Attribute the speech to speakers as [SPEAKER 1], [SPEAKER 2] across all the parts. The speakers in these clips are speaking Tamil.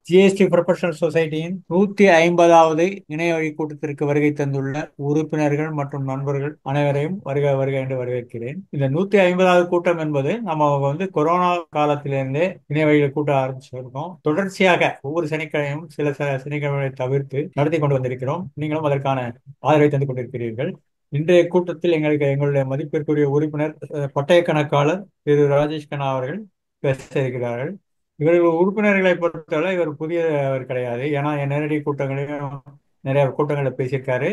[SPEAKER 1] ஜிஎஸ்டி ப்ரொபஷனல் சொசைட்டியின் 150வது இணையவழி கூட்டத்திற்கு வருகை தந்துள்ள உறுப்பினர்கள் மற்றும் நண்பர்கள் அனைவரையும் வருக வருக என்று வரவேற்கிறேன். இந்த 150வது கூட்டம் என்பது நம்ம கொரோனா காலத்திலிருந்தே இணையவழியில் கூட்டம் ஆரம்பிச்சிருக்கோம். தொடர்ச்சியாக ஒவ்வொரு சனிக்கிழமையும் சில சனிக்கிழமைகளை தவிர்த்து நடத்தி கொண்டு வந்திருக்கிறோம். நீங்களும் அதற்கான ஆதரவை தந்து கொண்டிருக்கிறீர்கள். இன்றைய கூட்டத்தில் எங்களுடைய மதிப்பிற்குரிய உறுப்பினர் பட்டய கணக்காளர் திரு ராஜேஷ் கண்ணா அவர்கள் பேச இருக்கிறார்கள். இவர்கள் உறுப்பினர்களை பொறுத்தவரை இவர் புதியவர் கிடையாது. ஏன்னா என் நேரடி கூட்டங்களையும் நிறைய கூட்டங்களில் பேசியிருக்காரு.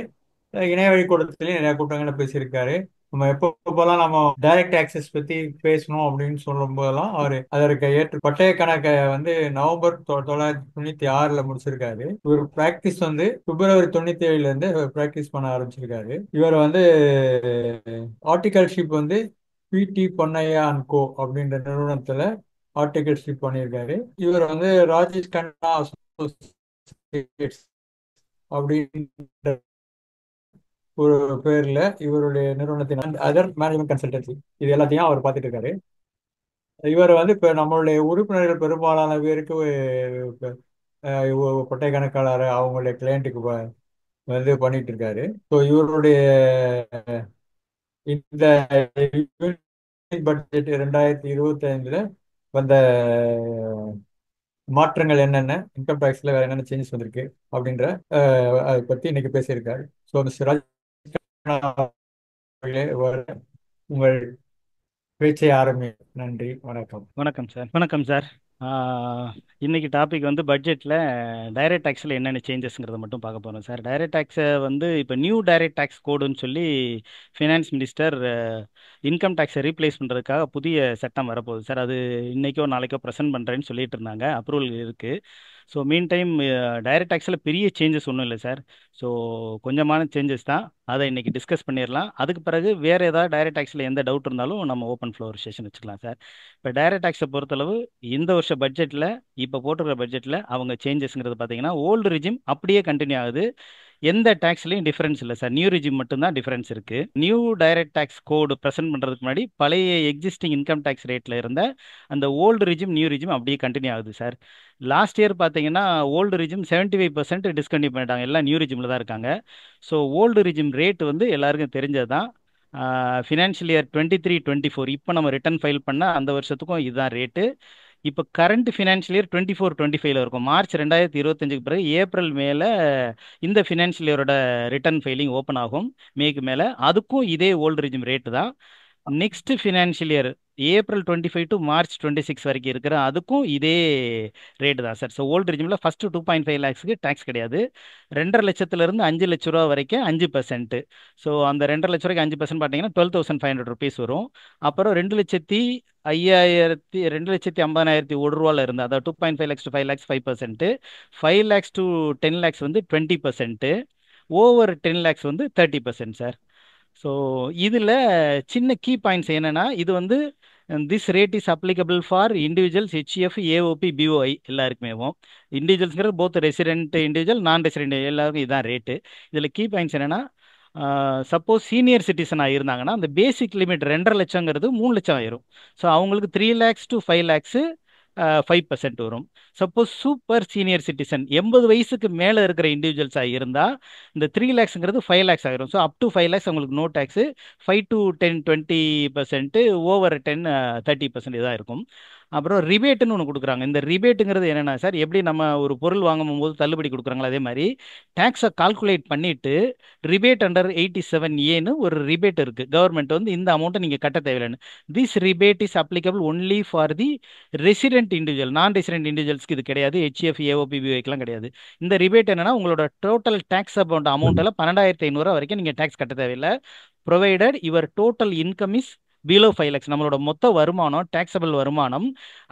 [SPEAKER 1] இணையவழி கூட்டத்திலையும் நிறைய கூட்டங்களில் பேசியிருக்காரு. நம்ம எப்போ போலாம் நம்ம டைரக்ட் ஆக்சஸ் பத்தி பேசணும் அப்படின்னு சொல்லும் போதெல்லாம் அவர் அதற்கு ஏற்று பட்டய கணக்கை நவம்பர் 1996ல முடிச்சிருக்காரு. இவர் பிராக்டிஸ் பிப்ரவரி 97ல இருந்து பிராக்டிஸ் பண்ண ஆரம்பிச்சிருக்காரு. இவர் ஆர்டிகல்ஷிப் பிடி பொன்னையா அண்ட் கோ அப்படின்ற நிறுவனத்துல ஆர்டிகல்ஷிப் பண்ணியிருக்காரு. இவர் ராஜேஷ் கண்ணா அசோசியேட்ஸ் அப்படின்ற ஒரு பேர்ல இவருடைய நிறுவனத்தின் அதர் மேனேஜ்மெண்ட் கன்சல்டன்சி இது எல்லாத்தையும் அவர் பார்த்துட்டு இருக்காரு. இவர் இப்ப நம்மளுடைய உறுப்பினர்கள் பெரும்பாலான பேருக்கு பட்டய கணக்காளர் அவங்களுடைய கிளையண்ட்டுக்கு பண்ணிட்டு இருக்காரு. ஸோ இவருடைய இந்த பட்ஜெட் 2025ல வந்த மாற்றங்கள் என்னென்ன, இன்கம் டேக்ஸ்ல வேற என்னென்ன சேஞ்சஸ் வந்திருக்கு அப்படின்ற அதை பத்தி இன்னைக்கு பேசியிருக்காரு. ஸோ மிஸ்டர் ராஜ் அவர்களே, உங்கள் பேச்சை ஆரம்பி. நன்றி, வணக்கம்.
[SPEAKER 2] வணக்கம் சார். வணக்கம் சார். இன்னைக்கு டாபிக் பட்ஜெட்டில் டைரக்ட் டேக்ஸில் என்னென்ன சேஞ்சஸ்ங்கிறத மட்டும் பார்க்க போகிறோம் சார். டைரக்ட் டேக்ஸை இப்போ நியூ டைரக்ட் டேக்ஸ் கோடுன்னு சொல்லி ஃபினான்ஸ் மினிஸ்டர் இன்கம் டேக்ஸை ரீப்ளேஸ் பண்ணுறதுக்காக புதிய சட்டம் வரப்போகுது சார். அது இன்னைக்கோ நாளைக்கோ ப்ரெசென்ட் பண்ணுறேன்னு சொல்லிட்டு இருந்தாங்க. அப்ரூவல் இருக்குது. ஸோ மீன் டைம் டைரக்ட் டேக்ஸில் பெரிய சேஞ்சஸ் ஒன்றும் இல்லை சார். ஸோ கொஞ்சமான சேஞ்சஸ் தான். அதை இன்னைக்கு டிஸ்கஸ் பண்ணிடலாம். அதுக்கு பிறகு வேறு ஏதாவது டைரக்ட் டேக்ஸில் எந்த டவுட் இருந்தாலும் நம்ம ஓப்பன் ஃப்ளோர் செஷன் வச்சுக்கலாம் சார். இப்போ டைரக்ட் டேக்ஸை பொறுத்தளவு இந்த வருஷ பட்ஜெட்டில் இப்போ போட்டிருக்கிற பட்ஜெட்டில் அவங்க சேஞ்சஸ்ங்கிறது பார்த்தீங்கன்னா ஓல்டு ரிஜிம் அப்படியே கண்டினியூ ஆகுது. எந்த டேக்ஸ்லையும் டிஃபரன்ஸ் இல்லை சார். நியூ ரிஜிம் மட்டும்தான் டிஃபரன்ஸ் இருக்கு. நியூ டைரக்ட் டேக்ஸ் கோடு ப்ரெசென்ட் பண்ணுறதுக்கு முன்னாடி பழைய எக்ஸிஸ்டிங் இன்கம் டேக்ஸ் ரேட்டில் இருந்த அந்த ஓல்டு ரிஜிம் நியூ ரிஜிம் அப்படியே கண்டினியூ ஆகுது சார். லாஸ்ட் இயர் பார்த்தீங்கன்னா ஓல்டு ரிஜிம் 75% டிஸ்கண்டினியூ பண்ணிட்டாங்க. எல்லாம் நியூ ரிஜிமில் தான் இருக்காங்க. ஸோ ஓல்டு ரிஜிம் ரேட் எல்லாருக்கும் தெரிஞ்சது தான். ஃபினான்ஷியல் இயர் 23-24 இப்போ நம்ம ரிட்டர்ன் ஃபைல் பண்ண அந்த வருஷத்துக்கும் இதுதான் ரேட்டு. இப்போ கரண்ட் ஃபினான்ஷியல் இயர் 24-25ல இருக்கும். மார்ச் 2025க்கு பிறகு ஏப்ரல் மேல இந்த ஃபினான்ஷியல் இயரோட ரிட்டர்ன் ஃபைலிங் ஓப்பன் ஆகும். மேக்கு மேலே அதுக்கும் இதே ஓல்டு ரிஜிம் ரேட்டு தான். Next financial year April 25 to March 26 வரைக்கும் இருக்கிற அதுக்கும் இதே ரேட்டு தான் சார். ஸோ ஓல்டு ரிஜிமில் ஃபஸ்ட்டு 2.5 லேக்ஸுக்கு டேக்ஸ் கிடையாது. 2.5 லட்சத்துலேருந்து 5 லட்ச ரூபா வரைக்கும் 5%. ஸோ அந்த 2.5 லட்ச ரூபாய்க்கு 5% பார்த்தீங்கன்னா 12,500 ருபீஸ் வரும். அப்புறம் 2,50,1 ரூபால இருந்து, அதாவது 2.5 lakhs to 5 lakhs 5%, 5 lakhs to 10 lakhs 20%, over 10 lakhs 30% sir. So இதில் சின்ன கீ பாயிண்ட்ஸ் என்னென்னா, இது this rate is applicable for individuals, HUF, AOP, BOI எல்லாருக்குமே. இண்டிவிஜுவல்ஸ்ங்கிறது both resident individual, non resident எல்லாருக்கும் இதுதான் ரேட்டு. இதில் கீ பாயிண்ட்ஸ் என்னென்னா, சப்போஸ் சீனியர் சிட்டிசனாக இருந்தாங்கன்னா அந்த பேசிக் லிமிட் 2.5 லட்சங்கிறது 3 லட்சம் ஆயிரும். ஸோ அவங்களுக்கு 3 லேக்ஸ் டு 5 லேக்ஸு 5% வரும். சப்போஸ் சூப்பர் சீனியர் சிட்டிசன் 80 வயசுக்கு மேலே இருக்கிற இண்டிவிஜுவல்ஸாக இருந்தால் இந்த 3 லேக்ஸுங்கிறது 5 லேக்ஸ் ஆகிரும். ஸோ அப் டு 5 லேக்ஸ் அவங்களுக்கு நோ டேக்ஸு. 5 to 10 20%, ஓவர் 10 30% இதாக இருக்கும். அப்புறம் ரிபேட்டுன்னு ஒன்று கொடுக்குறாங்க. இந்த ரிபேட்டுங்கிறது என்னென்னா சார், எப்படி நம்ம ஒரு பொருள் வாங்கும் போது தள்ளுபடி கொடுக்குறாங்களோ அதே மாதிரி டேக்ஸை கால்குலேட் பண்ணிவிட்டு ரிபேட் அண்டர் 87A ஒரு ரிபேட் இருக்குது. கவர்மெண்ட் இந்த அமௌண்ட்டை நீங்கள் கட்ட தேவையில்லைன்னு. This rebate is applicable only for the resident individual. Non resident இண்டிவிஜுவல்ஸ்க்கு இது கிடையாது. ஹெச்இஎஃப், ஏஓபி, பிஓஐக்கெலாம் கிடையாது. இந்த ரிபேட் என்னன்னா, உங்களோட டோட்டல் டேக்ஸ் அமௌண்ட்டில் 12,500 வரைக்கும் நீங்கள் டேக்ஸ் கட்ட தேவையில்லை. Provided your total income is below 5 lakhs. நம்மளோட மொத்த வருமானம், டேக்ஸபிள் வருமானம்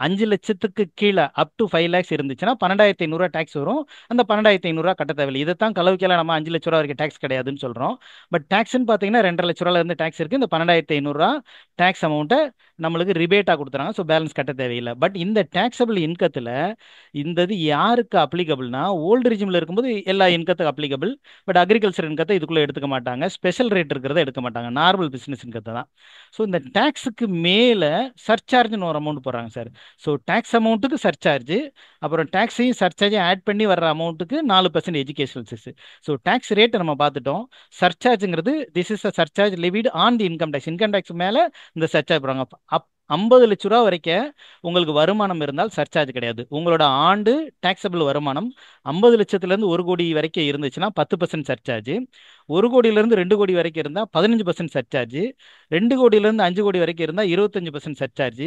[SPEAKER 2] 5 லட்சத்துக்கு கீழே அப் டு 5 லேக்ஸ் இருந்துச்சுன்னா 12,500 டேக்ஸ் வரும். அந்த 12,500 கட்ட தேவையில்லை. இதைத்தான் கலவைக்கெல்லாம் நம்ம 5 லட்ச ரூபா வரைக்கும் டேக்ஸ் கிடையாதுன்னு சொல்கிறோம். பட் டேக்ஸ்ன்னு பார்த்தீங்கன்னா 2.5 லட்ச ரூபாயிலிருந்து டேக்ஸ் இருக்குது. இந்த 12,500 டேக்ஸ் அமௌண்ட்டை நம்மளுக்கு ரிபேட்டாக கொடுத்துறாங்க. ஸோ பேலன்ஸ் கட்ட தேவையில்லை. பட் இந்த டேக்ஸபிள் இன்கத்தில் இந்த இது யாருக்கு அப்ளிகபிள்னா, ஓல்டு ரிஜிமில் இருக்கும்போது எல்லா இன்கத்துக்கு அப்ளிகபிள். பட் அக்ரிகல்ச்சர் இன்கத்தை இதுக்குள்ளே எடுத்துக்க மாட்டாங்க, ஸ்பெஷல் ரேட் இருக்கிறத எடுக்க மாட்டாங்க, நார்மல் பிஸ்னஸ் இன்கத்தை தான். ஸோ இந்த டேக்ஸுக்கு மேலே சர்சார்ஜ்னு ஒரு அமௌண்ட் போடுறாங்க சார். ஸோ டேக்ஸ் அமௌண்ட்டுக்கு சர்சார்ஜ், அப்புறம் டேக்ஸையும் சர்சார்ஜையும் ஆட் பண்ணி வர்ற அமௌண்ட்டுக்கு 4% educational cess. So tax rate நம்ம பார்த்துட்டோம். சர்சார்ஜுங்கிறது this is a surcharge levied on the income tax. Income tax மேலே இந்த சர்சார்ஜ் போடுறாங்க. 50 லட்ச ரூபா வரைக்கும் உங்களுக்கு வருமானம் இருந்தால் சர்சார்ஜ் கிடையாது. உங்களோட ஆண்டு டாக்ஸபிள் வருமானம் 50 லட்சத்துலேருந்து 1 கோடி வரைக்கும் இருந்துச்சுன்னா 10% சர்சார்ஜ். 1 கோடியிலேருந்து 2 கோடி வரைக்கும் இருந்தால் 15% சர்சார்ஜ். 2 கோடியிலேருந்து 5 கோடி வரைக்கும் இருந்தால் 25% சர்சார்ஜ்.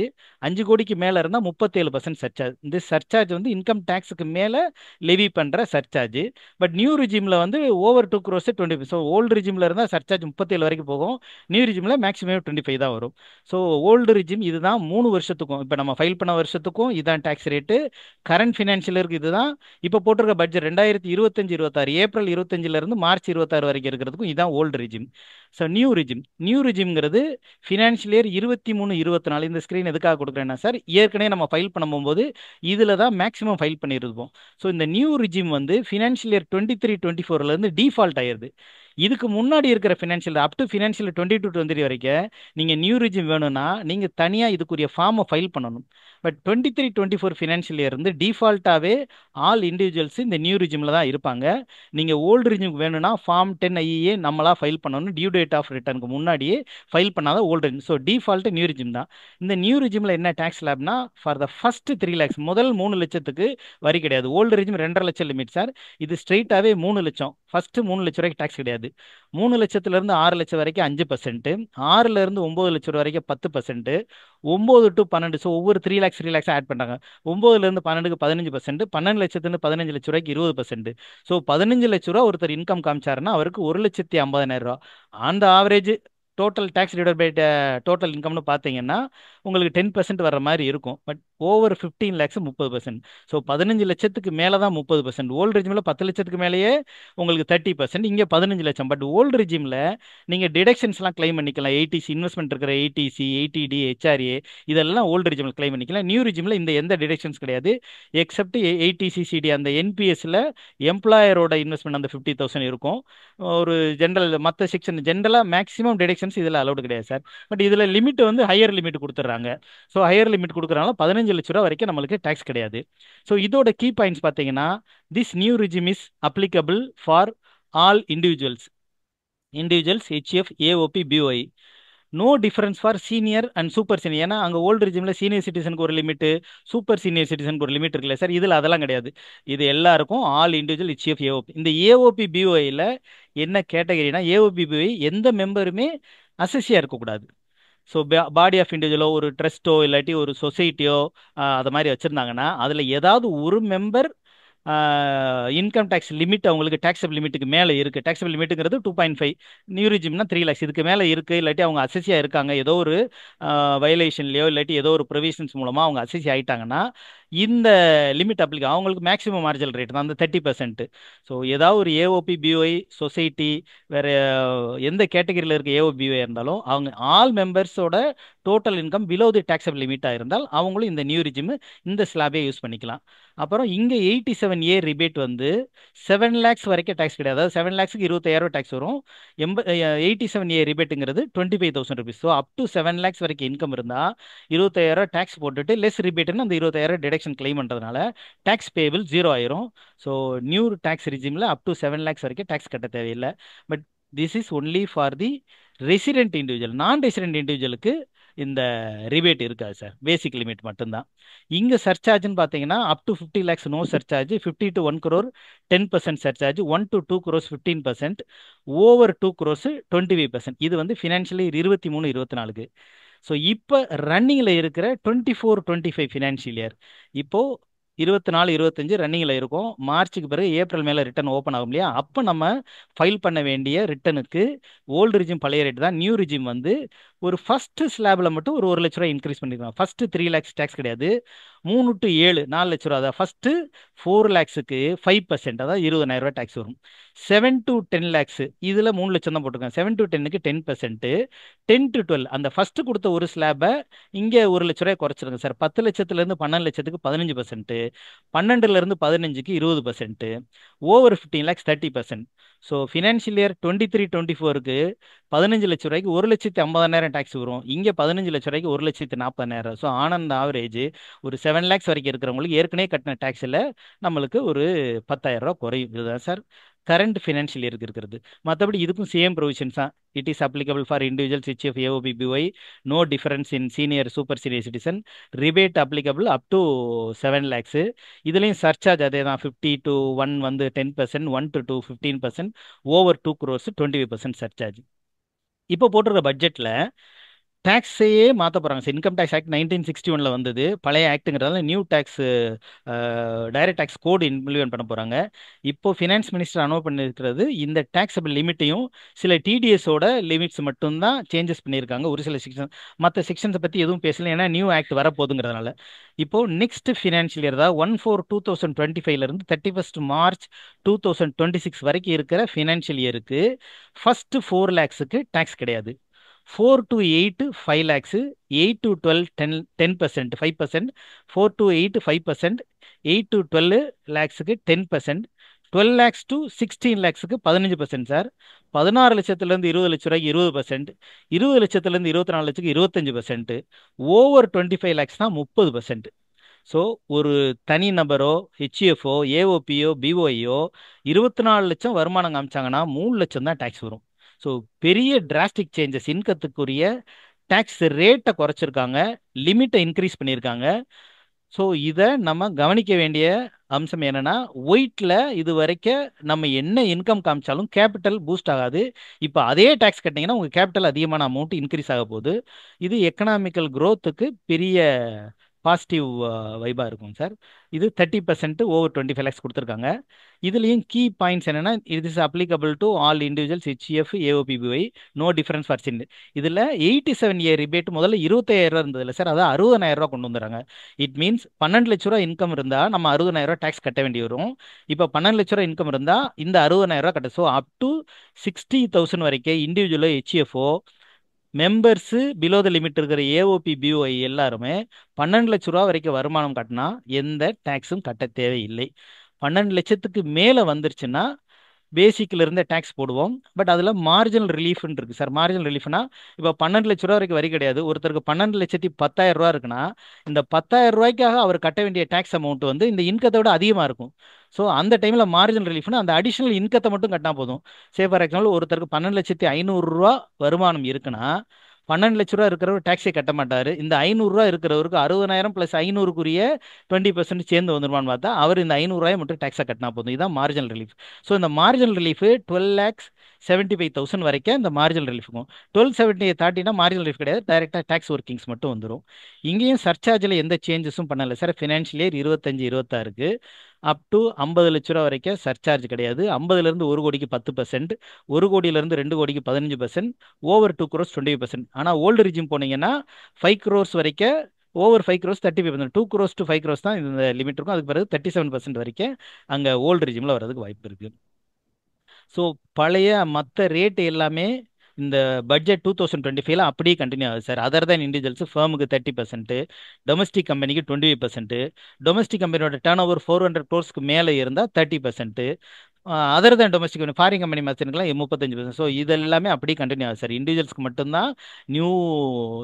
[SPEAKER 2] 5 கோடிக்கு மேலே இருந்தால் 37% சர்சார்ஜ். இந்த சர்சார்ஜ் வந்து இன்கம் டேக்ஸுக்கு மேலே லெவி பண்ணுற சர்சார்ஜ். பட் நியூ ரிஜிமில் வந்து ஓவர் 2 crores 20. ஸோ ஓல்டு ரிஜிமில் இருந்தால் சர்சார்ஜ் 37 வரைக்கும் போகும். நியூ ரிஜிமில் மேக்ஸிமம் 25 தான் வரும். ஸோ ஓல்டு ரிஜிம் இதுதான் 3 வருஷத்துக்கும். இப்போ நம்ம ஃபைல் பண்ண வருஷத்துக்கும் இதான் டேக்ஸ் ரேட்டு. கரண்ட் ஃபினான்ஷியல் இருக்கு இதுதான். இப்போ போட்டிருக்க பட்ஜெட் 2025-26 ஏப்ரல் 25லேருந்து மார்ச் 26 வரைக்கும் இருக்கிறதுக்கும் இதான் ஓல்டு ரிஜிம். ஸோ நியூ ரிஜிம்ங்கிறது ஃபினான்ஷியல் இயர் 23-24. இந்த ஸ்க்ரீன் எதுக்காக கொடுக்குறேன்னா சார், ஏற்கனவே நம்ம ஃபைல் பண்ணும்போது இதில் தான் மேக்ஸிமம் ஃபைல் பண்ணியிருப்போம். ஸோ இந்த நியூ ரிஜிம் வந்து ஃபினான்ஷியல் இயர் 23-24லேருந்து டிஃபால்ட் ஆயிருது. இதுக்கு முன்னாடி இருக்கிற ஃபினான்ஷியல் அப் டு ஃபினான்ஷியல் 22-23 வரைக்கும் நீங்கள் நியூ ரிஜிம் வேணும்னா நீங்கள் தனியாக இதுக்குரிய ஃபார்மை ஃபைல் பண்ணணும். பட் 23-24 ஃபினான்ஷியல் இயர் இருந்து டிஃபால்ட்டாகவே ஆல் இண்டிவிஜுவல்ஸ் இந்த நியூ ரிஜிமில் தான் இருப்பாங்க. நீங்கள் ஓல்டு ரிஜிமுக்கு வேணும்னா ஃபார்ம் 10 நம்மளா ஃபைல் பண்ணணும். டியூ டேட் ஆஃப் ரிட்டர்னுக்கு முன்னாடியே ஃபைல் பண்ணாத old regime. So default new regime தான். இந்த நியூ ரிஜிமில் என்ன டேக்ஸ் லேப்னா, ஃபார் த ஃபர்ஸ்ட் 3 lakhs முதல் 3 லட்சத்துக்கு வரி கிடையாது. ஓல்டு ரிஜிம் 2.5 லட்சம் லிமிட் சார். இது ஸ்ட்ரெயிட்டாகவே 3 லட்சம். ஃபர்ஸ்ட் 3 லட்ச ரூபாய்க்கு டேக்ஸ் கிடையாது. 3 லட்சத்துலேருந்து 6 லட்சம் வரைக்கும் 5%, 6லேருந்து 9 லட்சம் ரூபா வரைக்கும் 10%, 9 to 12. ஸோ ஒவ்வொரு 3 lakhs 3 lakhs ஆட் பண்ணுறாங்க. 9லேருந்து 12க்கு 15%, 12 லட்சத்துலேருந்து 15 லட்ச ரூபாய்க்கு 20%. ஸோ 15 லட்ச ரூபா ஒருத்தர் இன்கம் காமிச்சாருன்னா அவருக்கு 1,50,000 ரூபா. அந்த average total tax divide by total இன்கம்னு பார்த்தீங்கன்னா உங்களுக்கு 10% வர்ற மாதிரி இருக்கும். But over 15 lakhs 30%. ஸோ 15 லட்சத்துக்கு மேலே தான் 30%. ஓல்டு ரிஜிமில் 10 லட்சத்துக்கு மேலேயே உங்களுக்கு 30%, இங்கே 15 லட்சம். பட் ஓல்டு ரிஜிமில் நீங்கள் டிடக்ஷன்ஸ்லாம் கிளைம் பண்ணிக்கலாம். ஏடிசி இன்வெஸ்ட்மெண்ட் இருக்கிற ஏடிசி, ஏடிடி, ஹெச்ஆர்ஏ இதெல்லாம் ஓல்டு ரிஜிமில் கிளைம் பண்ணிக்கலாம். நியூ ரிஜிமில் இந்த எந்த டிடக்ஷன்ஸ் கிடையாது. எக்ஸப்ட் ஏடிசி சிடி அந்த என்பிஎஸ்ல எம்ப்ளாயரோட இன்வெஸ்ட்மெண்ட் அந்த 50,000 இருக்கும். ஒரு ஜென்ரல் மற்ற செக்ஷன் ஜென்ரலாக மேக்ஸிமம் டிடக்ஷன்ஸ் இதில் அலௌடு கிடையாது சார். பட் இதில் லிமிட் வந்து ஹையர் லிமிட் கொடுத்துட்றாங்க. ஸோ ஹையர் லிமிட் கொடுக்குறனால 15 லட்ச ரூபா வரைக்கும் நம்மளுக்கு டேக்ஸ் கிடையாது. ஸோ இதோட கீ பாயிண்ட்ஸ் பார்த்தீங்கன்னா, this new regime is applicable for all individuals HUF AOP BOI. No difference for senior and super senior. ஏன்னா அங்கே ஓல்டு ரிஜிமில் சீனியர் சிட்டிசனுக்கு ஒரு லிமிட்டு, சூப்பர் சீனியர் சிட்டிசனுக்கு ஒரு லிமிட் இருக்குல்ல சார். இதில் அதெல்லாம் கிடையாது. இது எல்லாருக்கும் ஆல் இண்டிவிஜுவல் ஹெச்எஃப் ஏஓபி. இந்த ஏஓபி பிஓஐயில் என்ன கேட்டகரினா, ஏஓபி பிஓஐ எந்த மெம்பருமே அசஸியாக இருக்கக்கூடாது. ஸோ பாடி ஆஃப் இண்டிவிஜுவலோ ஒரு ட்ரஸ்ட்டோ இல்லாட்டி ஒரு சொசைட்டியோ அதை மாதிரி வச்சுருந்தாங்கன்னா அதில் ஏதாவது ஒரு மெம்பர் இன்கம் டேக்ஸ் லிமிட் அவங்களுக்கு டேக்ஸபிள் லிமிட்டுக்கு மேலே இருக்குது. டேக்ஸபிள் லிமிட்டுங்கிறது 2.5, நியூ ரிஜிம்னா 3 lakhs. இதுக்கு மேலே இருக்குது இல்லாட்டி அவங்க அசஸியாக இருக்காங்க, ஏதோ ஒரு வயலேஷன்லையோ இல்லாட்டி ஏதோ ஒரு ப்ரொவிஷன்ஸ் மூலமாக அவங்க அசஸி ஆகிட்டாங்கன்னா இந்த லிமிட் அப்ளிகே அவங்களுக்கு மேக்ஸிமம் மார்ஜினல் ரேட் தான் அந்த 30%. ஸோ ஏதாவது ஒரு ஏஓபி பிஓஐ சொசைட்டி வேறு எந்த கேட்டகரியில் இருக்க ஏஓபி பிஓஐ இருந்தாலும் அவங்க ஆல் மெம்பர்ஸோட total income below the taxable லிமிட்டாக இருந்தால் அவங்களும் இந்த நியூ ரிஜிம் இந்த ஸ்லாபே யூஸ் பண்ணிக்கலாம். அப்புறம் இங்கே 87A ரிபேட் வந்து 7 lakhs வரைக்கும் டேக்ஸ் கிடையாது. அதாவது 7 lakhsக்கு 25,000 டேக்ஸ் வரும். 87A ரிபேட்டுங்கிறது 25,000 rupees. So up to 7 lakhs வரைக்கும் இன்கம் இருந்தால் 25,000 டேக்ஸ் போட்டுட்டு லெஸ் ரிபேட்டுன்னு அந்த 25,000 டிடக்ஷன் கிளைம் பண்ணுறதுனால டேக்ஸ் பேபிள் 0 ஆயிரும். ஸோ நியூ டேக்ஸ் ரிஜிமில் அப் டு 7 lakhs வரைக்கும் டேக்ஸ் கட்ட தேவையில்லை. But this is only for the resident individual. Non resident இண்டிவிஜுவலுக்கு இந்த ரிபேட் இருக்காது சார். பேசிக் லிமிட் மட்டும்தான். இங்கே சர்சார்ஜ்னு பார்த்தீங்கன்னா up to 50 lakhs no surcharge, 50 to 1 crore 10% surcharge, 1 to 2 crores 15%, over 2 crores 25%. இது வந்து ஃபினான்ஷியலி 23-24க்கு. ஸோ இப்போ ரன்னிங்கில் இருக்கிற 24-25 ஃபினான்ஷியல் இயர் இப்போது 24-25 ரன்னிங்கில் இருக்கும். மார்ச்சுக்கு பிறகு ஏப்ரல் மேலே ரிட்டர்ன் ஓப்பன் ஆகும் இல்லையா, அப்போ நம்ம ஃபைல் பண்ண வேண்டிய ரிட்டனுக்கு ஓல்டு ரிஜிம் பழைய ரேட் தான். நியூ ரிஜிம் வந்து ஒரு ஃபர்ஸ்ட் ஸ்லாப்ல மட்டும் ஒரு 1 லட்ச ரூபாய் இன்க்ரீஸ் பண்ணிருக்காங்க. ஃபர்ஸ்ட் 3 lakhs டேக்ஸ் கிடையாது. 3 to 7 4 லட்ச ரூபா. அதாவது ஃபர்ஸ்ட் 4 lakhsக்கு 5%, அதாவது 20,000 ரூபாய் டேக்ஸ் வரும். 7 to 10 lakhs இதுல 3 லட்சம் தான் போட்டிருக்காங்க. 7 to 10க்கு 10%. 10 to 12 அந்த ஃபர்ஸ்ட் கொடுத்த ஒரு ஸ்லாபை இங்க 1 லட்ச ரூபாய் குறைச்சிருங்க சார். 10 லட்சத்துல இருந்து 12 லட்சத்துக்கு 15%, 12ல இருந்து 15க்கு 20%, over 15 lakhs 30%. So financial year 23-24க்கு 15 லட்ச ரூபாய்க்கு 1,50,000 டேக்ஸ் வரும். இங்கே 15 லட்ச ரூபாய்க்கு 1,40,40,000. ஸோ ஆனந்த் ஆவரேஜ் ஒரு 7 lakhs வரைக்கும் இருக்கிறவங்களுக்கு ஏற்கனவே கட்டின டேக்ஸில் நம்மளுக்கு ஒரு 10,000 ரூபா குறையும். இதுதான் சார் கரண்ட் ஃபினான்ஷியல் இயருக்கு இருக்கிறது. மற்றபடி இதுக்கும் சேம் ப்ரொவிஷன்ஸ் தான். It is applicable for individuals HUF AOP BOI. No difference in senior super senior citizen. Rebate applicable up to 7 lakhs. இதுலேயும் சர்ச்சார்ஜ் அதே தான். 50 to 1 வந்து 10%, 1 to 2 15%, ஓவர் 2 crores 25% சர்ச்சார்ஜ். இப்போ போட்டிருக்க பட்ஜெட்டில் டேக்ஸையே மாற்ற போகிறாங்க சார். இன்கம் டேக்ஸ் ஆக்ட் 1961 வந்தது, பழைய ஆக்ட்டுங்கிறதால நியூ டேக்ஸ் டைரக்ட் டேக்ஸ் கோடு இம்ப்ளிமெண்ட் பண்ண போகிறாங்க. இப்போ ஃபினான்ஸ் மினிஸ்டர் அனௌ பண்ணியிருக்கிறது இந்த டேக்ஸபிள் லிமிட்டையும் சில டிடிஎஸோட லிமிட்ஸ் மட்டும்தான் சேஞ்சஸ் பண்ணியிருக்காங்க. ஒரு சில செக்ஷன், மற்ற செக்ஷன்ஸை பற்றி எதுவும் பேசல, ஏன்னா நியூ ஆக்ட் வரப்போகுதுங்கிறதுனால. இப்போ நெக்ஸ்ட் ஃபினான்ஷியல் இயர் தான் 1/4/2025 31 March 2026 வரைக்கும் இருக்கிற ஃபினான்ஷியல் இயருக்கு ஃபர்ஸ்ட் 4 lakhsக்கு டேக்ஸ் கிடையாது. 4 to 8 5 lakhs, 8 to 12 10%, 5%, 4 to 8 5%, 8 to 12 lakhsக்கு 10%, 12 lakhs to 16 lakhsக்கு 15% sir. 16 லட்சத்துலேருந்து 20 லட்ச ரூபாய்க்கு 20%, 20 லட்சத்துலேருந்து 24 லட்சத்துக்கு 25%, ஓவர் 25 lakhs தான் 30%. ஸோ ஒரு தனி நபரோ ஹெச்இஎஃப்ஓ ஏஓபியோ பிஓஐயோ 24 லட்சம் வருமானம் காமிச்சாங்கன்னா 3 லட்சம் தான் டேக்ஸ் வரும். ஸோ பெரிய டிராஸ்டிக் சேஞ்சஸ். இன்கத்துக்குரிய டேக்ஸ் ரேட்டை குறைச்சிருக்காங்க, லிமிட்டை இன்க்ரீஸ் பண்ணியிருக்காங்க. ஸோ இதை நம்ம கவனிக்க வேண்டிய அம்சம் என்னன்னா, ஒயிட்ல இது வரைக்கும் நம்ம என்ன இன்கம் காமிச்சாலும் கேபிட்டல் பூஸ்ட் ஆகாது. இப்போ அதே டேக்ஸ் கட்டிங்கன்னா உங்கள் கேபிட்டல் அதிகமான அமௌண்ட் இன்க்ரீஸ் ஆக போகுது. இது எக்கனாமிக்கல் growthக்கு பெரிய பாசிட்டிவ் வைபாக இருக்கும் சார். இது 30% ஓவர் 25 lakhs கொடுத்துருக்காங்க. இதுலேயும் கீ பாயிண்ட்ஸ் என்னென்னா, இது is applicable to all individuals HUF AOP BOI. No difference for சின். இதில் 87 இயர் ரிபேட் முதல்ல 25,000 ரூபா இருந்ததில்ல சார், அதை 60,000 ரூபா கொண்டு வந்துடுறாங்க. இட் மீன்ஸ் 12 லட்ச ரூபா இன்கம் இருந்தால் நம்ம 60,000 ரூபா டேக்ஸ் கட்ட வேண்டி வரும். இப்போ 12 லட்ச ரூபா இன்கம் இருந்தால் இந்த 60,000 ரூபா கட்ட. ஸோ அப் டு 60,000 வரைக்கும் இண்டிவிஜுவலோ ஹெச்இஎஃப்ஓ மெம்பர்ஸு பிலோ த லிமிட் இருக்கிற ஏஓபி பிஓஐ எல்லாருமே 12 லட்ச ரூபா வரைக்கும் வருமானம் கட்டினா எந்த டேக்ஸும் கட்ட தேவையில்லை. 12 லட்சத்துக்கு மேலே வந்துருச்சுன்னா பேசிக்கில் இருந்த டேக்ஸ் போடுவோம். பட் அதில் மார்ஜினல் ரிலீஃப்னு இருக்குது சார். மார்ஜினல் ரிலீஃப்னா இப்போ 12 லட்ச ரூபா வரைக்கும் வரி கிடையாது. ஒருத்தருக்கு 12,10,000 ரூபா இருக்குன்னா இந்த 10,000 ரூபாய்க்காக அவர் கட்ட வேண்டிய டேக்ஸ் அமௌண்ட் வந்து இந்த இன்கத்தை விட அதிகமாக இருக்கும். ஸோ அந்த டைமில் மார்ஜினல் ரிலீஃப்னா அந்த அடிஷனல் இன்கத்தை மட்டும் கட்டினா போதும். சே ஃபார் எக்ஸாம்பிள் ஒருத்தருக்கு 12,500,000 ரூபா வருமானம் இருக்குன்னா 12 லட்ச ரூபா இருக்கிறவர் டேக்ஸே கட்ட மாட்டார். இந்த 500 ரூபா இருக்கிறவருக்கு 60,000 + 500க்குரிய 20% சேர்ந்து வந்துருமான்னு பார்த்தா அவர் இந்த 500 ரூபாயை மட்டும் டேக்ஸாக கட்டினா போதும். இதுதான் மார்ஜினல் ரிலீஃப். ஸோ இந்த மார்ஜினல் ரிலீஃப் 12,75,000 வரைக்கும் இந்த மார்ஜினல் ரிலீஃப் இருக்கும். 1270 தாட்டினா மார்ஜினல் ரிலீஃப் கிடையாது, டைரெக்டாக டேக்ஸ் ஒர்க்கிங்ஸ் மட்டும் வந்துடும். இங்கேயும் சர்ச்சார்ஜில் எந்த சேஞ்சஸும் பண்ணலை சார். ஃபினான்ஷியல் இயர் 25-26க்கு அப் டு 50 லட்ச ரூபா வரைக்கும் சர்ச்சார்ஜ் கிடையாது. 50லேருந்து 1 கோடிக்கு 10%, 1 கோடியிலேருந்து 2 கோடிக்கு 15%, ஓவர் 2 crores 25%. ஆனால் ஓல்டு ரிஜிம் போனீங்கன்னா 5 crores வரைக்கும், over 5 crores 35%, 2 crores to 5 crores தான் இந்த லிமிட் இருக்கும். அதுக்கு பிறகு 37% வரைக்கும் அங்கே ஓல்டு ரிஜிமில் வர்றதுக்கு வாய்ப்பு இருக்குது. ஸோ பழைய மற்ற ரேட்டு எல்லாமே இந்த பட்ஜெட் 2025 அப்படியே கண்டினியூ ஆகுது சார். அதர் தேன் இண்டிவிஜுவல்ஸ் ஃபேமுக்கு 30%, டொமஸ்டிக் கம்பெனிக்கு 25%, டொமஸ்டிக் கம்பெனியோட டர்ன் ஓவர் 400 crores மேலே இருந்தால் 30%, other than domestic company foreign company மற்றனுக்குலாம் 35%. ஸோ இது எல்லாமே அப்படியே கண்டினியூ ஆகுது சார். இண்டிவிஜுவல்ஸ்க்கு மட்டும்தான் நியூ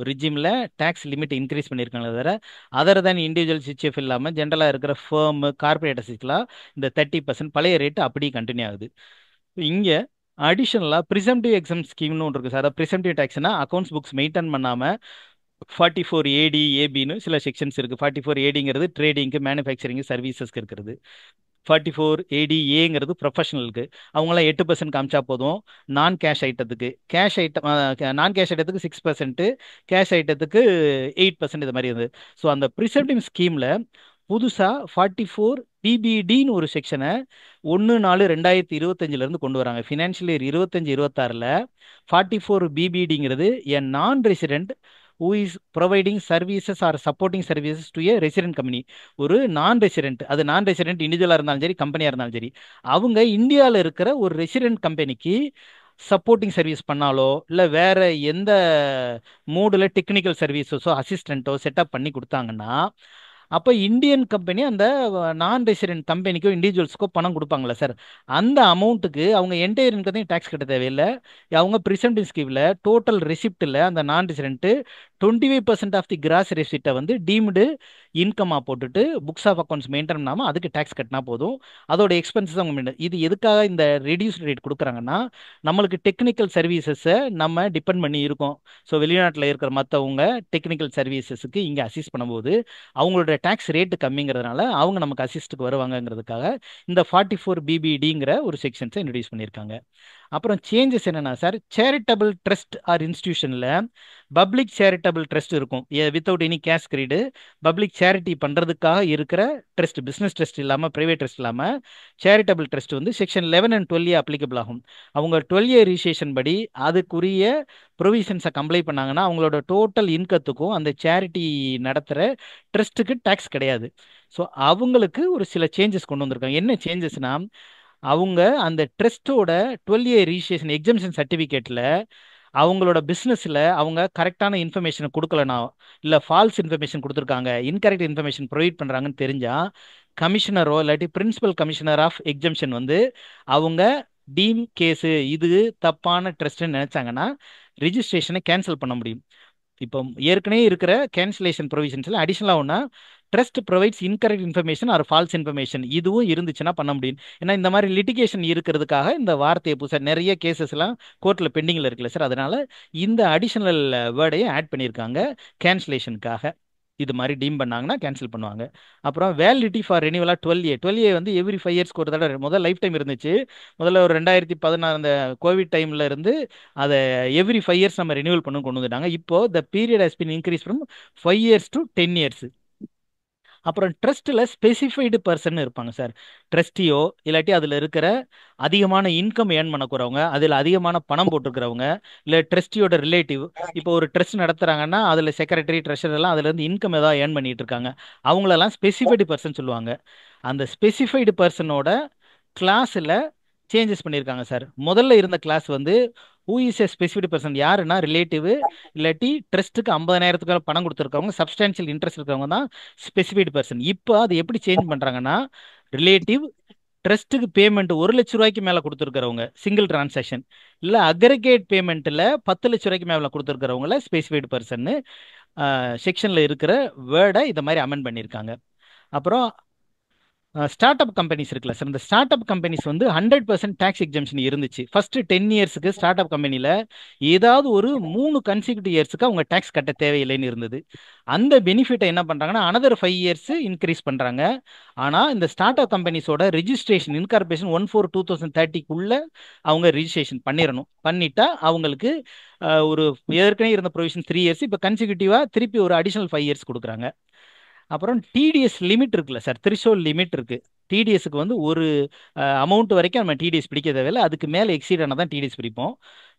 [SPEAKER 2] ரிஜிமில் டேக்ஸ் லிமிட் இன்க்ரீஸ் பண்ணியிருக்காங்க. தவிர அதர் தேன் இண்டிவிஜுவல் ஹெச்எஃப் இல்லாமல் ஜென்ரலாக இருக்கிற ஃபேமு கார்பரேட்டர்ஸுக்கெலாம் இந்த 30% பழைய ரேட்டு அப்படியே கண்டினியூ ஆகுது. இங்கே அடிஷனலாக ப்ரிசம்டிவ் எக்ஸாம் ஸ்கீம்னு ஒன்று இருக்குது சார். அதாவது ப்ரிசம்டிவ் டேக்ஸ்னா அக்கௌண்ட்ஸ் புக்ஸ் மெயின்டைன் பண்ணாமல் 44 AD ஏபின்னு சில செக்ஷன்ஸ் இருக்குது. 44 ADங்கிறது ட்ரேடிங்க்கு, மேனுஃபேக்சரிங்கு, சர்வீசஸ்க்கு இருக்கிறது. 44 AD ஏங்கிறது ப்ரொஃபஷனலுக்கு. அவங்களாம் 8% காமிச்சா போதும். நான் கேஷ் ஐட்டத்துக்கு, கேஷ் ஐட்டம் நான் கேஷ் ஐட்டத்துக்கு 6%, கேஷ் ஐட்டத்துக்கு 8% இது மாதிரி இருந்தது. ஸோ அந்த ப்ரிசம்டிவ் ஸ்கீமில் புதுசாக 44 பிபிடின்னு ஒரு செக்ஷனை 1/4/2025 கொண்டு வராங்க. ஃபினான்ஷியல் இயர் 25-26 44 பிபிடிங்கிறது a non resident who is providing services or supporting services to a resident company. ஒரு நான் ரெசிடென்ட், அது நான் ரெசிடென்ட் இண்டிவிஜுவலாக இருந்தாலும் சரி கம்பெனியாக இருந்தாலும் சரி, அவங்க இந்தியாவில் இருக்கிற ஒரு ரெசிடென்ட் கம்பெனிக்கு சப்போர்ட்டிங் சர்வீஸ் பண்ணாலோ இல்லை வேற எந்த மோடில் டெக்னிக்கல் சர்வீசஸோ அசிஸ்டண்ட்டோ செட்டப் பண்ணி கொடுத்தாங்கன்னா, அப்போ இந்தியன் கம்பெனி அந்த நான் ரெசிடென்ட் கம்பெனிக்கோ இண்டிவிஜுவல்ஸ்க்கோ பணம் கொடுப்பாங்களா சார், அந்த அமௌண்ட்டுக்கு அவங்க என்டையர் இன்கத்தையும் டேக்ஸ் கட்ட தேவையில்லை. அவங்க ப்ரிசம்டிவ் ஸ்கீமில் டோட்டல் ரெசிப்டில் அந்த நான் ரெசிடென்ட்டு 25% ஆஃப் தி கிராஸ் ரெசிப்டை வந்து டீம்டு இன்கமாக போட்டுட்டு புக்ஸ் ஆஃப் அக்கௌண்ட்ஸ் மெயின்டைன் பண்ணாமல் அதுக்கு டேக்ஸ் கட்டினா போதும். அதோட எக்ஸ்பென்சஸ் அவங்க மெயின்டைன். இது எதுக்காக இந்த ரெடியூஸ் ரேட் கொடுக்குறாங்கன்னா, நம்மளுக்கு டெக்னிக்கல் சர்வீசஸை நம்ம டிபெண்ட் பண்ணி இருக்கோம். ஸோ வெளிநாட்டில் இருக்கிற மற்றவங்க டெக்னிக்கல் சர்வீசஸுக்கு இங்கே அசிஸ்ட் பண்ணும்போது அவங்களோட டேக்ஸ் ரேட்டு கம்மிங்கிறதுனால அவங்க நமக்கு அசிஸ்ட்டுக்கு வருவாங்கங்கிறதுக்காக இந்த 44 பிபிடிங்கிற ஒரு செக்ஷன்ஸை இன்ட்ரடியூஸ் பண்ணியிருக்காங்க. அப்புறம் சேஞ்சஸ் என்னென்னா சார், சேரிட்டபிள் ட்ரஸ்ட் ஆர் இன்ஸ்டிடியூஷனில் பப்ளிக் சேரிட்டபிள் ட்ரஸ்ட் இருக்கும். Without any cash greed public charity பண்ணுறதுக்காக இருக்கிற ட்ரஸ்ட், பிஸ்னஸ் ட்ரஸ்ட் இல்லாமல் ப்ரைவேட் ட்ரஸ்ட் இல்லாமல் சேரிட்டபிள் ட்ரஸ்ட் வந்து செக்ஷன் 11 and 12 அப்ளிகபிள் ஆகும். அவங்க 12 ரிஜிஸ்ட்ரேஷன் படி அதுக்குரிய ப்ரொவிஷன்ஸை கம்ப்ளை பண்ணாங்கன்னா அவங்களோட டோட்டல் இன்கத்துக்கும் அந்த சேரிட்டி நடத்துகிற ட்ரஸ்ட்டுக்கு டேக்ஸ் கிடையாது. ஸோ அவங்களுக்கு ஒரு சில சேஞ்சஸ் கொண்டு வந்திருக்காங்க. என்ன சேஞ்சஸ்னா, அவங்க அந்த ட்ரஸ்ட்டோட 12A ரிஜிஸ்ட்ரேஷன் எக்ஸம்ஷன் சர்டிஃபிகேட்டில் அவங்களோட பிஸ்னஸில் அவங்க கரெக்டான இன்ஃபர்மேஷனை கொடுக்கலனா, இல்லை ஃபால்ஸ் இன்ஃபர்மேஷன் கொடுத்துருக்காங்க, இன்கரெக்ட் இன்ஃபர்மேஷன் ப்ரொவைட் பண்ணுறாங்கன்னு தெரிஞ்சால் கமிஷனரோ இல்லாட்டி பிரின்சிபல் கமிஷனர் ஆஃப் எக்ஸம்ஷன் வந்து அவங்க டீம் கேஸு இது தப்பான ட்ரஸ்ட்டுன்னு நினச்சாங்கன்னா ரிஜிஸ்ட்ரேஷனை கேன்சல் பண்ண முடியும். இப்போ ஏற்கனவே இருக்கிற கேன்சலேஷன் ப்ரொவிஷன்ஸில் அடிஷனலாக ஒன்றா trust provides incorrect information or false information இதுவும் இருந்துச்சுன்னா பண்ண முடியும். ஏன்னா இந்த மாதிரி லிட்டிகேஷன் இருக்கிறதுக்காக இந்த வார்த்தையை புதுசாக நிறைய கேசஸ்லாம் கோர்ட்டில் பெண்டிங்கில் இருக்குல்ல சார், அதனால இந்த அடிஷனல் வேர்டையும் ஆட் பண்ணியிருக்காங்க கேன்சலேஷனுக்காக. இது மாதிரி டீம் பண்ணாங்கன்னா கேன்சல் பண்ணுவாங்க. அப்புறம் வேலிடிட்டி ஃபார் ரெனியூவலாக 12A வந்து எவ்ரி 5 இயர்ஸ்க்கு ஒரு தடவை, முதல் லைஃப் டைம் இருந்துச்சு, முதல்ல ஒரு 2016 அந்த கோவிட் டைமில் இருந்து அதை எவ்ரி 5 இயர்ஸ் நம்ம ரெனியூவல் பண்ணு கொண்டு வந்துட்டாங்க. இப்போ the period has been increase from 5 years to 10 years. அப்புறம் ட்ரஸ்ட்டில் ஸ்பெசிஃபைடு பர்சன் இருப்பாங்க சார். ட்ரஸ்டியோ இல்லாட்டி அதில் இருக்கிற அதிகமான இன்கம் ஏர்ன் பண்ணக்கூறவங்க, அதில் அதிகமான பணம் போட்டுருக்கிறவங்க, இல்லை ட்ரஸ்டியோட ரிலேட்டிவ். இப்போ ஒரு ட்ரஸ்ட் நடத்துகிறாங்கன்னா அதில் செக்ரட்டரி ட்ரெஷர் எல்லாம் அதுலேருந்து இன்கம் ஏதாவது ஏர்ன் பண்ணிட்டு இருக்காங்க, அவங்களெல்லாம் ஸ்பெசிஃபைடு பர்சன் சொல்லுவாங்க. அந்த ஸ்பெசிஃபைடு பர்சனோட கிளாஸில் சேஞ்சஸ் பண்ணியிருக்காங்க சார். முதல்ல இருந்த கிளாஸ் வந்து who is a specified person, யாருன்னா ரிலேட்டிவ் இல்லாட்டி ட்ரஸ்ட்டுக்கு 50,000 பணம் கொடுத்துருக்கவங்க, சப்ஸ்டான்ஷியல் இன்ட்ரெஸ்ட் இருக்கிறவங்க தான் ஸ்பெசிஃபைடு பர்சன். இப்போ அது எப்படி சேஞ்ச் பண்ணுறாங்கன்னா, ரிலேட்டிவ் ட்ரஸ்ட்டுக்கு பேமெண்ட் 1 லட்ச ரூபாய்க்கு மேலே கொடுத்துருக்கிறவங்க சிங்கிள் டிரான்சாக்ஷன், இல்லை அக்ரிகேட் பேமெண்ட்டில் 10 லட்ச ரூபாய்க்கு மேலே கொடுத்துருக்கிறவங்கள ஸ்பெசிஃபைடு பர்சன்னு செக்ஷனில் இருக்கிற வேர்டை இதை மாதிரி அமெண்ட் பண்ணியிருக்காங்க. அப்புறம் ஸ்டார்ட் அப் கம்பெனிஸ் இருக்குல்ல சார், இந்த ஸ்டார்ட் அப் கம்பெனிஸ் வந்து 100% டேக்ஸ் எக்ஸம்ஷன் இருந்துச்சு. ஃபர்ஸ்ட் 10 இயர்ஸுக்கு ஸ்டார்ட் அப் கம்பெனியில் ஏதாவது ஒரு 3 கன்சிக்யூட்டிவ் இயர்ஸுக்கு அவங்க டேக்ஸ் கட்ட தேவையில்லைன்னு இருந்தது. அந்த பெனிஃபிட்டை என்ன பண்ணுறாங்கன்னா அனதர் 5 இயர்ஸ் இன்க்ரீஸ் பண்ணுறாங்க. ஆனால் இந்த ஸ்டார்ட் அப் கம்பெனிஸோட ரிஜிஸ்ட்ரேஷன் இன்கார்பரேஷன் 1/4/2030 அவங்க ரிஜிஸ்ட்ரேஷன் பண்ணிடணும். பண்ணிட்டா அவங்களுக்கு ஒரு ஏற்கனவே இருந்த ப்ரொவிஷன் 3 இயர்ஸ் இப்போ கன்சிக்யூட்டிவாக திருப்பி ஒரு அடிஷனல் 5 இயர்ஸ் கொடுக்குறாங்க. அப்புறம் டிடிஎஸ் லிமிட் இருக்குல்ல சார், த்ரிஷோல் லிமிட் இருக்கு. டிடிஎஸ்க்கு வந்து ஒரு அமௌண்ட் வரைக்கும் நம்ம டிடிஎஸ் பிடிக்க தேவையில்லை, அதுக்கு மேலே எக்ஸீட் ஆனால் தான் டிடிஎஸ் பிடிப்போம்.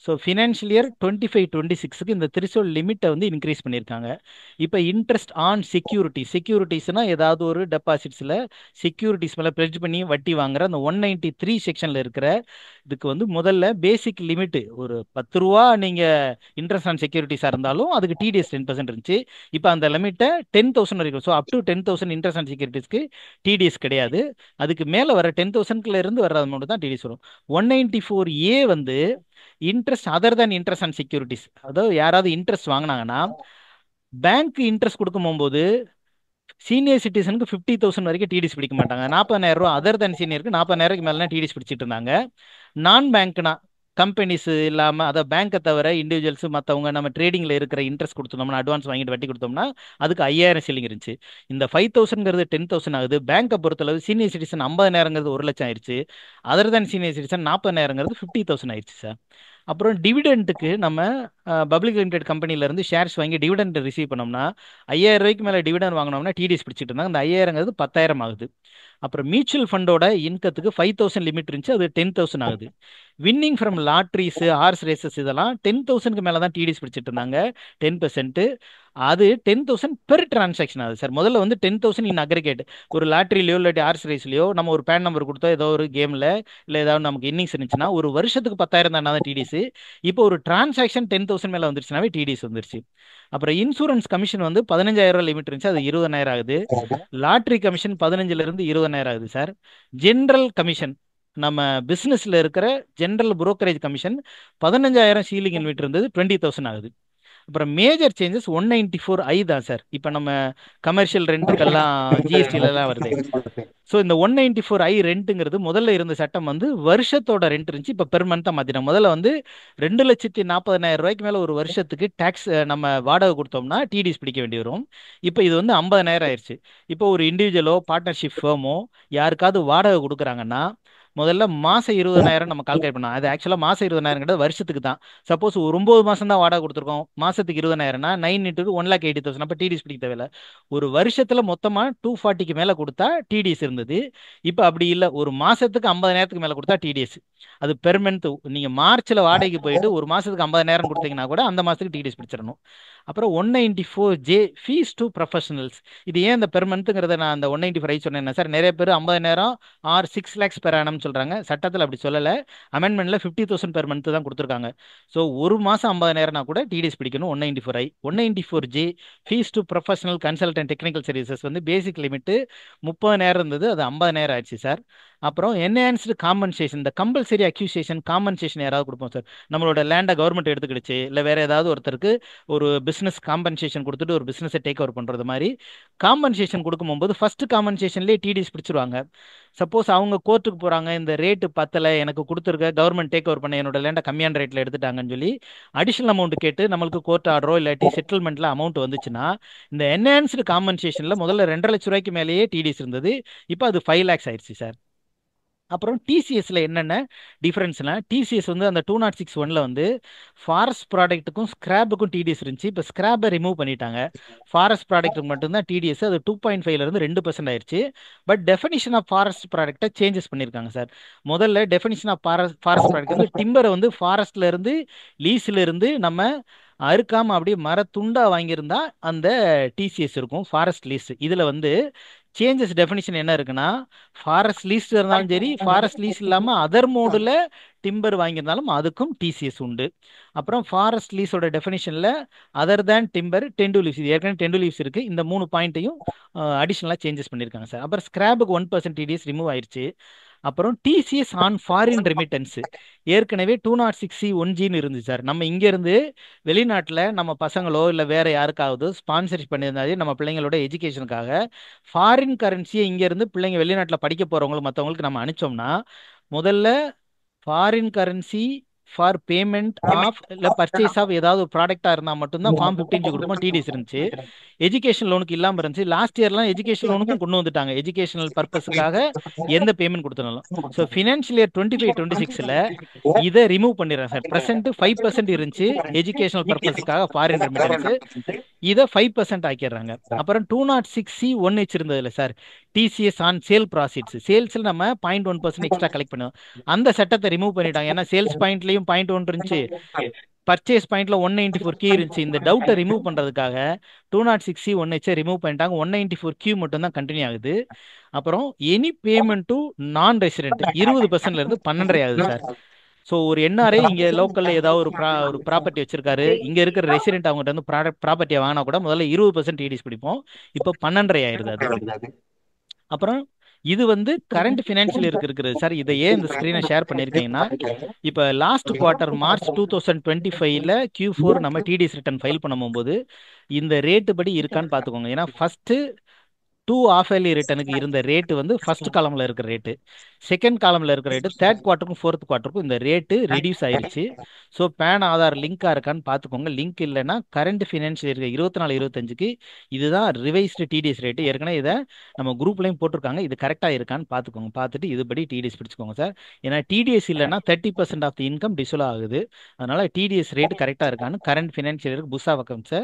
[SPEAKER 2] ஸோ ஃபினான்ஷியல் இயர் 25-26க்கு இந்த த்ரிஷோல் லிமிட்டை வந்து இன்க்ரீஸ் பண்ணியிருக்காங்க. இப்போ இன்ட்ரெஸ்ட் ஆன் செக்யூரிட்டிஸ்னால் ஏதாவது ஒரு டெபாசிட்ஸில் செக்யூரிட்டிஸ் மேலே பிளட்ஜ் பண்ணி வட்டி வாங்குற அந்த 193 செக்ஷனில் இருக்கிற இதுக்கு வந்து முதல்ல பேசிக் லிமிட்டு ஒரு 10 ரூபா நீங்கள் இன்ட்ரெஸ்ட் ஆன் செக்யூரிட்டிஸாக இருந்தாலும் அதுக்கு டிடிஎஸ் 10% இருந்துச்சு. இப்போ அந்த லிமிட்டை 10,000 வரைக்கும், so up to 10,000 interest on செக்யூரிட்டிஸ்க்கு டிடிஎஸ் கிடையாது. அதுக்கு மேலே வர 10,000 இருந்து வர அமௌண்ட் தான் டிடிஎஸ் வரும். 194A வந்து interest other than interest on securities, அதாவது யாராவது இன்ட்ரெஸ்ட் வாங்கினாங்கன்னா பேங்க் இன்ட்ரெஸ்ட் கொடுக்கும் போகும்போது சீனியர் சிட்டிசனுக்கு 50,000 வரைக்கும் டிடிஎஸ் பிடிக்க மாட்டாங்க. 40,000 ரூபா அதர் தேன் சீனியருக்கு 40,000 மேலே டிடிஎஸ் பிடிச்சிட்டு இருந்தாங்க. நான் பேங்க்னா கம்பெனிஸ் இல்லாமல், அதை பேங்க்கை தவிர இண்டிவிஜுவல்ஸ் மற்றவங்க நம்ம ட்ரேடிங்கில் இருக்கிற இன்ட்ரெஸ்ட் கொடுத்தோம்னா அட்வான்ஸ் வாங்கிட்டு வட்டி கொடுத்தோம்னா அதுக்கு 5,000 ஷில்லிங் இருந்துச்சு. இந்த 5,000ங்கிறது 10,000 ஆகுது. பேங்க்கை பொறுத்தளவு சீனியர் சிட்டிசன் 50,000ங்கிறது 1 லட்சம் ஆயிடுச்சு. அதர் தேன் சீனியர் சிட்டிசன் 40,000ங்கிறது 50,000 ஆயிடுச்சு சார். அப்புறம் டிவிடெண்ட்டுக்கு நம்ம பப்ளிக் லிமிடெட் கம்பெனிலேருந்து ஷேர்ஸ் வாங்கி டிவிடெண்ட் ரிசீவ் பண்ணோம்னா 5000 ரூபாய்க்கு மேலே டிவிடெண்ட் வாங்கினோம்னா டிடிஎஸ் பிடிச்சிட்டு இருந்தாங்க. அந்த 5000ங்கிறது 10,000 ஆகுது. அப்புறம் மியூச்சுவல் ஃபண்டோட இன்கத்துக்கு 5000 லிமிட் இருந்துச்சு, அது 10,000 ஆகுது. Winning from lotteries, horse races இதெல்லாம் 10,000க்கு மேலே தான் டிடிஎஸ் பிடிச்சிட்டு இருந்தாங்க, 10%. அது 10,000 பெர் டிரான்சாக்ஷன் ஆகுது சார். முதல்ல வந்து 10,000 இன் அக்ரிகேட். ஒரு லாட்ரிலையோ இல்லாட்டி ஹார்ஸ் ரேஸ்லையோ நம்ம ஒரு பேன் நம்பர் கொடுத்தோ ஏதோ ஒரு கேமில் இல்லை ஏதாவது நமக்கு இன்னிங்ஸ் இருந்துச்சுன்னா ஒரு வருஷத்துக்கு 10,000 தானே தான் டிடிஎஸ். இப்போ ஒரு டிரான்சாக்ஷன் 10,000 மேலே வந்துருச்சுனாவே டிடிஎஸ் வந்துருச்சு. அப்புறம் இன்சூரன்ஸ் கமிஷன் வந்து 15,000 லிமிட் இருந்துச்சு, அது 20,000 ஆகுது. லாட்ரி கமிஷன் 15ல இருந்து 20,000 ஆகுது சார். ஜென்ரல் கமிஷன், நம்ம பிஸ்னஸில் இருக்கிற general brokerage commission 15,000 ceiling limit இருந்தது, 20,000 ஆகுது. அப்புறம் மேஜர் சேஞ்சஸ் 194I தான் சார். இப்போ நம்ம கமர்ஷியல் ரெண்ட்டுக்கெல்லாம் ஜிஎஸ்டிலலாம் வருது. ஸோ இந்த 194I ரெண்ட்டுங்கிறது முதல்ல இருந்த சட்டம் வந்து வருஷத்தோட ரெண்ட் இருந்துச்சு, இப்போ பெர் மந்த்தாக மாற்றிட்டோம். முதல்ல வந்து 2,40,000 ரூபாய்க்கு மேலே ஒரு வருஷத்துக்கு டேக்ஸ் நம்ம வாடகை கொடுத்தோம்னா டிடிஎஸ் பிடிக்க வேண்டி வரும். இப்போ இது வந்து 50,000 ஆயிடுச்சு. இப்போ ஒரு இண்டிவிஜுவலோ பார்ட்னர்ஷிப் ஃபேமோ யாருக்காவது வாடகை கொடுக்குறாங்கன்னா முதல்ல மாதம் 20,000 நம்ம கால்குலேட் பண்ணோம். அது ஆக்சுவலாக மாதம் 20,000 வருஷத்துக்கு தான். சப்போஸ் ஒரு 9 மாதம் தான் வாடகை கொடுத்துருக்கோம், மாதத்துக்கு 20,000னா 9 இன்ட்டு 1,80,000, அப்போ டிடிஎஸ் பிடிக்க தேவையில்ல. ஒரு வருஷத்தில் மொத்தமாக 240க்கு மேலே கொடுத்தா டிடிஎஸ் இருந்தது. இப்போ அப்படி இல்லை, ஒரு மாதத்துக்கு 50,000க்கு மேலே கொடுத்தா டிடிஎஸ். அது பெர் மந்த். நீங்கள் மார்ச்சில் வாடகைக்கு போயிட்டு ஒரு மாதத்துக்கு 50,000 கொடுத்தீங்கன்னா கூட அந்த மாதத்துக்கு டிடிஎஸ் பிடிச்சிடணும். அப்புறம் 194J ஃபீஸ் டு ப்ரொஃபஷனல்ஸ். இது ஏன் இந்த பெர் மந்த்துங்கிறத நான் அந்த 195 சொன்னேன் சார். நிறைய பேர் 50,000 ஆர் 6 lakhs பெர் ஆனம் சொல்கிறாங்க. சட்டத்தில் அப்படி சொல்லலை, அமெண்ட்மெண்ட்டில் 50,000 பெர் மந்த் தான் கொடுத்துருக்காங்க. ஸோ ஒரு மாதம் 50,000னா கூட டிடிஎஸ் பிடிக்கணும். 194I. 194J fees to professional consultant technical services வந்து பேசிக் லிமிட்டு 30,000 இருந்தது, அது 50,000 ஆயிடுச்சு சார். அப்புறம் என்ஹான்ஸ்டு காம்பன்சேஷன், இந்த கம்பல்சரி அக்யூசேஷன் காம்பன்சேஷன் யாராவது கொடுப்போம் சார். நம்மளோட லேண்டை கவர்மெண்ட் எடுத்துக்கிடுச்சு, இல்லை வேற ஏதாவது ஒருத்தருக்கு ஒரு பிஸ்னஸ் காம்பன்சேஷன் கொடுத்துட்டு ஒரு பிஸ்னஸை டேக் ஓவர் பண்ணுறது மாதிரி காம்பன்சேஷன் கொடுக்கும்போது ஃபர்ஸ்ட் காம்பன்சேஷன்லேயே டிடிஎஸ் பிடிச்சிருவாங்க. சப்போஸ் அவங்க கோர்ட்டுக்கு போகிறாங்க, இந்த ரேட்டு பத்தலை எனக்கு கொடுத்துருக்க, கவர்மெண்ட் டேக் ஓவர் பண்ண என்னோட லேண்டை கம்மியான ரேட்டில் எடுத்துட்டாங்கன்னு சொல்லி அடிஷனல் அமௌண்ட் கேட்டு நம்மளுக்கு கோர்ட் ஆர்டரோ இல்லாட்டி செட்டில்மெண்ட்டில் அமௌண்ட் வந்துச்சுன்னா இந்த என்ஹான்ஸ்டு காம்பன்சேஷனில் முதல்ல 2,50,000 மேலேயே டிடிஎஸ் இருந்தது, இப்போ அது 5 lakhs ஆயிடுச்சு சார். அப்புறம் டிசிஎஸ்ல என்னென்ன டிஃப்ரென்ஸ்னா, டிசிஎஸ் வந்து அந்த 2061 வந்து ஃபாரஸ்ட் ப்ராடக்ட்டுக்கும் ஸ்கிராப்புக்கும் டிடிஎஸ் இருந்துச்சு. இப்போ ஸ்கிராப்பை ரிமூவ் பண்ணிட்டாங்க, ஃபாரஸ்ட் ப்ராடக்ட்டுக்கு மட்டும்தான் டிடிஎஸ். அது 2.5லேருந்து 2% ஆயிடுச்சு. பட் டெஃபினிஷன் ஆஃப் ஃபாரஸ்ட் ப்ராடக்ட்டை சேஞ்சஸ் பண்ணியிருக்காங்க சார். முதல்ல டெஃபினிஷன் ஆஃப் ஃபாரஸ்ட் ப்ராடக்ட் வந்து டிம்பரை வந்து ஃபாரஸ்ட்ல இருந்து லீஸ்ல இருந்து நம்ம அறுக்காம அப்படியே மரத்துண்டா வாங்கியிருந்தா அந்த டிசிஎஸ் இருக்கும், ஃபாரஸ்ட் லீஸ். இதில் வந்து சேஞ்சஸ் டெஃபினிஷன் என்ன இருக்குன்னா, ஃபாரஸ்ட் லீஸ் இருந்தாலும் சரி, ஃபாரஸ்ட் லீஸ் இல்லாமல் அதர் மோடில் டிம்பர் வாங்கியிருந்தாலும் அதுக்கும் டிசிஎஸ் உண்டு. அப்புறம் ஃபாரஸ்ட் லீஸோட டெஃபினிஷனில் other than timber 10 to leaves, இது ஏற்கனவே 10 to leaves இருக்குது. இந்த 3 பாயிண்ட்டையும் அடிஷ்னலாக சேஞ்சஸ் பண்ணியிருக்காங்க சார். அப்புறம் ஸ்கிராப்புக்கு 1% டிடிஎஸ் ரிமூவ் ஆயிடுச்சு. அப்புறம் டிசிஎஸ் ஆன் ஃபாரின் ரெமிட்டன்ஸ், ஏற்கனவே 206C 1Gன்னு இருந்துச்சு சார். நம்ம இங்கேருந்து வெளிநாட்டில் நம்ம பசங்களோ இல்லை வேற யாருக்காவது ஸ்பான்சர்ஷிப் பண்ணியிருந்தாலே நம்ம பிள்ளைங்களோட எஜுகேஷனுக்காக ஃபாரின் கரன்சியை இங்கேருந்து பிள்ளைங்க வெளிநாட்டில் படிக்க போகிறவங்களுக்கு மற்றவங்களுக்கு நம்ம அனுப்பிச்சோம்னா முதல்ல foreign currency for payment of இல்லை பர்ச்சேஸ் ஆஃப் ஏதாவது ஒரு ப்ராடக்டாக இருந்தால் மட்டும்தான் ஃபார்ம் 15 கொடுப்போம், டிடிஎஸ் இருந்துச்சு. எஜுகேஷன் லோனுக்கு இல்லாமல் இருந்துச்சு. லாஸ்ட் இயர்லாம் எஜுகேஷன் லோனுக்கும் கொண்டு வந்துட்டாங்க, எஜுகேஷனல் பர்பஸுக்காக எந்த பேமெண்ட் கொடுத்தனாலும். ஸோ ஃபினான்ஷியல் இயர் 25-26ல் இதை ரிமூவ் பண்ணிடுறேன் சார். ப்ரெசென்ட் 5% இருந்துச்சு எஜுகேஷனல் பர்பஸுக்காக ஃபாரின் ரெமிட்டன்ஸ், இதை 5% ஆக்கிடுறாங்க. அப்புறம் 206C 1H இருந்ததுல சார், டிசிஎஸ் ஆன் சேல் ப்ராசிட்ஸ், சேல்ஸில் நம்ம 0.1% எக்ஸ்ட்ரா கலெக்ட் பண்ணுவோம், அந்த சட்டத்தை ரிமூவ் பண்ணிட்டாங்க. ஏன்னா சேல்ஸ் பாயிண்ட்லையும் 0.1 இருந்துச்சு, பர்ச்சேஸ் பாயிண்ட்ல 194K இருந்துச்சு. இந்த டவுட்டை ரிமூவ் பண்ணுறதுக்காக 206C 1H ரிமூவ் பண்ணிட்டாங்க. 194Q மட்டும் தான் கண்டினியூ ஆகுது. அப்புறம் any payment to non resident 20%லேருந்து 12.5 ஆகுது சார். ஸோ ஒரு என்ஆர்ஐ இங்கே லோக்கலில் ஏதாவது ஒரு ப்ராப்பர்ட்டி வச்சிருக்காரு, இங்கே இருக்கிற ரெசிடென்ட் அவங்ககிட்ட வந்து ப்ராப்பர்ட்டியை வாங்கினா கூட முதல்ல 20% டிடிஎஸ் பிடிப்போம், இப்போ 12.5 ஆயிருது அது. அப்புறம் இது வந்து கரண்ட் ஃபினான்ஷியல் இருக்கிறது சார். இதை ஏன் இந்த ஸ்க்ரீனை ஷேர் பண்ணியிருக்கீங்கன்னா, இப்போ லாஸ்ட் குவார்ட்டர் மார்ச் 2025ல் Q4 நம்ம டிடிஎஸ் ரிட்டர்ன் ஃபைல் பண்ணும்போது இந்த ரேட்டு படி இருக்கான்னு பார்த்துக்கோங்க. ஏன்னா ஃபஸ்ட்டு டூ ஆஃப் இயர்லி ரிட்டனுக்கு இருந்த ரேட்டு வந்து ஃபர்ஸ்ட் காலமில் இருக்கிற ரேட்டு, செகண்ட் காலமில் இருக்கிற ரேட்டு, தேர்ட் குவார்ட்டருக்கும் ஃபோர்த் குவார்ட்டருக்கும் இந்த ரேட்டு ரெடியூஸ் ஆயிருச்சு. ஸோ பேன் ஆதார் லிங்காக இருக்கான்னு பார்த்துக்கோங்க. லிங்க் இல்லைன்னா கரண்ட் ஃபினான்ஷியல் இருக்க 24-25க்கு இதுதான் ரிவைஸ்டு டிடிஎஸ் ரேட்டு. ஏற்கனவே இதை நம்ம குரூப்லையும் போட்டிருக்காங்க. இது கரெக்டாக இருக்கான்னு பார்த்துக்கோங்க. பார்த்துட்டு இதுபடி டிடிஎஸ் பிடிச்சிக்கோங்க சார். ஏன்னா டிடிஎஸ் இல்லைன்னா 30% ஆஃப் தி இன்கம் டிசோல் ஆகுது. அதனால டிடிஎஸ் ரேட்டு கரெக்டாக இருக்கான்னு கரண்ட் ஃபினான்ஷியல் இருக்கு புஸ்ஸா அக்கௌண்ட்ஸை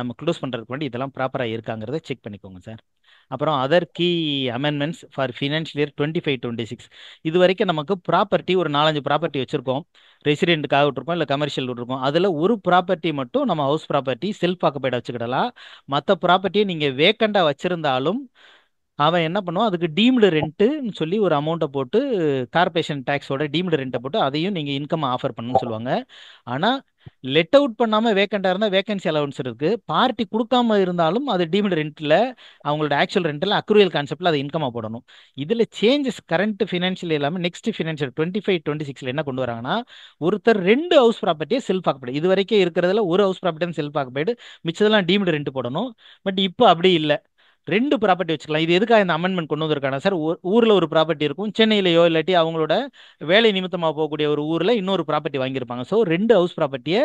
[SPEAKER 2] நம்ம க்ளோஸ் பண்ணுறதுக்கு முன்னாடி இதெல்லாம் ப்ராப்பராக இருக்காங்கிறத செக் பண்ணிக்கோங்க சார். அப்புறம் other key amendments for financial year 25-26. இது வரைக்கும் நமக்கு ப்ராப்பர்ட்டி ஒரு 4-5 ப்ராப்பர்ட்டி வச்சுருக்கோம். ரெசிடென்ட்டுக்காக விட்டுருக்கோம், இல்லை கமர்ஷியல் விட்டுருக்கோம். அதில் ஒரு ப்ராப்பர்ட்டி மட்டும் நம்ம ஹவுஸ் ப்ராப்பர்ட்டி செல்ஃப் ஆக்குபைடாக வச்சுக்கிடலாம். மற்ற ப்ராப்பர்ட்டியை நீங்கள் வேக்கண்டாக வச்சுருந்தாலும் அவன் என்ன பண்ணுவான், அதுக்கு டீம்டு ரெண்ட்டுன்னு சொல்லி ஒரு அமௌண்ட்டை போட்டு கார்பரேஷன் டேக்ஸோட டீம்டு ரெண்ட்டை போட்டு அதையும் நீங்கள் இன்கம் ஆஃபர் பண்ணணும்னு சொல்லுவாங்க. ஆனால் லெட் அவுட் பண்ணாமல் வேக்கண்டாக இருந்தால் வேகன்சி அலவன்ஸ் இருக்குது. பார்ட்டி கொடுக்காம இருந்தாலும் அது டீம்டு ரெண்ட்டில் அவங்களோட ஆக்சுவல் ரெண்ட்டில் அக்ரூவல் கான்செப்டில் அதை இன்கமாக போடணும். இதில் சேஞ்சஸ் கரண்ட் ஃபினான்ஷியல் இல்லாமல் நெக்ஸ்ட் ஃபினான்ஷியல் 25-26 என்ன கொண்டு வராங்கன்னா, ஒருத்தர் 2 ஹவுஸ் ப்ராப்பர்ட்டியை செல்ஃப் ஆக்குபைடு, இது வரைக்கும் இருக்கிறதுல ஒரு ஹவுஸ் ப்ராப்பர்ட்டி செல்ஃப் ஆக்குபைடு, மிச்சதெல்லாம் டீம்டு ரெண்ட் போடணும். பட் இப்போ அப்படி இல்லை, 2 ப்ராப்பர்ட்டி வச்சுக்கலாம். இது எதுக்காக இந்த அமெண்ட்மெண்ட் கொண்டு வந்திருக்காங்க சார்? ஊரில் ஒரு ப்ராப்பர்ட்டி இருக்கும், சென்னையிலையோ இல்லாட்டி அவங்களோட வேலை நிமித்தமாக போகக்கூடிய ஒரு ஊரில் இன்னொரு ப்ராப்பர்ட்டி வாங்கியிருப்பாங்க. ஸோ 2 ஹவுஸ் ப்ராப்பர்ட்டியை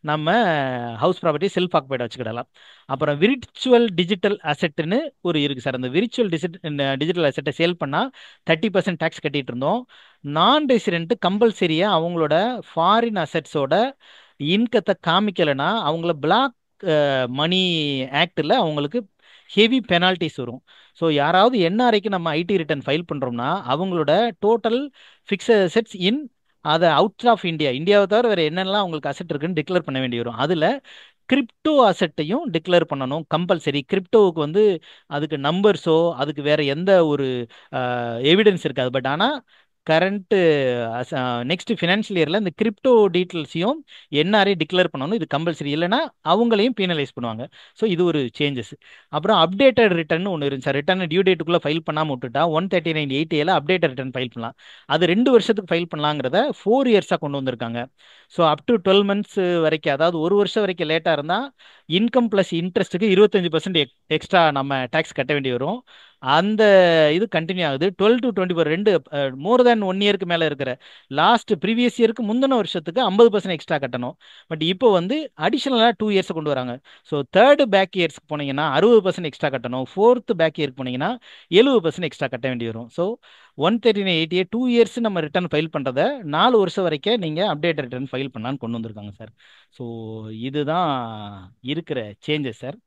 [SPEAKER 2] நம்ம ஹவுஸ் ப்ராப்பர்ட்டியை செல்ஃப் ஆக்குபைடாக வச்சுக்கிடலாம். அப்புறம் விர்ச்சுவல் டிஜிட்டல் அசெட்டுன்னு ஒரு இருக்குது சார். அந்த விர்ச்சுவல் டிஜிட்டல் அசெட்டை சேல் பண்ணால் 30% டேக்ஸ் கட்டிட்டு இருந்தோம். நான் ரெசிடென்ட் கம்பல்சரியாக அவங்களோட ஃபாரின் அசெட்ஸோட இன்கத்தை காமிக்கலைன்னா அவங்கள பிளாக் மணி ஆக்டில் அவங்களுக்கு ஹெவி பெனால்ட்டிஸ் வரும். ஸோ யாராவது என்ஆர்ஐக்கு நம்ம ஐடி ரிட்டர்ன் ஃபைல் பண்ணுறோம்னா அவங்களோட டோட்டல் ஃபிக்ஸட் அசெட்ஸ் இன் அதை அவுட் ஆஃப் இந்தியாவை தவிர வேறு என்னென்னலாம் அவங்களுக்கு அசெட் இருக்குன்னு டிக்ளேர் பண்ண வேண்டி வரும். அதில் கிரிப்டோ அசெட்டையும் டிக்ளேர் பண்ணணும் கம்பல்சரி. கிரிப்டோவுக்கு வந்து அதுக்கு நம்பர்ஸோ அதுக்கு வேற எந்த ஒரு எவிடன்ஸ் இருக்காது. பட் ஆனால் கரண்ட்டு நெக்ஸ்ட் ஃபினான்ஷியல் இயரில் இந்த கிரிப்டோ டீட்டெயில்ஸையும் என்ஆர்ஐ டிக்ளேர் பண்ணணும். இது கம்பல்சரி, இல்லைனா அவங்களையும் பீனலைஸ் பண்ணுவாங்க. ஸோ இது ஒரு சேஞ்சஸ். அப்புறம் அப்டேட்டட் ரிட்டர்ன் ஒன்று இருந்துச்சு. ரிட்டர்ன் டியூ டேட்டுக்குள்ளே ஃபைல் பண்ணாமல் விட்டுட்டா 139(8)A அப்டேட்டட் ரிட்டர்ன் ஃபைல் பண்ணலாம். அது 2 வருஷத்துக்கு ஃபைல் பண்ணலாங்கிறத 4 இயர்ஸாக கொண்டு வந்திருக்காங்க. ஸோ அப் டு 12 months வரைக்கும், அதாவது ஒரு வருஷம் வரைக்கும் லேட்டாக இருந்தால் இன்கம் ப்ளஸ் இன்ட்ரெஸ்ட்டுக்கு 25% எக்ஸ்ட்ரா நம்ம டேக்ஸ் கட்ட வேண்டி வரும். அந்த இது கண்டினியூ ஆகுது. 12 to 24 ரெண்டு மோர் தேன் 1 இயருக்கு மேலே இருக்கிற லாஸ்ட் ப்ரீவியஸ் இயருக்கு முந்தின வருஷத்துக்கு 50% எக்ஸ்ட்ரா கட்டணும். பட் இப்போ வந்து அடிஷனலாக 2 இயர்ஸ் கொண்டு வராங்க. ஸோ தேர்டு பேக் இயர்ஸ்க்கு போனீங்கன்னா 60% எக்ஸ்ட்ரா கட்டணும். ஃபோர்த்து பேக் இயருக்கு போனீங்கன்னா 70% எக்ஸ்ட்ரா கட்ட வேண்டி வரும். ஸோ 139(8)A 2 இயர்ஸ் நம்ம ரிட்டர்ன் ஃபைல் பண்ணுறதை 4 வருஷம் வரைக்கும் நீங்கள் அப்டேட் ரிட்டர்ன் ஃபைல் பண்ணலான்னு கொண்டு வந்திருக்காங்க சார். ஸோ இதுதான் இருக்கிற சேஞ்சஸ் சார்.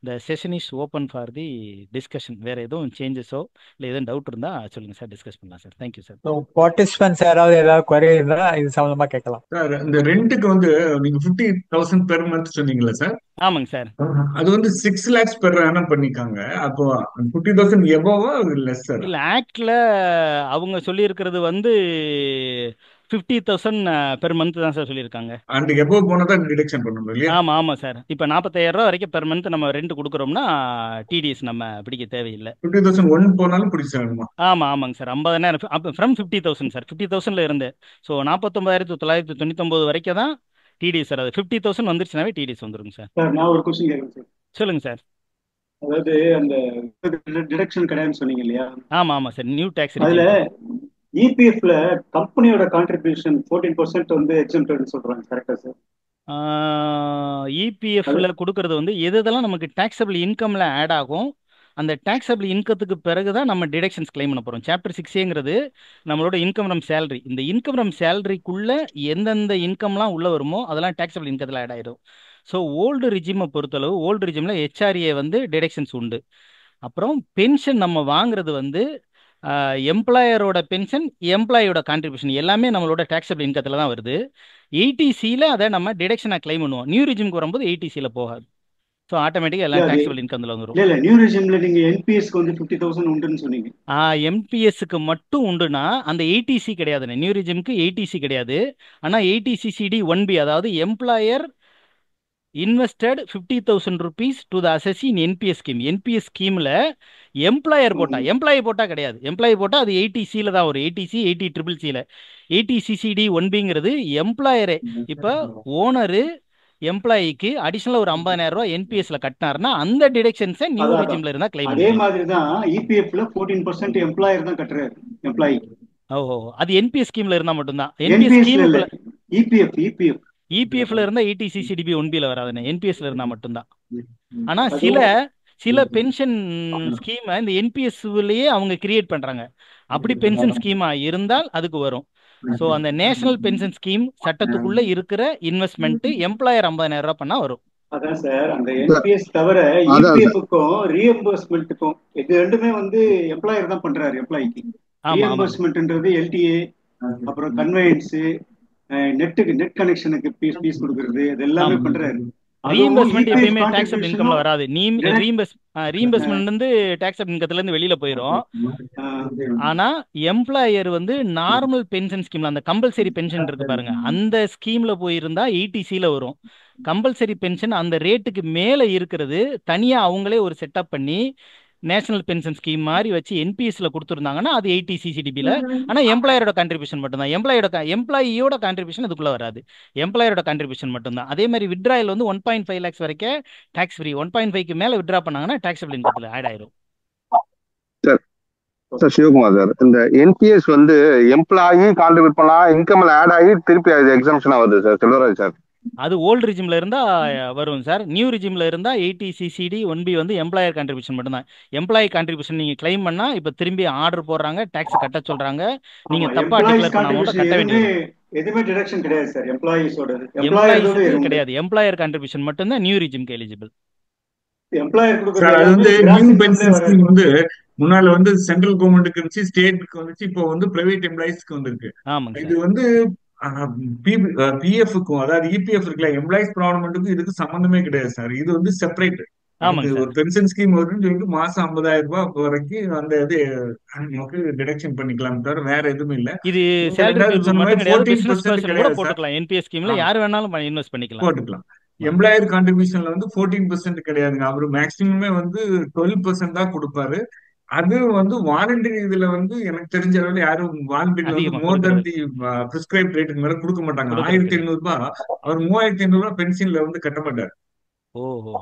[SPEAKER 2] இந்த session is open for the discussion. வேறு எதுவும் சேஞ்சஸோ இல்லை எதுவும் டவுட் இருந்தால் சொல்லுங்கள் சார், டிஸ்கஸ் பண்ணலாம் சார். Thank you sir.
[SPEAKER 1] பார்ட்டிசிபென்ட்ஸ் யாராவது ஏதாவது குறை இருந்தா இது சம்பந்தமா கேட்கலாம்.
[SPEAKER 3] சார் இந்த ரெண்டுக்கு வந்து நீங்க 50,000 பெர் மந்த் சொன்னீங்களா சார்?
[SPEAKER 2] ஆமாங்க சார்.
[SPEAKER 3] அது வந்து 6 lakhs பெர் ஆனம் பண்ணிக்காங்க. அப்போ 50,000 எபோவா லெஸ் சார்?
[SPEAKER 2] இல்லை, ஆக்டில் அவங்க சொல்லியிருக்கிறது வந்து 50,000 பெர் மந்த் தான் சார் சொல்லியிருக்காங்க.
[SPEAKER 3] அண்ட் எபோவ் போனா தான் டிடக்ஷன் பண்ணணும் இல்லையா?
[SPEAKER 2] ஆமாம் ஆமாம் சார். இப்போ 40,000 வரைக்கும் பெர் மந்த் நம்ம ரெண்ட் கொடுக்குறோம்னா டிடிஎஸ் நம்ம பிடிக்க தேவையில்லை.
[SPEAKER 3] 50,000 ஒன் போனாலும் பிடிச்சாகணுமா?
[SPEAKER 2] ஆமாம் ஆமாங்க சார். 50,000 அப்போ ஃப்ரம் 50,000 சார். 50,000 இருந்து ஸோ 49,999 வரைக்கும் தான் டிடிஎஸ் சார். அது 50,000 வந்துருச்சுனாவே டிடிஎஸ் வந்துருங்க சார்.
[SPEAKER 4] சார் நான் ஒரு கொஸ்டின் கேட்குறேன் சார்.
[SPEAKER 2] சொல்லுங்க சார்.
[SPEAKER 4] அதாவது அந்த டிடக்ஷன் கிடையாதுன்னு சொன்னீங்க இல்லையா?
[SPEAKER 2] ஆமாம் ஆமாம் சார். நியூ டேக்ஸ்
[SPEAKER 4] அதுல இபிஎஃப்ல கம்பெனியோட கான்ட்ரிபியூஷன் 14% வந்து எக்ஸம்ப்டட்னு சொல்றாங்க, கரெக்டா சார்?
[SPEAKER 2] இபிஎஃப்ல கொடுக்கறது வந்து எதெல்லாம் நமக்கு டேக்ஸபிள் இன்கம்ல ஆட் ஆகும், அந்த டேக்ஸபிள் இன்கத்துக்கு பிறகு தான் நம்ம டிடக்ஷன்ஸ் கிளைம் பண்ண போகிறோம். சாப்டர் 6A நம்மளோட இன்கம் ஃப்ரம் சேலரி. இந்த இன்கம் ஃப்ரம் சேலரிக்குள்ள எந்தெந்த இன்கம்லாம் உள்ள வருமோ அதெல்லாம் டேக்ஸபிள் இன்கத்தில் ஆட் ஆகிடும். ஸோ ஓல்டு ரிஜிமை பொறுத்தளவு ஓல்டு ரிஜிமில் ஹெச்ஆர்ஏ வந்து டிடக்ஷன்ஸ் உண்டு. அப்புறம் பென்ஷன் நம்ம வாங்குறது வந்து எம்ப்ளாயரோட பென்ஷன், எம்ப்ளாயோட கான்ட்ரிபியூஷன் எல்லாமே நம்மளோட டேக்ஸபிள் இன்கத்தில் தான் வருது. 80Cயில் அதை நம்ம டிடக்ஷனாக கிளைம் பண்ணுவோம். நியூ ரிஜிமுக்கு வரும்போது 80Cயில் போகாது. ஸோ ஆட்டோமேட்டிக்காக எல்லாம் டேக்ஸபிள் இன்கம்ல வந்துடும்.
[SPEAKER 4] இல்ல நியூ ரெஜிம்ல நீங்க என்பிஎஸ்க்கு வந்து 50,000 உண்டுன்னு சொன்னீங்க.
[SPEAKER 2] எம்பிஎஸ்க்கு மட்டும் உண்டுனா அந்த 80C கிடையாதுண்ணே. நியூ ரிஜிமுக்கு 80C கிடையாது. ஆனால் 80CCD1B, அதாவது employer invested 50,000 rupees to the அசஸி in NPS scheme. NPS ஸ்கீமில் எம்ப்ளாயர் போட்டா, எம்ப்ளாயி போட்டால் கிடையாது. எம்ப்ளாயி போட்டால் அது 80Cயில் தான் வரும். 80C 80CCCD1Bங்கிறது எம்ப்ளாயரே. இப்போ ஓனரு எம்ப்ளாயிக்கு அடிஷனலா ஒரு 50,000 ரூபாய் என்பிஎஸ்ல கட்டினாருன்னா அந்த டிடக்ஷன்ஸை நியூ
[SPEAKER 4] அதான்
[SPEAKER 2] ரெஜிம்ல இருந்தா கிளைம்
[SPEAKER 4] அதே
[SPEAKER 2] பண்ணிக்கலாம்.
[SPEAKER 4] மாதிரி தான் இபிஎஃப்ல 14% எம்ப்ளாயர் தான் கட்டுறாரு எம்ப்ளாயிக்கு.
[SPEAKER 2] ஓ அது என்பிஎஸ் ஸ்கீம்ல இருந்தா மட்டும்தான். என்பிஎஸ்
[SPEAKER 4] என்பிஎஸ்ல இல்ல,
[SPEAKER 2] ஸ்கீமுக்குள்ள
[SPEAKER 4] இபிஎஃப்
[SPEAKER 2] இபிஎஃப்ல இருந்தா இடிசிசிடிபி 1பில வராதுன்னு, என்பிஎஸ்ல இருந்தா மட்டும்தான். ஆனா சில
[SPEAKER 4] அதுவும்
[SPEAKER 2] சில பென்ஷன் ஸ்கீமை இந்த என்பிஎஸ்லயே அவங்க கிரியேட் பண்றாங்க. அப்படி பென்ஷன் ஸ்கீமா இருந்தால் அதுக்கு வரும். ஸோ அந்த நேஷனல் பென்ஷன் ஸ்கீம் சட்டத்துக்குள்ள இருக்கிற இன்வெஸ்ட்மெண்ட் எம்ப்ளாயர் 50,000 ரூபாய் பண்ணா வரும்.
[SPEAKER 4] அதான் சார், அந்த என்பிஎஸ் தவிர
[SPEAKER 5] அதான் சார்.
[SPEAKER 4] இபிஎஃப்க்கும் ரீஎம்பர்ஸ்மெண்ட்டுக்கும் இது ரெண்டுமே வந்து எம்ப்ளாயர் தான் பண்றாரு எம்ப்ளாய்க்கு.
[SPEAKER 2] ஆமா ஆமா
[SPEAKER 4] ரீஎம்பர்ஸ்மெண்ட்ன்றது எல்டிஏ, அப்புறம் கன்வெயன்ஸ், நெட் கனெக்ஷனுக்கு ஃபீஸ் கொடுக்கறது, இது எல்லாமே
[SPEAKER 2] ஆமா.
[SPEAKER 4] பண்றாரு. அதுவும்
[SPEAKER 2] ரீஇம்பர்ஸ்மெண்ட்
[SPEAKER 4] இபிஎஃப்
[SPEAKER 2] எப்பயுமே டாக்ஸபிள் இன்கம்ல
[SPEAKER 4] கான்ட்ரிபியூஷனும்
[SPEAKER 2] வராது. ரீஇம்பர்ஸ்மெண்ட் வந்து டாக்ஸபிள் இன்கத்துல இருந்து வெளியில போயிடும். ஆனா எம்ப்ளாயர் வந்து நார்மல் பென்ஷன் ஸ்கீம்ல அந்த கம்பல்சரி பென்ஷன் இருக்கு பாருங்க, அந்த ஸ்கீம்ல போயிருந்தா இடிசில வரும். கம்பல்சரி பென்ஷன் அந்த ரேட்டுக்கு மேல இருக்கிறது தனியா அவங்களே ஒரு செட்டப் பண்ணி நேஷனல் பென்ஷன் ஸ்கீம் மாதிரி வச்சு என்பிஎஸ்ல கொடுத்துருந்தாங்கன்னா அது 80 ஆனா எம்ப்ளாயரோட கான்ட்ரிபியூஷன் மட்டும்தான். எம்ப்ளாயியோட கான்ட்ரிபியூஷன் அதுக்குள்ள வராது. எம்ப்ளாயரோட கான்ட்ரிபியூஷன் மட்டும்தான். அதே மாதிரி வித்ட்ராயல் வந்து 1.5 lakhs வரைக்கும் டாக்ஸ் ஃப்ரீ. 1.5க்கு மேல வித்ட்ரா பண்ணாங்கன்னா டாக்ஸபிள் இன்கத்துல ஆட் ஆயிரும்.
[SPEAKER 5] சார் சார் சிவகுமார் சார், இந்த என்பிஎஸ் வந்து எம்ப்ளாயி கான்ட்ரிபியூட் பண்ணா இன்கம்ல ஆட் ஆகி திருப்பி அது எக்ஸம்ஷனா வருது சார், செல்வராஜ் சார்.
[SPEAKER 2] அது ஓல்டு ரிஜிம்ல இருந்தா வரும் சார். நியூ ரிஜிம்ல இருந்தா 80 1B வந்து எம்ப்ளாயர் கான்ட்ரிபியூஷன் மட்டும்தான். எம்ப்ளாயி கான்ட்ரிபியூஷன் நீங்க கிளைம் பண்ணா இப்ப திரும்பி ஆர்டர் போடுறாங்க, டாக்ஸ் கட்ட சொல்றாங்க, நீங்க தப்பா டிக்ளேர் பண்ண அமௌண்ட் கட்ட வேண்டி வரும்.
[SPEAKER 4] எதுவுமே டிடக்ஷன் கிடையாது சார் எம்ப்ளாயிஸோட.
[SPEAKER 2] எம்ப்ளாயிஸ்க்கு கிடையாது. எம்ப்ளாயர் கான்ட்ரிபியூஷன் மட்டும்தான் நியூ ரிஜிம்க்கு எலிஜிபிள்.
[SPEAKER 4] எம்ப்ளாயர்
[SPEAKER 3] சார்
[SPEAKER 4] கொடுக்கறது
[SPEAKER 3] அது வந்து
[SPEAKER 4] எல்லாமே
[SPEAKER 3] நியூ
[SPEAKER 4] கிராஸ்
[SPEAKER 3] பென்ஷன்
[SPEAKER 4] இன்கம்ல
[SPEAKER 3] ஸ்கீம்
[SPEAKER 4] வராது.
[SPEAKER 3] வந்து முன்னால வந்து சென்ட்ரல் கவர்மெண்ட்டுக்கு இருந்துச்சு, ஸ்டேட்டுக்கு வந்துச்சு, இப்போ வந்து பிரைவேட் எம்ப்ளாயிஸ்க்கு வந்திருக்கு.
[SPEAKER 2] ஆமாங்க
[SPEAKER 3] இது
[SPEAKER 2] சார்.
[SPEAKER 3] வந்து பிஎஃப்க்கும் அதாவது இபிஎஃப் இருக்குல்ல, எம்ப்ளாயிஸ் ப்ராவிடமெண்ட்டுக்கும் இதுக்கு சம்பந்தமே கிடையாது சார். இது வந்து செப்பரேட்.
[SPEAKER 2] ஆமாங்க
[SPEAKER 3] அதுக்கு
[SPEAKER 2] சார்.
[SPEAKER 3] ஒரு பென்ஷன் ஸ்கீம் வருதுன்னு சொல்லிட்டு மாசம் 50,000 ரூபாய் வரைக்கும் அந்த இது நமக்கு டிடக்ஷன் பண்ணிக்கலாம் தவிர வேற எதுவும் இல்ல.
[SPEAKER 2] இது
[SPEAKER 3] நீங்க
[SPEAKER 2] சேலரி
[SPEAKER 3] ரெண்டாவது
[SPEAKER 2] பீப்புள்
[SPEAKER 3] சொன்ன
[SPEAKER 2] மட்டும்
[SPEAKER 3] மாதிரி
[SPEAKER 2] கிடையாது, பிசினஸ்
[SPEAKER 3] 14%
[SPEAKER 2] பர்சன் கூட
[SPEAKER 3] கிடையாது சார்.
[SPEAKER 2] போட்டுக்கலாம். என்பிஎஸ் ஸ்கீம்ல
[SPEAKER 3] ஆமா,
[SPEAKER 2] யார் வேணாலும் இன்வெஸ்ட் பண்ணிக்கலாம்.
[SPEAKER 3] போட்டுக்கலாம். எம்ப்ளாயர் கான்ட்ரிபியூஷன்ல வந்து 14% கிடையாதுங்க. அவரு மேக்சிமமே வந்து 12% தான் கொடுப்பாரு. அது வந்து வாலண்டரி இதுல வந்து எனக்கு தெரிஞ்ச அளவுல யாரும் வாலண்டரியில வந்து
[SPEAKER 2] அதிகமா
[SPEAKER 3] மோர் தென்
[SPEAKER 2] கொடுக்கறது
[SPEAKER 3] தி பிரிஸ்கிரைப் ரேட்டுக்கு மேல கொடுக்க மாட்டாங்க.
[SPEAKER 2] கொடுக்கறது
[SPEAKER 3] 1,800
[SPEAKER 2] கிடையாது.
[SPEAKER 3] ரூபாய் அவர் 3,500 ரூபாய் பென்ஷன்ல வந்து கட்ட மாட்டார்.
[SPEAKER 2] ஓஹோ.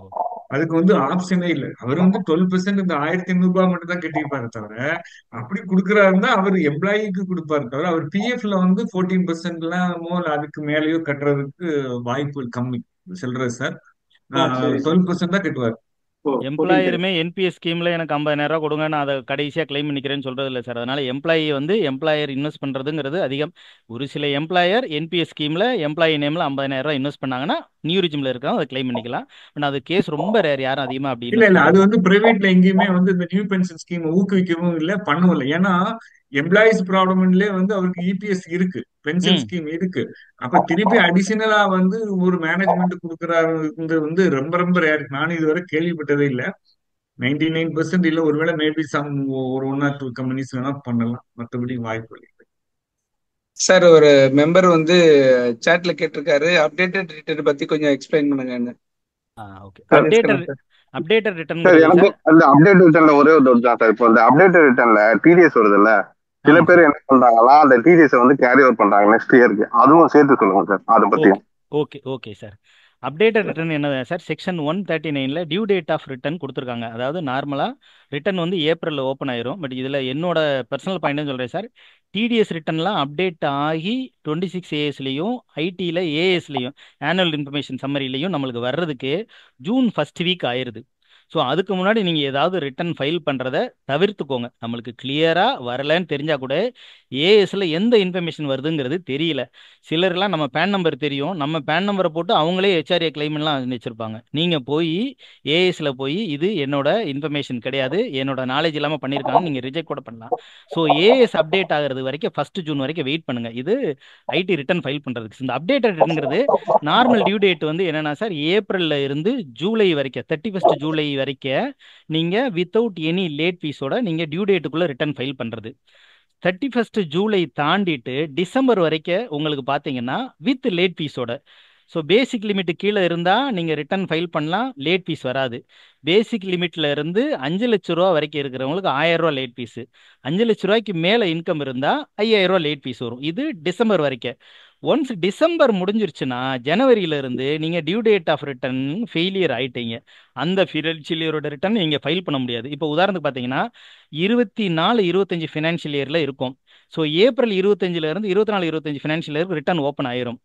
[SPEAKER 3] அதுக்கு வந்து ஆப்ஷனே இல்லை. அவர் வந்து 12% இந்த 1,800 ரூபாய் மட்டும் தான் கட்டியிருப்பாரு தவிர, அப்படி கொடுக்குறாருன்னா அவர் எம்ப்ளாயிக்கு கொடுப்பாரு தவிர அவர் பிஎஃப்ல வந்து 14% அதுக்கு மேலேயோ கட்டுறதுக்கு வாய்ப்பு கம்மி. சொல்றேன் சார்,
[SPEAKER 4] சரி சார்.
[SPEAKER 3] 12% தான் கட்டுவார்.
[SPEAKER 4] ஓ 14
[SPEAKER 2] எம்ப்ளாயருமே என்பிஎஸ் ஸ்கீம்ல எனக்கு 50,000 ரூபாய் கொடுங்க, நான் அதை கடைசியா கிளைம் பண்ணிக்கிறேன்னு சொல்றது இல்லை சார். அதனால எம்ப்ளாயி வந்து எம்ப்ளாயர் இன்வெஸ்ட் பண்றதுங்கிறது அதிகம். ஒரு சில எம்ப்ளாயர் என்பிஎஸ் ஸ்கீம்ல எம்ப்ளாயி நேம்ல 50,000 ரூபாய் இன்வெஸ்ட் பண்ணாங்கன்னா நியூ ரிஜிம்ல இருக்கவங்க அதை கிளைம் பண்ணிக்கலாம். பட் அது கேஸ் ரொம்ப ரேர், யாரும் அதிகமா அப்படி
[SPEAKER 3] இல்ல
[SPEAKER 2] இன்வெஸ்ட்
[SPEAKER 3] இல்ல, அது
[SPEAKER 2] பண்றது.
[SPEAKER 3] வந்து பிரைவேட்ல எங்கேயுமே வந்து இந்த நியூ பென்ஷன் ஸ்கீம் ஊக்குவிக்கவும் இல்லை, பண்ணவும் இல்லை. ஏன்னா எம்ப்ளாயிஸ் ப்ராவிடமெண்ட்லயே வந்து அவருக்கு இபிஎஸ் இருக்கு, பென்ஷன்
[SPEAKER 2] ம்
[SPEAKER 3] ஸ்கீம் இருக்கு. அப்ப திருப்பி அடிஷனலா வந்து ஒரு மேனேஜ்மெண்ட் கொடுக்கறாரு வந்து ரொம்ப ரொம்ப ரேர். நானும் இதுவரை கேள்விப்பட்டதே இல்லை. 99% இல்ல, ஒருவேளை மேபி ஒரு 1 or 2 கம்பெனிஸ் வேணா பண்ணலாம், மற்றபடி வாய்ப்பு இல்லை.
[SPEAKER 6] சார், ஒரு மெம்பர் வந்து சாட்ல கேட்டிருக்காரு, அப்டேட்டட் ரிட்டர்ன் பத்தி கொஞ்சம் எக்ஸ்பிளைன் பண்ணுங்க.
[SPEAKER 2] ஓகே.
[SPEAKER 6] சார்
[SPEAKER 2] அப்டேட்டட்
[SPEAKER 5] சார்
[SPEAKER 2] ரிட்டர்ன்ங்கிறது
[SPEAKER 5] எனக்கு
[SPEAKER 2] சார்,
[SPEAKER 5] அந்த அப்டேட் ரிட்டர்ன்ல ஒரே ஒரு டவுட் தான் சார். இப்போ இந்த அப்டேட் ரிட்டர்ன்ல டிடிஎஸ் வருது இல்ல, சில
[SPEAKER 2] ஆமாங்க
[SPEAKER 5] பேர்
[SPEAKER 2] சார்.
[SPEAKER 5] என்ன பண்றாங்கன்னா அந்த டிடிஎஸ் வந்து கேரி ஓவர் பண்றாங்க நெக்ஸ்ட் இயருக்கு. அதுவும் சேர்த்து சொல்லுங்க சார் அதை
[SPEAKER 2] ஓகே
[SPEAKER 5] பத்தியும்.
[SPEAKER 2] Okay okay sir. Updated return என்ன சார், செக்ஷன் 139ல டியூ டேட் ஆஃப் ரிட்டர்ன் கொடுத்துருக்காங்க. அதாவது நார்மலாக ரிட்டர்ன் வந்து ஏப்ரலில் ஓப்பன் ஆயிரும். பட் இதில் என்னோட பர்சனல் பாயிண்ட்னு சொல்கிறேன் சார், டிடிஎஸ் ரிட்டர்ன்லாம் அப்டேட் ஆகி 26 ASலையும் ஐடியில் ஏஎஸ்லையும் ஆனுவல் இன்ஃபர்மேஷன் சம்மரிலையும் நம்மளுக்கு வர்றதுக்கு ஜூன் ஃபர்ஸ்ட் வீக் ஆயிடுது. ஸோ அதுக்கு முன்னாடி நீங்கள் ஏதாவது ரிட்டர்ன் ஃபைல் பண்ணுறத தவிர்த்துக்கோங்க. நம்மளுக்கு கிளியராக வரலன்னு தெரிஞ்சால் கூட ஏஎஸ்ல எந்த இன்ஃபர்மேஷன் வருதுங்கிறது தெரியல. சிலர்லாம் நம்ம பேன் நம்பர் தெரியும், நம்ம பேன் நம்பரை போட்டு அவங்களே ஹெச்ஆர்ஏ கிளைம்லாம் வச்சிருப்பாங்க. நீங்கள் போய் ஏஎஸ்ல போய் இது என்னோட இன்ஃபர்மேஷன் கிடையாது, என்னோட நாலேஜ் இல்லாமல் பண்ணியிருக்காங்க, நீங்கள் ரிஜெக்ட் கூட பண்ணலாம். ஸோ ஏஎஸ் அப்டேட் ஆகிறது வரைக்கும் 1 ஜூன் வரைக்கும் வெயிட் பண்ணுங்க. இது ஐடி ரிட்டர்ன் ஃபைல் பண்ணுறதுக்கு. இந்த அப்டேட்டட்ங்கிறது நார்மல் டியூ டேட் வந்து என்னன்னா சார், ஏப்ரல்ல இருந்து ஜூலை வரைக்கும் 31 ஜூலை வரைக்கும் நீங்கள் வித்தவுட் எனி லேட் ஃபீஸோட நீங்கள் டியூ டேட்டுக்குள்ளே ரிட்டர்ன் ஃபைல் பண்ணுறது. 31 ஜூலை தாண்டிட்டு டிசம்பர் வரைக்கும் உங்களுக்கு பார்த்தீங்கன்னா வித் லேட் ஃபீஸோட ஸோ பேசிக் லிமிட் கீழே இருந்தால் நீங்கள் ரிட்டர்ன் ஃபைல் பண்ணலாம், லேட் ஃபீஸ் வராது. பேசிக் லிமிட்ல இருந்து 5 லட்ச ரூபா வரைக்கும் இருக்கிறவங்களுக்கு 1000 ரூபா லேட் ஃபீஸு. 5 லட்ச ரூபாய்க்கு மேலே இன்கம் இருந்தால் 5000 ரூபா லேட் ஃபீஸ் வரும். இது டிசம்பர் வரைக்கும். ஒன்ஸ் டிசம்பர் முடிஞ்சிருச்சுன்னா ஜனவரியில இருந்து நீங்க due date of return failure ஆயிட்டீங்க, அந்த ஃபினான்ஷியல் இயரோட ரிட்டர்ன் நீங்க ஃபைல் பண்ண முடியாது. இப்போ உதாரணத்துக்கு பார்த்தீங்கன்னா 24-25 ஃபினான்ஷியல் இயர்ல இருக்கும். ஸோ ஏப்ரல் 25ல இருந்து 24-25 ஃபினான்ஷியல் இயருக்கு ரிட்டர்ன் ஓப்பன் ஆயிரும்.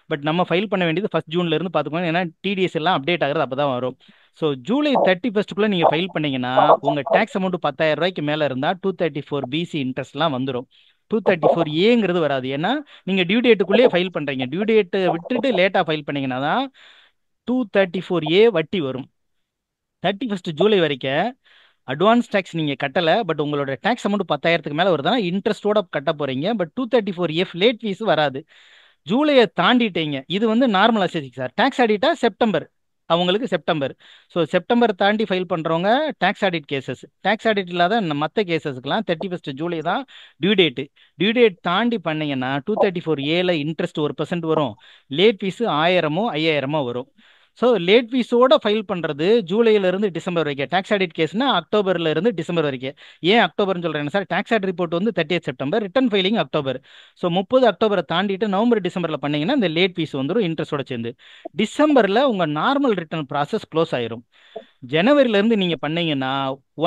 [SPEAKER 2] பட் நம்ம ஃபைல் பண்ண வேண்டியது 1 ஜூன்ல இருந்து பார்த்துக்கோங்க, ஏன்னா டிடிஎஸ் எல்லாம் அப்டேட் ஆகுறது அப்பதான் வரும். ஸோ ஜூலை 31க்குள்ள நீங்க ஃபைல் பண்ணீங்கன்னா உங்க டேக்ஸ் அமௌண்ட் 10,000 ரூபாய்க்கு மேல இருந்தா 234 பிசி இன்ட்ரெஸ்ட்லாம் வந்துடும். 234ஏங்கிறது வராது, ஏன்னா நீங்க டியூ டேட்டுக்குள்ளேயே ஃபைல் பண்றீங்க. டியூ டேட்டை விட்டுட்டு லேட்டா ஃபைல் பண்ணீங்கன்னா தான் 234ஏ வட்டி வரும். 31 ஜூலை வரைக்கும் அட்வான்ஸ் டேக்ஸ் நீங்க கட்டல, பட் உங்களோட டேக்ஸ் அமௌண்ட் 10,000க்கு மேல வருதுன்னா இன்ட்ரெஸ்டோட கட்ட போறீங்க. பட் 234F லேட் ஃபீஸ் வராது. ஜூலையை தாண்டிட்டீங்க, இது வந்து நார்மல் அசெசிங் சார். டேக்ஸ் ஆடிட்டா செப்டம்பர், அவங்களுக்கு செப்டம்பர். ஸோ செப்டம்பர் தாண்டி ஃபைல் பண்ணுறவங்க tax audit cases. Tax audit இல்லாத மற்ற கேசஸ்க்குலாம் 31 ஜூலை தான் டியூ டேட்டு. டியூ டேட் தாண்டி பண்ணீங்கன்னா 234ஏல இன்ட்ரெஸ்ட் 1% வரும், லேட் ஃபீஸு 1000மோ 5000மோ வரும். ஸோ லேட் ஃபீஸோட ஃபைல் பண்ணுறது ஜூலையிலேருந்து டிசம்பர் வரைக்கும். டேக்ஸ் ஆடிட் கேஸ்னா அக்டோபர்ல இருந்து டிசம்பர் வரைக்கும். ஏன் அக்டோபர்னு சொல்கிறேன் சார், டேக்ஸ் ஆடிட் ரிப்போர்ட் வந்து 30 September, return filing October. So 30 அக்டோபரை தாண்டிட்டு நவம்பர் டிசம்பரில் பண்ணீங்கன்னா இந்த லேட் ஃபீஸ் வந்துடும் இன்ட்ரெஸ்டோட சேர்ந்து. டிசம்பரில் உங்கள் நார்மல் ரிட்டர்ன் ப்ராசஸ் க்ளோஸ் ஆயிரும். ஜனவரியிலேருந்து நீங்கள் பண்ணீங்கன்னா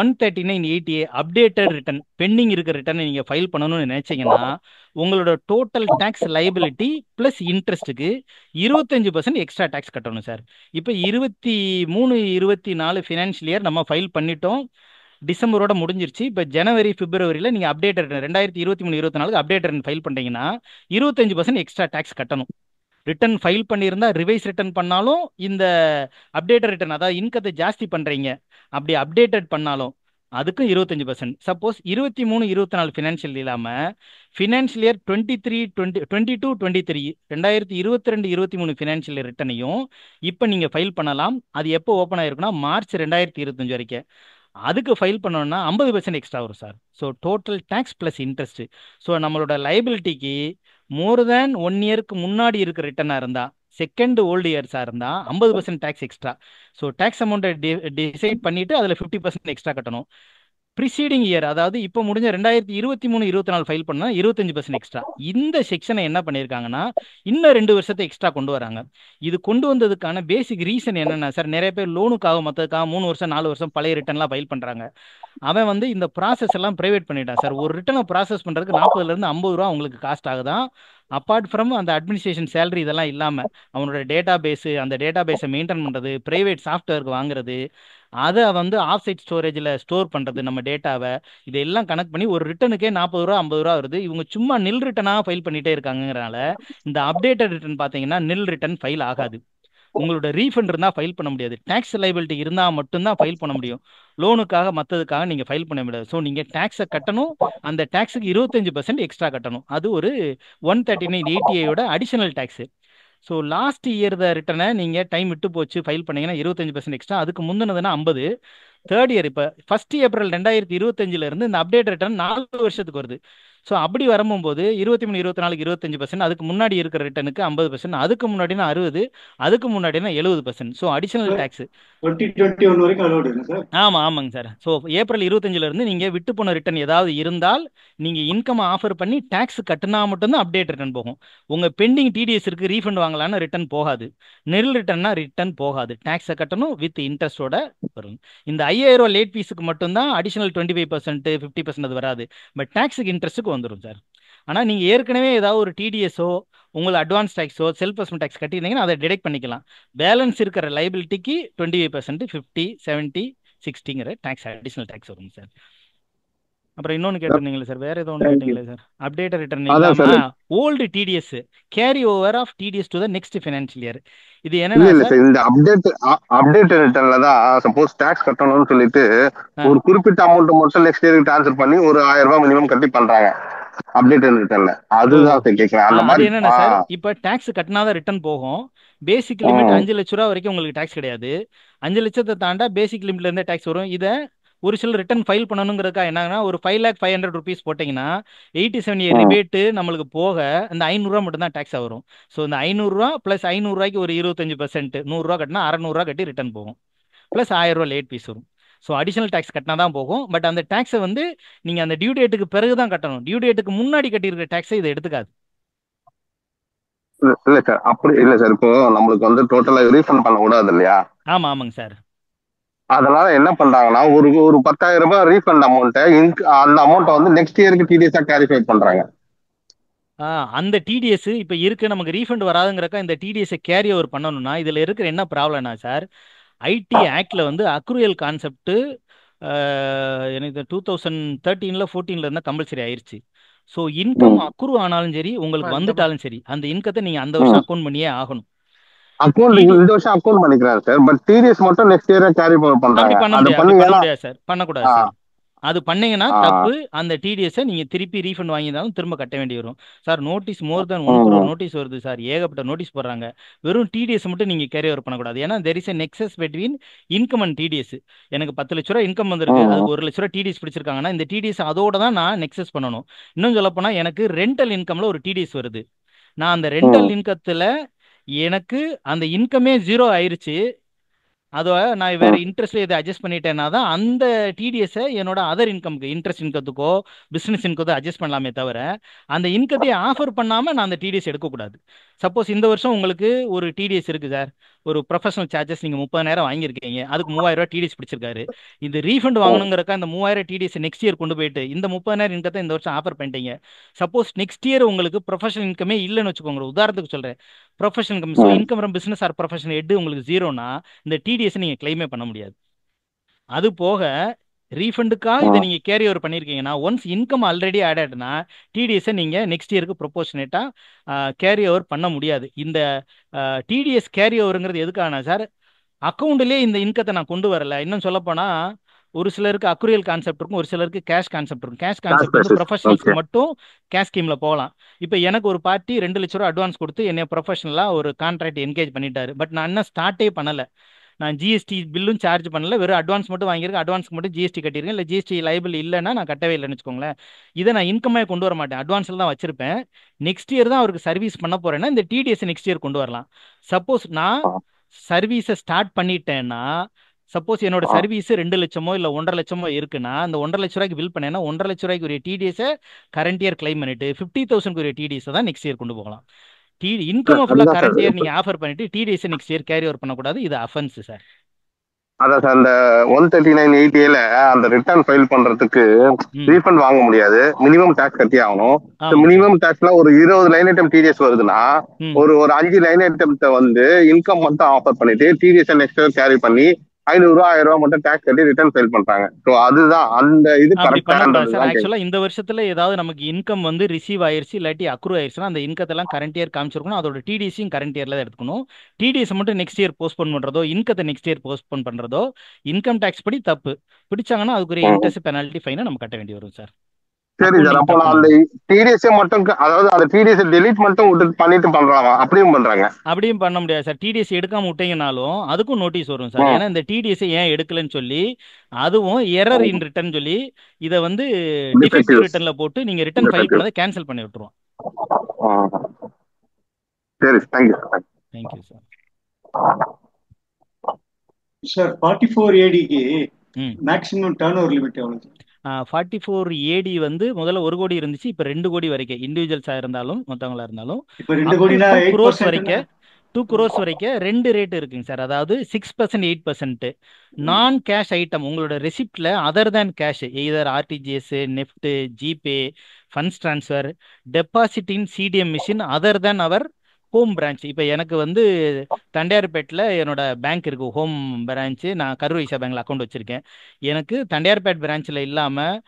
[SPEAKER 2] 13980 அப்டேட்டட் ரிட்டர்ன், பெண்டிங் இருக்கிற ரிட்டர்னை நீங்கள் ஃபைல் பண்ணணும்னு நினைச்சீங்கன்னா உங்களோட டோட்டல் டேக்ஸ் லைபிலிட்டி ப்ளஸ் இன்ட்ரெஸ்ட்டுக்கு 25% எக்ஸ்ட்ரா டேக்ஸ் கட்டணும் சார். இப்போ 23-24 ஃபினான்ஷியல் இயர் நம்ம ஃபைல் பண்ணிட்டோம், டிசம்பரோட முடிஞ்சிருச்சு. இப்போ ஜனவரி பிப்ரவரியில் நீங்கள் அப்டேட்டட் 2023-24 அப்டேட்டட் ஃபைல் பண்ணுறீங்கன்னா 25% எக்ஸ்ட்ரா டேக்ஸ் கட்டணும். ரிட்டர்ன் ஃபைல் பண்ணியிருந்தா ரிவைஸ் ரிட்டர்ன் பண்ணாலும் இந்த அப்டேட்டட் ரிட்டர்ன், அதாவது இன்கத்தை ஜாஸ்தி பண்ணுறீங்க, அப்படி அப்டேட்டட் பண்ணாலும் அதுக்கும் 25%. சப்போஸ் 23-24 ஃபினான்ஷியல் இல்லாமல் ஃபினான்ஷியல் இயர் 22-23 2022-23 ஃபினான்ஷியல் இயர் ரிட்டர்னையும் இப்போ நீங்கள் ஃபைல் பண்ணலாம். அது எப்போ ஓப்பன் ஆயிருக்குன்னா மார்ச் 2025 வரைக்கும். அதுக்கு ஃபைல் பண்ணோம்னா 50% எக்ஸ்ட்ரா வரும் sir. So total tax plus interest. So நம்மளோட லைபிலிட்டிக்கு மோர் தேன் 1 இயருக்கு முன்னாடி இருக்கிற ரிட்டர்னாக இருந்தால், செகண்ட் ஓல்டு இயர்ஸாக இருந்தால் 50% டேக்ஸ் எக்ஸ்ட்ரா. ஸோ டேக்ஸ் அமௌண்ட்டை டிசைட் பண்ணிட்டு அதில் 50% எக்ஸ்ட்ரா கட்டணும். ப்ரிசீடிங் இயர், அதாவது இப்போ முடிஞ்ச 2023-24 ஃபைல் பண்ணால் 25% எக்ஸ்ட்ரா. இந்த செக்ஷனை என்ன பண்ணியிருக்காங்கன்னா இன்னும் 2 வருஷத்தை எக்ஸ்ட்ரா கொண்டு வராங்க. இது கொண்டு வந்ததுக்கான பேசிக் ரீசன் என்னென்னா சார், நிறைய பேர் லோனுக்காக மற்றதுக்காக 3 வருஷம் 4 வருஷம் பழைய ரிட்டர்ன்லாம் ஃபைல் பண்ணுறாங்க. அவன் வந்து இந்த ப்ராசஸ் எல்லாம் ப்ரைவேட் பண்ணிட்டான் சார். ஒரு ரிட்டர்னை ப்ராசஸ் பண்ணுறதுக்கு 40-50 ரூபா உங்களுக்கு காஸ்ட் ஆகுதான். அப்பார்ட் ஃப்ரம் அந்த அட்மினிஸ்ட்ரேஷன் சேலரி இதெல்லாம் இல்லாமல் அவனோட டேட்டா பேஸு, அந்த டேட்டா பேஸை மெயின்டைன் பண்ணுறது, ப்ரைவேட் சாஃப்ட்வேருக்கு வாங்குறது, அதை வந்து ஆஃப் சைட் ஸ்டோரேஜில் ஸ்டோர் பண்ணுறது நம்ம டேட்டாவை, இதெல்லாம் கனெக்ட் பண்ணி ஒரு ரிட்டனுக்கே 40 ரூபா 50 ரூபா வருது. இவங்க சும்மா நில் ரிட்டனாக ஃபைல் பண்ணிகிட்டே இருக்காங்கங்கிறனால இந்த அப்டேட்டட் ரிட்டர்ன் பார்த்தீங்கன்னா நில் ரிட்டர்ன் ஃபைல் ஆகாது. உங்களோட ரீஃபண்ட் இருந்தால் ஃபைல் பண்ண முடியாது. டேக்ஸ் லைபிலிட்டி இருந்தால் மட்டும்தான் ஃபைல் பண்ண முடியும். லோனுக்காக மற்றதுக்காக நீங்கள் ஃபைல் பண்ண முடியாது. ஸோ நீங்கள் டேக்ஸை கட்டணும், அந்த டேக்ஸுக்கு 25% எக்ஸ்ட்ரா கட்டணும். அது ஒரு 13980 additional tax. So last year ரிட்டனை நீங்கள் டைம் விட்டு போச்சு ஃபைல் பண்ணீங்கன்னா 25% எக்ஸ்ட்ரா. அதுக்கு முந்தினதுன்னா 50. தேர்ட் இயர் இப்போ 1 ஏப்ரல் 2025 இருந்து இந்த அப்டேட் ரிட்டர்ன் 4 வருஷத்துக்கு வருது. ஸோ அப்படி வரும்போது 23-24 25%, அதுக்கு முன்னாடி இருக்கிற ரிட்டனுக்கு 50%, அதுக்கு முன்னாடினா 60, அதுக்கு முன்னாடினா 70%. ஸோ அடிஷனல் டேக்ஸ்
[SPEAKER 4] 2021 வரைக்கும் அலோடு இல்லை சார்?
[SPEAKER 2] ஆமாங்க சார். ஸோ ஏப்ரல் 25 இருந்து நீங்கள் விட்டு போன ரிட்டர்ன் ஏதாவது இருந்தால் நீங்கள் இன்கம் ஆஃபர் பண்ணி டேக்ஸ் கட்டினா மட்டும்தான் அப்டேட் ரிட்டர்ன் போகும். உங்கள் பெண்டிங் டிடிஎஸ் இருக்கு, ரீஃபண்ட் வாங்கலான்னு ரிட்டர்ன் போகாது. நெல் ரிட்டர்னா ரிட்டர்ன் போகாது. டேக்ஸை கட்டணும் வித் இன்ட்ரெஸ்டோட வரும். இந்த 5000 ரூபா லேட் ஃபீஸுக்கு மட்டும்தான் அடிஷனல் 25% 50% அது வராது. பட் டேக்ஸுக்கு இன்ட்ரெஸ்ட்டுக்கு வந்துடும் சார். ஆனால் நீங்கள் ஏற்கனவே ஏதாவது ஒரு டிடிஎஸோ உங்களை அட்வான்ஸ் டேக்ஸோ செல்ஃப் அசஸ்மெண்ட் டேக்ஸ் கட்டியிருந்தீங்கன்னா அதை டிடெக்ட் பண்ணிக்கலாம். பேலன்ஸ் இருக்கிற லைபிலிட்டிக்கு 25%, 50, 70, 60ங்கிற டேக்ஸ் அடிஷனல் டேக்ஸ் வரும் சார். அப்புறம் இன்னொன்று கேட்டிருந்தீங்களே சார், வேற ஏதோ ஒன்று கேட்டீங்களே சார், அப்டேட்டட் ரிட்டர்ன் இல்லாமல் old TDS carry over of TDS to the next financial year. இது என்னன்னா சார்,
[SPEAKER 5] இந்த அப்டேட் ரிட்டர்ன்ல தான் சப்போஸ் டாக்ஸ் கட்டணும்னு சொல்லிட்டு ஒரு குறிப்பிட்ட அமௌண்ட் மட்டும் நெக்ஸ்ட் இயருக்கு ட்ரான்ஸ்ஃபர் பண்ணி ஒரு 1000 ரூபாய் மினிமம் கட்டி பண்றாங்க அப்டேட் ரிட்டர்ன்ல. அதுதான் கேட்கிறேன். அந்த மாதிரி
[SPEAKER 2] என்னன்னா சார், இப்போ டாக்ஸ் கட்டினாதான் ரிட்டர்ன் போகும். பேசிக் லிமிட் 5 லட்ச ரூபா வரைக்கும் உங்களுக்கு டாக்ஸ் கிடையாது. 5 லட்சத்தை தாண்டா பேசிக் லிமிட்ல இருந்தே டாக்ஸ் வரும். இதை ஒரு சில ரிட்டர்ன் ஃபைல் பண்ணணுங்கிறதுக்கா என்னன்னா ஒரு 5,500,000 rupees போட்டிங்கன்னா 87A ரிபேட்டு நம்மளுக்கு போக அந்த 500 மட்டும்தான் டேக்ஸாக வரும். ஸோ இந்த 500 ப்ளஸ் 500 ஒரு 25%, 100 கட்டினா 600 கட்டி ரிட்டர்ன் போகும். ப்ளஸ் 1000 லேட் ஃபீஸ் வரும். ஸோ அடிஷனல் டேக்ஸ் கட்டினா தான் போகும். பட் அந்த டேக்ஸை வந்து நீங்கள் அந்த டியூ டேட்டுக்கு பிறகு தான் கட்டணும். டியூ டேட்டுக்கு முன்னாடி கட்டியிருக்கிற டேக்ஸை இதை எடுத்துக்காது.
[SPEAKER 5] இல்ல சார், அப்படி இல்ல சார். இப்போ நம்மளுக்கு வந்து டோட்டலா ரீஃபண்ட் பண்ண கூடாது இல்லையா?
[SPEAKER 2] ஆமாங்க சார்.
[SPEAKER 5] அதனால என்ன பண்றாங்கன்னா ஒரு ஒரு 10,000 ரீஃபண்ட் அமௌண்ட்டை அந்த அமௌண்ட்டை வந்து நெக்ஸ்ட் இயருக்கு டிடிஎஸா கிளாரிஃபை பண்றாங்க.
[SPEAKER 2] அந்த டிடிஎஸ் இப்போ இருக்கு, நமக்கு ரீஃபண்ட் வராதுங்கிறக்கா இந்த டிடிஎஸை கேரி ஓவர் பண்ணணும்னா இதில் இருக்கிற என்ன ப்ராப்ளம்னா சார், ஐடி ஆக்டில் வந்து அக்ரூயல் கான்செப்ட் எனக்கு 2013 14 இருந்தால் கம்பல்சரி ஆயிடுச்சு. ஸோ இன்கம் அக்ரூ ஆனாலும் சரி உங்களுக்கு வந்துட்டாலும் சரி அந்த இன்கத்தை நீங்கள் அந்த வருஷம் அக்கௌண்ட் பண்ணியே ஆகணும்.
[SPEAKER 5] அக்கௌண்ட் இந்த வருஷம் அக்கௌண்ட் பண்ணிக்கிறாரு சார், பட் டிடிஎஸ் மட்டும் நெக்ஸ்ட் இயர் கேரி
[SPEAKER 2] அப்படி
[SPEAKER 5] பண்றாங்க.
[SPEAKER 2] பண்ண
[SPEAKER 5] அது
[SPEAKER 2] முடியாது,
[SPEAKER 5] பண்ணி
[SPEAKER 2] அப்படி பண்ண முடியாது சார், பண்ணக்கூடாது
[SPEAKER 5] ஆ,
[SPEAKER 2] சார். அது பண்ணீங்கன்னா
[SPEAKER 5] ஆ,
[SPEAKER 2] தப்பு. அந்த டிடிஎஸை நீங்கள் திருப்பி ரீஃபண்ட் வாங்கியிருந்தாலும் திரும்ப கட்ட வேண்டி வரும் sir. Notice more then 1 crore notice வருது சார், ஏகப்பட்ட நோட்டீஸ் போடுறாங்க. வெறும் டிடிஎஸ் மட்டும் நீங்கள் கேரி ஓவர் பண்ணக்கூடாது. ஏன்னா there is a nexus between income and TDS. எனக்கு 10,00,000 இன்கம் வந்திருக்கு, அதுக்கு 1,00,000 டிடிஎஸ் பிடிச்சிருக்காங்கன்னா இந்த டிடிஎஸ் அதோட தான் நான் நெக்ஸஸ் பண்ணணும். இன்னும் சொல்லப்போனால் எனக்கு ரெண்டல் இன்கமில் ஒரு டிடிஎஸ் வருது. நான் அந்த ரெண்டல் இன்கத்தில் எனக்கு அந்த இன்கமே 0 ஆயிருச்சு, அதை நான் வேற இன்ட்ரெஸ்ட்ல இதை அட்ஜஸ்ட் பண்ணிட்டேன்னா தான் அந்த டிடிஎஸை என்னோட அதர் இன்கம்க்கு இன்ட்ரெஸ்ட் இன்கத்துக்கோ பிஸ்னஸ் இன்கத்தோ அட்ஜஸ்ட் பண்ணலாமே தவிர அந்த இன்கத்தையே ஆஃபர் பண்ணாமல் நான் அந்த டிடிஎஸ் எடுக்கக்கூடாது. சப்போஸ் இந்த வருஷம் உங்களுக்கு ஒரு டிடிஎஸ் இருக்குது சார், ஒரு ப்ரொஃபஷனல் சார்ஜஸ் நீங்கள் 30,000 வாங்கியிருக்கீங்க, அதுக்கு 3,000 டிடிஎஸ் பிடிச்சிருக்காரு. இது ரீஃபண்ட் வாங்கணுங்கிறக்கா இந்த 3,000 டிடிஎஸ் நெக்ஸ்ட் இயர் கொண்டு போயிட்டு இந்த 30,000 இன்கத்தை இந்த வருஷம் ஆஃபர் பண்ணிட்டீங்க. சப்போஸ் நெக்ஸ்ட் இயர் உங்களுக்கு ப்ரொஃபஷனல் இன்கமே இல்லைன்னு வச்சுக்கோங்க, உதாரணத்துக்கு சொல்கிறேன், professional income so income from business or professional எட்டு உங்களுக்கு 0னா இந்த டிடிஎஸ் நீங்கள் கிளைமே பண்ண முடியாது. அது போக ரீஃபண்டுக்காக இதை நீங்கள் கேரி ஓவர் பண்ணியிருக்கீங்கன்னா ஒன்ஸ் இன்கம் ஆல்ரெடி ஆட் ஆகிட்டுனா டிடிஎஸை நீங்கள் நெக்ஸ்ட் இயருக்கு ப்ரொபோர்ஷனேட்டாக கேரி ஓவர் பண்ண முடியாது. இந்த டிடிஎஸ் கேரி ஓவருங்கிறது எதுக்கான சார், அக்கௌண்ட்லேயே இந்த இன்கத்தை நான் கொண்டு வரல. இன்னும் சொல்லப்போனால் ஒரு சிலருக்கு அக்ரூயல் கான்செப்ட் இருக்கும், ஒரு சிலருக்கு கேஷ் கான்செப்ட் இருக்கும். கேஷ் கான்செப்ட் வந்து ப்ரொஃபஷனல்ஸ்க்கு மட்டும் கேஷ் ஸ்கீமில் போகலாம். இப்போ எனக்கு ஒரு பார்ட்டி 2,00,000 அட்வான்ஸ் கொடுத்து என்னை ப்ரொஃபஷனலாக ஒரு கான்ட்ராக்ட் என்கேஜ் பண்ணிட்டாரு. பட் நான் இன்னும் ஸ்டார்ட்டே பண்ணலை, நான் ஜிஎஸ்டி பில்லும் சார்ஜ் பண்ணல, வெறும் அட்வான்ஸ் மட்டும் வாங்கியிருக்கேன், அட்வான்ஸ்க்கு மட்டும் ஜிஎஸ்டி கட்டியிருக்கேன். இல்லை ஜிஎஸ்டி லைபிள் இல்லைன்னா நான் கட்டவே இல்லைன்னு வச்சுக்கோங்களேன். இதை நான் இன்கமே கொண்டு வர மாட்டேன், அட்வான்ஸில் தான் வச்சிருப்பேன். நெக்ஸ்ட் இயர் தான் அவருக்கு சர்வீஸ் பண்ண போறேன்னா இந்த டிடிஎஸ் நெக்ஸ்ட் இயர் கொண்டு வரலாம். சப்போஸ் நான் சர்வீஸை ஸ்டார்ட் பண்ணிட்டேன்னா, சப்போஸ் என்னோட சர்வீஸ் 2,00,000 இல்லை 1,50,000 இருக்குன்னா அந்த 1,50,000 பில் பண்ணேன்னா 1,50,000 உரிய டிடிஎஸை கரண்ட் இயர் கிளைம் பண்ணிட்டு 50,000 உரிய டிடிஎஸை தான் நெக்ஸ்ட் இயர் கொண்டு போகலாம். இன்கம் ஃபுல்லாக கரண்ட் இயர் நீங்கள் ஆஃபர் பண்ணிட்டு TDS next year carry over பண்ணக்கூடாது, இது அஃபென்ஸ் சார்.
[SPEAKER 5] அதான் சார், அந்த 139(80A) அந்த ரிட்டர்ன் ஃபைல் பண்றதுக்கு ரீஃபண்ட் வாங்க முடியாது, மினிமம் டாக்ஸ் கட்டி ஆகணும். மினிமம் டாக்ஸ்ல ஒரு 20 லைன் ஐட்டம் டிடிஎஸ் வருதுன்னா ஒரு 5 லைன் ஐட்டத்தை வந்து இன்கம் மட்டும் ஆஃபர் பண்ணிட்டு டிடிஎஸ் நெக்ஸ்ட் இயர் கேரி பண்ணி 500 1000 மட்டும் டாக்ஸ் கட்டி ரிட்டர்ன் ஃபைல் பண்றாங்க. ஸோ அதுதான் அந்த இது
[SPEAKER 2] கரெக்டாக. ஆக்சுவலாக இந்த வருஷத்துல ஏதாவது நமக்கு இன்கம் வந்து ரிசீவ் ஆயிருச்சு இல்லாட்டி அக்ரூ ஆயிருச்சுன்னா அந்த இன்கத்தெல்லாம் கரண்ட் இயர் காமிச்சிருக்கணும், அதோட டிடிஎஸையும் கரண்ட் இயர்ல தான் எடுத்துக்கணும். டிடிஎஸ் மட்டும் நெக்ஸ்ட் இயர் போஸ்ட்போன் பண்றதோ இன்கத்தை நெக்ஸ்ட் இயர் போஸ்ட்போன் பண்றதோ இன்கம் டேக்ஸ் படி தப்பு. பிடிச்சாங்கன்னா அதுக்குரிய இன்ட்ரெஸ்ட் பெனால்ட்டி ஃபைனை நம்ம கட்ட வேண்டி வரும் சார்.
[SPEAKER 5] சரி சார், அப்போ நான் அந்த டிடிஎஸ் மட்டும், அதாவது அந்த டிடிஎஸ் டெலீட் மட்டும் பண்ணிட்டு பண்றாங்க, அப்படியும் பண்றாங்க?
[SPEAKER 2] அப்படியும் பண்ண முடியாது சார். டிடிஎஸ் எடுக்காம விட்டீங்கனாலும் அதுக்கும் நோட்டீஸ் வரும் சார். ஏன்னா இந்த டிடிஎஸ் ஏன் எடுக்கலன்னு சொல்லி அதுவும் எரர் இன் ரிட்டர்ன் சொல்லி இதை வந்து டிஃபெக்டிவ் ரிட்டர்ன்ல போட்டு நீங்க ரிட்டர்ன் ஃபைல் பண்ணதை கேன்சல் பண்ணி விட்டுருவோம்.
[SPEAKER 5] சரி, thank you sir.
[SPEAKER 2] Thank you sir.
[SPEAKER 4] Sir 44ADக்கு மேக்ஸிமம் டர்ன் ஓவர் லிமிட் எவ்வளவு சார்?
[SPEAKER 2] 44AD வந்து முதல்ல 1 கோடி இருந்துச்சு, இப்போ 2 கோடி வரைக்கும் இண்டிவிஜுவல்ஸா இருந்தாலும் மற்றவங்களா இருந்தாலும் 2 crores வரைக்கும் 2 crores வரைக்கும் 2 ரேட் இருக்குங்க சார். அதாவது 6%, 8%. நான் கேஷ் ஐட்டம் உங்களோட ரெசிப்ட்ல other than cash, either RTGS, NEFT, GPay, funds transfer, deposit in CDM machine other than our home branch. இப்போ எனக்கு வந்து தண்டையார்பேட்டில் என்னோட பேங்க் இருக்குது, ஹோம் பிரான்ச்சு. நான் கரூர் வைசா பேங்க்கில் அக்கௌண்ட் வச்சுருக்கேன். எனக்கு தண்டையார்பேட் பிரான்ச்சில் இல்லாமல்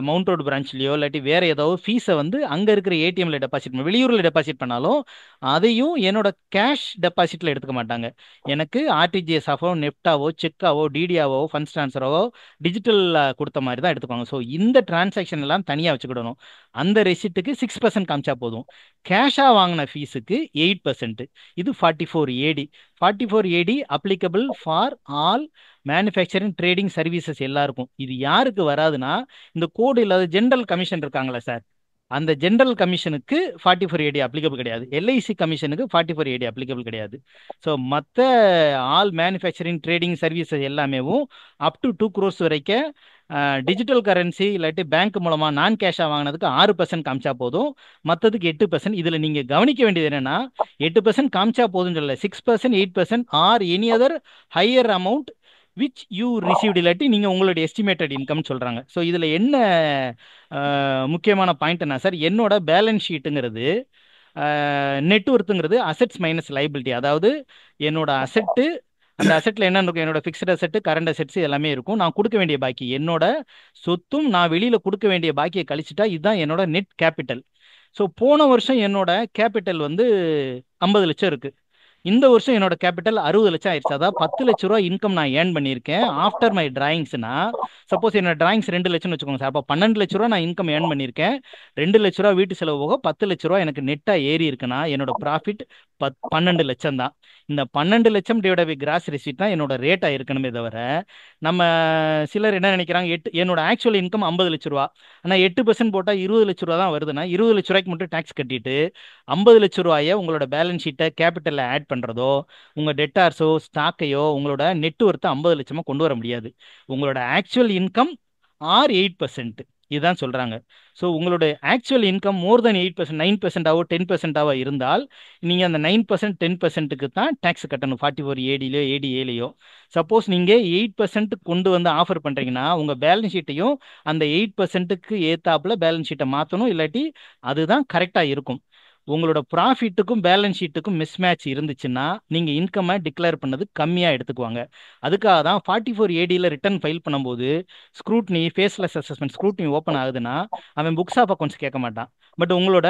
[SPEAKER 2] மவுண்ட் ரோடு பிரான்ச்லேயோ இல்லாட்டி வேறு ஏதாவது ஃபீஸை வந்து அங்கே இருக்கிற ஏடிஎம்மில் டெபாசிட் பண்ண, வெளியூரில் டெபாசிட் பண்ணாலும் அதையும் என்னோட கேஷ் டெபாசிட்டில் எடுத்துக்க மாட்டாங்க. எனக்கு ஆர்டிஜிஎஸ் ஆவோ, நெஃப்டாவோ, செக்காவோ, டிடியாவோ, ஃபண்ட்ஸ் ட்ரான்ஸ்ஃபராவோ டிஜிட்டல் கொடுத்த மாதிரி தான் எடுத்துக்குவாங்க. ஸோ இந்த டிரான்சாக்ஷன் எல்லாம் தனியாக வச்சுக்கிடணும். அந்த ரெசிப்ட்டுக்கு 6% காமிச்சா போதும். கேஷாக வாங்கின ஃபீஸுக்கு 8%. இது 44AD. 44AD applicable for all manufacturing trading services எல்லாருக்கும். இது யாருக்கு வராதுன்னா, இந்த கோடு இல்லாத ஜென்ரல் கமிஷன் இருக்காங்களா சார், அந்த ஜென்ரல் கமிஷனுக்கு 44AD அப்ளிகபிள் கிடையாது. எல்ஐசி கமிஷனுக்கு 44AD அப்ளிகபிள் கிடையாது. ஸோ மற்ற ஆல் மேனுஃபேக்சரிங் ட்ரேடிங் சர்வீசஸ் எல்லாமேவும் அப் டு 2 crores வரைக்கும் டிஜிட்டல் கரன்சி இல்லாட்டி பேங்க் மூலமா நான் கேஷாக வாங்கினதுக்கு 6% காமிச்சா போதும், மற்றதுக்கு 8%. இதில் நீங்கள் கவனிக்க வேண்டியது என்னன்னா, 8% காமிச்சா போதும் சொல்லல, 6%, 8% or any other higher amount which you received இல்லாட்டி நீங்கள் உங்களுடைய எஸ்டிமேட்டட் இன்கம் சொல்கிறாங்க. ஸோ இதில் என்ன முக்கியமான பாயிண்ட் என்ன சார், என்னோட பேலன்ஸ் ஷீட்டுங்கிறது நெட்ஒர்த்துங்கிறது அசெட்ஸ் மைனஸ் லைபிலிட்டி. அதாவது என்னோட அசெட்டு, அந்த அசெட்டில் என்ன இருக்கும், என்னோட ஃபிக்ஸ்டு அசெட்டு, கரண்ட் அசெட்ஸ் எல்லாமே இருக்கும். நான் கொடுக்க வேண்டிய பாக்கி, என்னோட சொத்தும் நான் வெளியில் கொடுக்க வேண்டிய பாக்கியை கழிச்சிட்டா இதுதான் என்னோட நெட் கேபிட்டல். ஸோ போன வருஷம் என்னோட கேபிட்டல் வந்து 50 லட்சம் இருக்குது. இந்த வருஷம் என்னோட கேபிட்டல் 60 லட்சம் ஆயிடுச்சு. அதாவது 10 லட்ச ரூபா இன்கம் நான் ஏர்ன் பண்ணியிருக்கேன் ஆஃப்டர் மை டிராயிங்ஸ்னா. சப்போஸ் என்னோட டிராயிங்ஸ் 2 லட்சம்னு வச்சுக்கோங்க சார், அப்போ 12 லட்ச ரூபா நான் இன்கம் ஏர்ன் பண்ணியிருக்கேன். 2 லட்ச ரூபா வீட்டு செலவு போக 10 லட்ச ரூபா எனக்கு நெட்டாக ஏறி இருக்குன்னா என்னோட ப்ராஃபிட் 12 லட்சம் தான். இந்த 12 லட்சம் டிவைட் பை கிராஸ் ரெசிப்ட் தான் என்னோட ரேட்டாக இருக்கணுமே தவிர, நம்ம சிலர் என்ன நினைக்கிறாங்க, என்னோட ஆக்சுவல் இன்கம் 50 லட்ச ரூபா, ஆனால் 8% போட்டால் 20 லட்ச ரூபா தான் வருதுன்னா 20 லட்ச ரூபாய்க்கு மட்டும் டேக்ஸ் கட்டிட்டு 50 லட்ச ரூபாயை உங்களோட பேலன்ஸ் ஷீட்டை கேபிட்டலில் ஆட் பண்ணுறதோ, உங்கள் டெட்டார்ஸோ ஸ்டாக்கையோ உங்களோட நெட்ஒர்த்தை 50 லட்சமாக கொண்டு வர முடியாது. உங்களோட ஆக்சுவல் இன்கம் ஆர் 8%, இதுதான் சொல்கிறாங்க. ஸோ உங்களோட ஆக்சுவல் இன்கம் மோர் தென் 8%, 9%ஆவோ 10%ஆவோ இருந்தால் நீங்கள் அந்த 9%, 10%க்கு தான் டேக்ஸ் கட்டணும் 44ADலையோ ADAலையோ. சப்போஸ் நீங்கள் 8% கொண்டு வந்து ஆஃபர் பண்ணுறீங்கன்னா உங்கள் பேலன்ஸ் ஷீட்டையும் அந்த 8%க்கு ஏற்றாப்புல பேலன்ஸ் ஷீட்டை மாற்றணும், இல்லாட்டி அதுதான் கரெக்டாக இருக்கும். உங்களோட ப்ராஃபிட்டுக்கும் பேலன்ஸ் ஷீட்டுக்கும் மிஸ்மேட்ச் இருந்துச்சுன்னா நீங்கள் இன்கம்மை டிக்ளேர் பண்ணது கம்மியாக எடுத்துக்குவாங்க. அதுக்காக தான் 44ADயில் ரிட்டர்ன் ஃபைல் பண்ணும்போது scrutiny, faceless assessment scrutiny open ஆகுதுன்னா அவன் புக்ஸ் ஆஃப் அக்கௌண்ட்ஸ் கேட்க மாட்டான். பட் உங்களோட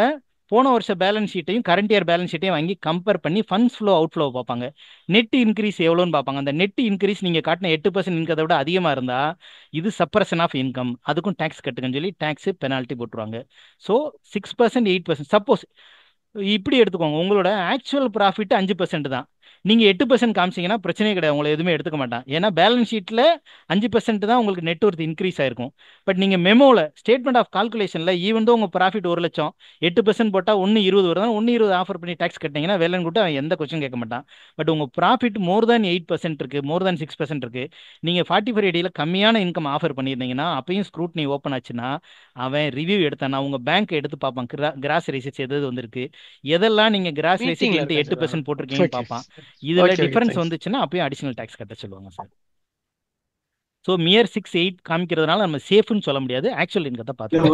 [SPEAKER 2] போன வருஷம் பேலன்ஸ் ஷீட்டையும் கரண்ட் இயர் பேலன்ஸ் ஷீட்டையும் வாங்கி கம்பேர் பண்ணி ஃபண்ட்ஸ் ஃப்ளோ அவுட் ஃப்ளோ பார்ப்பாங்க, நெட் இன்க்ரீஸ் எவ்வளோன்னு பார்ப்பாங்க. அந்த நெட் இன்க்ரீஸ் நீங்கள் காட்டின 8% இன்கத்தை விட அதிகமாக இருந்தால் இது சப்ரஷன் ஆஃப் இன்கம், அதுக்கும் டேக்ஸ் கட்டுங்கன்னு சொல்லி டேக்ஸு பெனால்ட்டி போட்டுருவாங்க. ஸோ 6%, 8%. சப்போஸ் இப்படி எடுத்துக்கோங்க, உங்களோட ஆக்சுவல் ப்ராஃபிட் 5% தான், நீங்கள் 8% காமிச்சிங்கன்னா பிரச்சனையே கிடையாது, உங்களை எதுவுமே எடுத்துக்க மாட்டான். ஏன்னா பேலன்ஸ் ஷீட்டில் 5% தான் உங்களுக்கு நெட்ஒர்த் இன்க்ரீஸ் ஆயிருக்கும். பட் நீங்கள் மெமோவில் ஸ்டேட்மெண்ட் ஆஃப் கால்குலேஷனில் ஈவன் தான் உங்கள் ப்ராஃபிட் 1 லட்சம், 8% போட்டால் 1.20 வருது, 1.20 ஆஃபர் பண்ணி டேக்ஸ் கட்டிங்கன்னா வேலைன்னு கூட்ட அவன் எந்த கொஸ்டின் கேட்க மாட்டான். பட் உங்கள் ப்ராஃபிட் மோர் தேன் 8% இருக்குது, மோர் தேன் 6% இருக்குது, நீங்கள் 44ADயில் கம்மியான இன்கம் ஆஃபர் பண்ணியிருந்தீங்கன்னா அப்பயும் ஸ்க்ரூட்னி ஓப்பன் ஆச்சுன்னா அவன் ரிவ்யூ எடுத்தானா உங்கள் பேங்க்கை எடுத்து பார்ப்பான், கிராஸ் ரெசிப்ட்ஸ் எது வந்திருக்கு, எதெல்லாம் நீங்கள் கிராஸ் ரெசிப்ட் 8% போட்டிருக்கீங்கன்னு பார்ப்பான். இதுல டிஃபரன்ஸ் வந்துச்சுன்னா அப்பயும் அடிஷனல் டாக்ஸ் கட்ட சொல்லுவாங்க சார். ஸோ மியர் 6, 8 காமிக்கிறதுனால நம்ம சேஃப்னு சொல்ல முடியாது, ஆக்சுவல் இன்கத்தை பார்த்து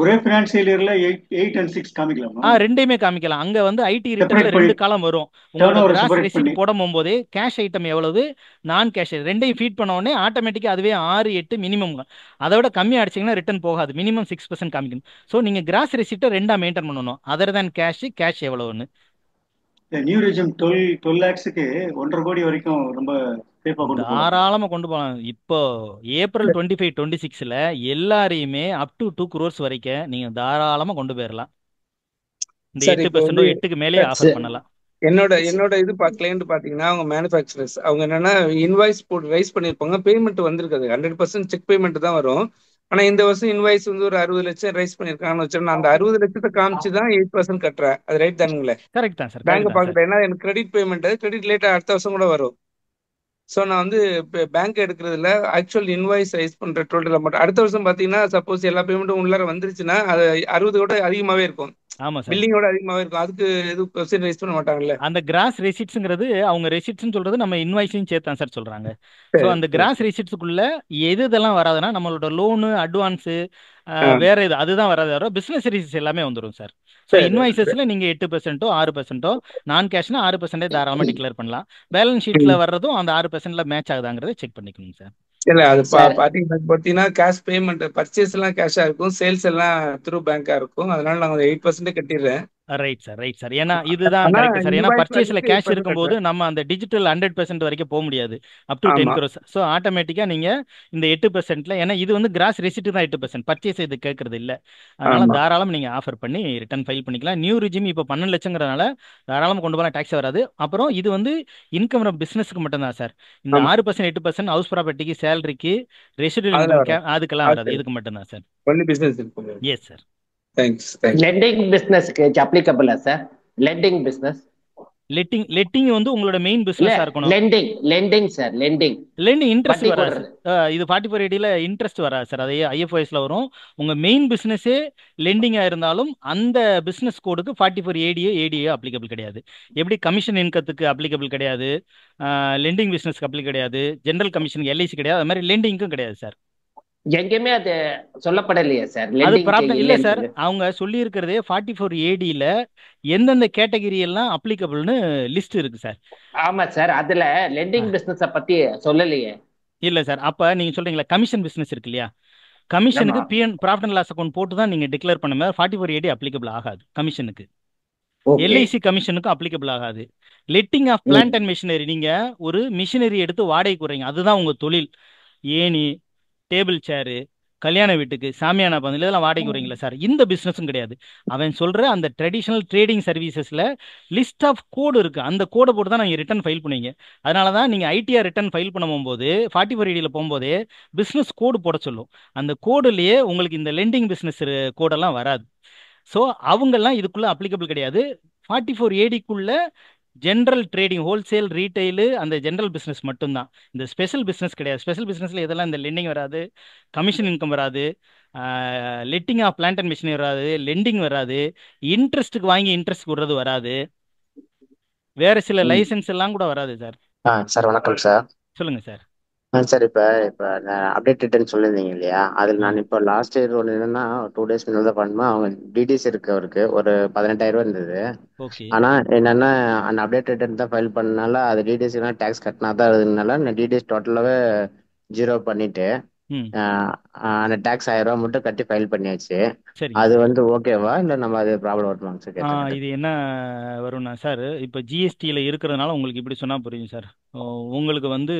[SPEAKER 4] ஒரே ஃபினான்சியல் இயர்ல 8 and 6 காமிக்கலாமா?
[SPEAKER 2] ரெண்டையுமே காமிக்கலாம். அங்க வந்து ஐடி ரிட்டர்ன்ல 2 காலம் வரும். உங்களோட கிராஸ் ரெசிப்ட் போடும் போதே கேஷ் ஐட்டம் எவ்வளவு, நான் கேஷ் ரெண்டையும் ஃபீட் பண்ண உடனே ஆட்டோமேட்டிக்கா அதுவே 6, 8 மினிமம். அதை விட கம்மி அடிச்சிங்கன்னா ரிட்டர்ன் போகாது, மினிமம் 6% காமிக்கணும். ஸோ நீங்க கிராஸ் ரெசிப்டை 2 மெயின்டைன் பண்ணணும், அதர் தேன் கேஷ் எவ்வளவுன்னு.
[SPEAKER 4] நியூ ரெஜிம் 12 lakhsக்கு 1.5 கோடி வரைக்கும் ரொம்ப
[SPEAKER 2] தாராளமா கொண்டு போகலாம். இப்போ ஏப்ரல் 25, 26ல எல்லாரையுமே அப் டு 2 crores வரைக்கும் நீங்க தாராளமா கொண்டு போயிடலாம். இந்த 8% 8க்கு மேலே ஆஃபர் பண்ணலாம்.
[SPEAKER 6] என்னோட இது கிளைண்ட் பாத்தீங்கன்னா அவங்க மேனுஃபேக்சரர்ஸ், அவங்க என்னன்னா இன்வாய்ஸ் போட்டு ரைஸ் பண்ணிருப்பாங்க, பேமெண்ட் வந்திருக்காது, 100% செக் பேமெண்ட் தான் வரும். ஆனா இந்த வருஷம் இன்வாய்ஸ் வந்து ஒரு 60 லட்சம் ரைஸ் பண்ணிருக்காங்கன்னு வச்சோம்னா அந்த 60 லட்சத்தை காமிச்சுதான் 8% கட்டுறேன். அது ரைட் தானுங்களே?
[SPEAKER 2] கரெக்ட் தான் சார்.
[SPEAKER 6] பேங்க் பாக்கிட்டேன், ஏன்னா எனக்கு கிரெடிட் பேமெண்ட், கிரெடிட் லேட்டா அடுத்த வருஷம் கூட வரும். ஸோ நான் வந்து பேங்க் எடுக்கிறதுல ஆக்சுவல் இன்வாய்ஸ் ரைஸ் பண்ற டோட்டல் அமௌண்ட் அடுத்த வருஷம் பாத்தீங்கன்னா சப்போஸ் எல்லா பேமெண்ட்டும் உள்ளார வந்துருச்சுன்னா அது 60 கூட அதிகமாவே இருக்கும், பில்லிங்கோட அதிகமாவே இருக்கும். அதுக்கு எதுவும் கொஸ்டின் ரைஸ் பண்ண மாட்டாங்கல்ல?
[SPEAKER 2] அந்த கிராஸ் ரெசிப்ட்ஸ்ங்கிறது அவங்க ரெசிப்ட்ஸ்னு சொல்றது நம்ம இன்வாய்ஸையும் சேர்த்து தான் சார் சொல்றாங்க. ஸோ அந்த கிராஸ் ரெசிப்ட்ஸ்க்குள்ள எது இதெல்லாம் வராதுன்னா நம்மளோட லோனு, அட்வான்ஸு, வேற இது அதுதான் வராது, வர பிசினஸ் ரெசிப்ட்ஸ் எல்லாமே வந்துடும் சார். ஸோ இன்வாய்ஸஸ்ல நீங்க 8%, 6%, நான் கேஷ்னா 6% தாராளமா டிக்ளேர் பண்ணலாம். பேலன்ஸ் ஷீட்ல வர்றதும் அந்த 6%ல மேட்ச் ஆகுதாங்கிறத செக் பண்ணிக்கணும் சார்.
[SPEAKER 6] இல்ல அது பாத்தீங்கன்னா கேஷ் பேமெண்ட், பர்ச்சேஸ் எல்லாம் கேஷா இருக்கும், சேல்ஸ் எல்லாம் த்ரூ பேங்கா இருக்கும். அதனால நாங்க 8% கட்டிடுறேன்.
[SPEAKER 2] Right sir, right sir. ஏன்னா இதுதான்
[SPEAKER 6] ஆனா
[SPEAKER 2] கரெக்ட் சார். ஏன்னா
[SPEAKER 6] இன்வாய்ஸ்
[SPEAKER 2] பர்ச்சேஸ்ல
[SPEAKER 6] வந்துட்டு
[SPEAKER 2] கேஷ்
[SPEAKER 6] 8%
[SPEAKER 2] இருக்கும்போது
[SPEAKER 6] கட்டுறேன்.
[SPEAKER 2] நம்ம அந்த டிஜிட்டல் 100% வரைக்கும் போக முடியாது, அப் டு 10
[SPEAKER 6] ஆமா
[SPEAKER 2] crores. ஸோ ஆட்டோமேட்டிக்கா நீங்க இந்த 8%ல, ஏன்னா இது வந்து கிராஸ் ரெசிப்ட் தான் 8%, பர்ச்சேஸ் இது கேட்கறது இல்ல. அதனால
[SPEAKER 6] ஆமா
[SPEAKER 2] தாராளம் நீங்க ஆஃபர் பண்ணி ரிட்டர்ன் ஃபைல் பண்ணிக்கலாம். நியூ ரிஜிம் இப்போ 12 லட்சங்கிறதுனால தாராளமாக கொண்டு போகலாம், டேக்ஸ் வராது. அப்புறம் இது வந்து இன்கம் ஃப்ரம் பிசினஸ்க்கு மட்டும்தான் சார். இந்த
[SPEAKER 6] ஆமா
[SPEAKER 2] 6% 8% ஹவுஸ் ப்ராப்பர்ட்டிக்கு, சேலரிக்கு, ரெசிடென்ட்
[SPEAKER 6] அதுல
[SPEAKER 2] இன்கம்
[SPEAKER 6] வரும்.
[SPEAKER 2] அதுக்கெல்லாம்
[SPEAKER 6] அது
[SPEAKER 2] வராது.
[SPEAKER 6] சரி,
[SPEAKER 2] இதுக்கு மட்டும்தான் சார்.
[SPEAKER 6] ஒன்லி பிசினஸ் இருக்கு.
[SPEAKER 2] Yes sir.
[SPEAKER 6] தேங்க்ஸ்.
[SPEAKER 7] லெண்டிங் பிசினஸ்க்கு அப்ளிகபிளா சார்? லெண்டிங் பிசினஸ்
[SPEAKER 2] லெட்டிங் வந்து உங்களோட மெயின்
[SPEAKER 7] இல்ல,
[SPEAKER 2] பிசினஸா இருக்கணும்.
[SPEAKER 7] லெண்டிங் சார், லெண்டிங்
[SPEAKER 2] இன்ட்ரெஸ்ட்
[SPEAKER 7] வட்டி
[SPEAKER 2] வராது
[SPEAKER 7] கொடுறது.
[SPEAKER 2] சார். இது 4480ல இன்ட்ரெஸ்ட் வராது சார். அதே ஐஎஃப்ஓஎஸ்ல வரும். உங்க மெயின் பிசினஸே லெண்டிங்கா இருந்தாலும் அந்த பிசினஸ் கோடுக்கு 44ADA ஏடிஏ அப்ளிகபிள் கிடையாது. எப்படி கமிஷன் இன்கத்துக்கு அப்ளிகபிள் கிடையாது, லெண்டிங் பிசினஸ்க்கு அப்ளை கிடையாது, ஜெனரல் கமிஷனுக்கு எல்ஐசி கிடையாது, அது மாதிரி லெண்டிங்க்கும் கிடையாது சார்.
[SPEAKER 7] எங்கேயுமே அது சொல்லப்படலையே சார்,
[SPEAKER 2] அது
[SPEAKER 7] லெண்டிங்
[SPEAKER 2] ப்ராப்ளம் இல்லை
[SPEAKER 7] இல்லைன்னு
[SPEAKER 2] சார்.
[SPEAKER 7] சொல்லி.
[SPEAKER 2] அவங்க சொல்லியிருக்கிறதே 44ADல எந்தெந்த கேட்டகரி எல்லாம் அப்ளிகபிள்னு லிஸ்ட் இருக்கு சார்.
[SPEAKER 7] ஆமா சார், அதுல லெண்டிங் பிசினஸ பத்தி சொல்லலையே.
[SPEAKER 2] இல்லை சார். அப்போ நீங்கள் சொல்கிறீங்களா கமிஷன் பிஸ்னஸ் இருக்கு இல்லையா,
[SPEAKER 7] ஆமா.
[SPEAKER 2] கமிஷனுக்கு PN profit and loss account போட்டு தான் நீங்கள் டிக்ளேர் பண்ண மாதிரி 44AD அப்ளிகபிள் ஆகாது கமிஷனுக்கு.
[SPEAKER 7] ஓகே.
[SPEAKER 2] எல்ஐசி கமிஷனுக்கும் அப்ளிகபிள் ஆகாது. Letting of plant and machinery, நீங்கள் ஒரு மிஷினரி எடுத்து வாடகைக்கு விடுறீங்க, அதுதான் உங்கள் தொழில். ஏணி, டேபிள் சேரு, கல்யாண வீட்டுக்கு சாமியானா பந்தல் இதெல்லாம் வாடகைக்கு வரீங்களா சார், இந்த பிஸ்னஸும் கிடையாது. அவன் சொல்கிற அந்த ட்ரெடிஷ்னல் ட்ரேடிங் சர்வீசஸில் லிஸ்ட் ஆஃப் கோடு இருக்குது, அந்த கோடை போட்டு தான் நீங்கள் ரிட்டர்ன் ஃபைல் பண்ணுவீங்க. அதனால தான் நீங்கள் ஐடிஆர் ரிட்டர்ன் ஃபைல் பண்ணும்போது 44ADயில் போகும்போதே பிஸ்னஸ் கோடு போட சொல்லும். அந்த கோடுலேயே உங்களுக்கு இந்த லெண்டிங் பிஸ்னஸ் கோடெல்லாம் வராது. ஸோ அவங்கெல்லாம் இதுக்குள்ளே அப்ளிகபிள் கிடையாது. 44ADக்குள்ள ஜென்ரல் ட்ரேடிங், ஹோல்சேல், ரீட்டைலு, அந்த ஜென்ரல் பிஸ்னஸ் மட்டும்தான். இந்த ஸ்பெஷல் பிஸ்னஸ் கிடையாது. ஸ்பெஷல் பிஸ்னஸில் இதெல்லாம் இந்த லெண்டிங் வராது, கமிஷன் இன்கம் வராது, letting of plant and machinery வராது, லெண்டிங் வராது, இன்ட்ரெஸ்ட்டுக்கு வாங்கி இன்ட்ரெஸ்ட் விடுறது வராது, வேற சில லைசன்ஸ் எல்லாம் கூட வராது சார்.
[SPEAKER 8] சார் வணக்கம் சார்.
[SPEAKER 2] சொல்லுங்கள் சார்.
[SPEAKER 8] சார் இப்போ அப்டேட் ரிட்டர்ன் சொல்லியிருந்தீங்க இல்லையா, அதில் நான் இப்போ லாஸ்ட் இயர் ஒன்று என்னன்னா 2 days முன்னாடி தான் பண்ணுவேன். அவங்க டிடிஎஸ் இருக்கு, அவருக்கு ஒரு 18,000 இருந்தது.
[SPEAKER 2] ஓகே.
[SPEAKER 8] ஆனால் என்னென்னா அந்த அப்டேட் ரிட்டர்ன் தான் ஃபைல் பண்ணனால அது டிடிஎஸ்னா டேக்ஸ் கட்டினா தான் இருந்ததுனால நான் டிடிஎஸ் டோட்டலாகவே 0 பண்ணிட்டு அந்த டேக்ஸ் 1000 ரூபா மட்டும் கட்டி ஃபைல் பண்ணியாச்சு.
[SPEAKER 2] சரி,
[SPEAKER 8] அது வந்து ஓகேவா இல்லை நம்ம அது ப்ராப்ளம் வருமாங்க சார் கேட்டேன்.
[SPEAKER 2] இது என்ன வரும்னா சார், இப்போ ஜிஎஸ்டியில் இருக்கிறதுனால உங்களுக்கு இப்படி சொன்னால் புரியும் சார். உங்களுக்கு வந்து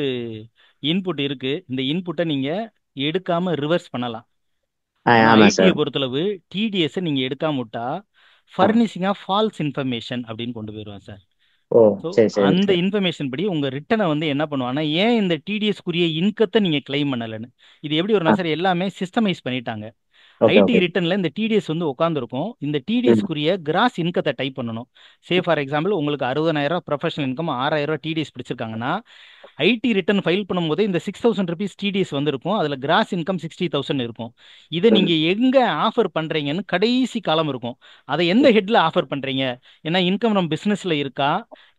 [SPEAKER 2] இன்புட் இருக்கு, இந்த இன்புட்டை நீங்கள் எடுக்காம ரிவர்ஸ் பண்ணலாம்.
[SPEAKER 8] ஆமாம்
[SPEAKER 2] ஐடியை
[SPEAKER 8] சார்.
[SPEAKER 2] பொறுத்தளவு டிடிஎஸ் நீங்கள் எடுக்காம விட்டா ஃபர்னிஷிங் ஆஃப் ஃபால்ஸ் இன்ஃபர்மேஷன் அப்படின்னு கொண்டு போயிடுவான் சார்.
[SPEAKER 8] ஓ
[SPEAKER 2] ஸோ
[SPEAKER 8] சரி சரி
[SPEAKER 2] அந்த
[SPEAKER 8] சார்.
[SPEAKER 2] இன்ஃபர்மேஷன் படி உங்கள் ரிட்டனை வந்து என்ன பண்ணுவாங்கன்னா, ஏன் இந்த டிடிஎஸ்க்குரிய இன்கத்தை நீங்கள் கிளைம் பண்ணலைன்னு. இது எப்படி வரும்னா சார், எல்லாமே சிஸ்டமைஸ் பண்ணிட்டாங்க.
[SPEAKER 8] Okay
[SPEAKER 2] ID
[SPEAKER 8] okay.
[SPEAKER 2] ரிட்டர்னில் இந்த டிடிஎஸ் வந்து உட்காந்துருக்கும். இந்த டிடிஎஸ்க்குரிய கிராஸ் இன்கத்தை டைப் பண்ணணும். ஃபார் எக்ஸாம்பிள் உங்களுக்கு 60,000 ப்ரொஃபஷனல் இன்கம், 6,000 டிடிஎஸ் பிடிச்சிருக்காங்கன்னா, ஐடி ரிட்டர்ன் ஃபைல் பண்ணும்போது இந்த 6,000 ருபீஸ் டிடிஎஸ் வந்துருக்கும். அதில் கிராஸ் இன்கம் 60,000 இருக்கும். இதை நீங்கள் எங்கே ஆஃபர் பண்ணுறீங்கன்னு கடைசி காலம் இருக்கும். அதை எந்த ஹெட்டில் ஆஃபர் பண்ணுறீங்க, ஏன்னா இன்கம் நம்ம பிஸ்னஸில் இருக்கா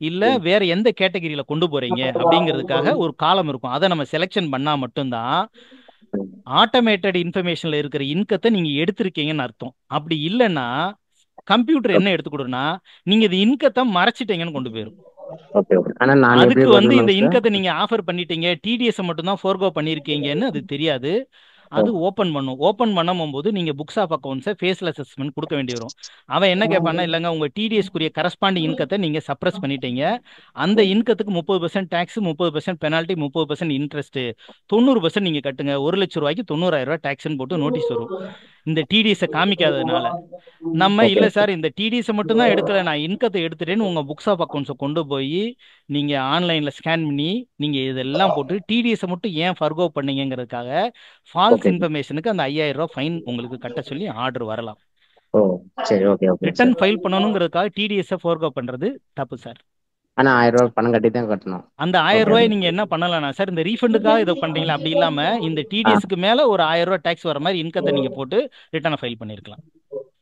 [SPEAKER 2] இல்லை வேற எந்த கேட்டகரியில் கொண்டு போகிறீங்க அப்படிங்கிறதுக்காக ஒரு காலம் இருக்கும். அதை நம்ம செலெக்ஷன் பண்ணால் மட்டும்தான் ஆட்டோமேட்டட் இன்ஃபர்மேஷன்ல இருக்கிற இன்கத்தை நீங்க எடுத்திருக்கீங்கன்னு அர்த்தம். அப்படி இல்லைன்னா கம்ப்யூட்டர் என்ன எடுத்து கொடுனா, நீங்க இது இன்கத்தை மறைச்சிட்டீங்கன்னு கொண்டு போயிடும்.
[SPEAKER 8] Okay okay. ஆனால் நான் எப்படி
[SPEAKER 2] அதுக்கு வந்து இந்த
[SPEAKER 8] பண்ணணும் சார்?
[SPEAKER 2] இன்கத்தை நீங்க ஆஃபர் பண்ணிட்டீங்க, டிடிஎஸ் மட்டும் தான் ஃபோர்கோ பண்ணிருக்கீங்கன்னு அது தெரியாது. அது ஓப்பன் பண்ணும். ஓப்பன் பண்ணும்போது நீங்க புக்ஸ் ஆஃப் அக்கௌண்ட்ஸை ஃபேஸ்லெஸ் அசஸ்மெண்ட் கொடுக்க வேண்டி வரும். அவன் என்ன கேட்பான்னா, இல்லைங்க உங்க டிடிஎஸ்க்குரிய கரஸ்பாண்டிங் இன்கத்தை நீங்க சப்ரஸ் பண்ணிட்டீங்க, அந்த இன்கத்துக்கு 30% டேக்ஸ், 30% பெனால்ட்டி, 30% இன்ட்ரெஸ்ட், 90% நீங்க கட்டுங்க. 1,00,000 ரூபாய்க்கு 90,000 ரூபாய் டேக்ஸ்ன்னு போட்டு நோட்டீஸ் வரும். இந்த டிடிஎஸை காமிக்காததுனால நம்ம இல்லை சார் இந்த டிடிஎஸை மட்டும் தான் எடுக்கல, நான் இன்கத்தை எடுத்துட்டேன்னு உங்கள் புக்ஸ் ஆஃப் அக்கௌண்ட்ஸை கொண்டு போய் நீங்கள் ஆன்லைனில் ஸ்கேன் பண்ணி நீங்கள் இதெல்லாம் போட்டு டிடிஎஸை மட்டும் ஏன் ஃபர்கோ பண்ணீங்கிறதுக்காக ஃபால்ஸ் இன்ஃபர்மேஷனுக்கு அந்த 5,000 ரூபாய் ஃபைன் உங்களுக்கு கட்ட சொல்லி ஆர்டர் வரலாம்.
[SPEAKER 8] ஓ சரி okay okay
[SPEAKER 2] return
[SPEAKER 8] sir.
[SPEAKER 2] File பண்ணணுங்கிறதுக்காக டிடிஎஸை ஃபோர்கோ பண்ணுறது தப்பு சார்.
[SPEAKER 8] ஆனால் 1000 ரூபா பணம் கட்டி தான் கட்டணும்.
[SPEAKER 2] அந்த 1000 ரூபாய் நீங்க என்ன பண்ணலாம்னா சார், இந்த ரீஃபண்டுக்காக இதை பண்றீங்களா, அப்படி இல்லாம இந்த டிடிஎஸ்க்கு மேல ஒரு 1000 ரூபாய் டேக்ஸ் வர மாதிரி இன்கத்தை நீங்க போட்டு ரிட்டர்னை ஃபைல் பண்ணிருக்கலாம்.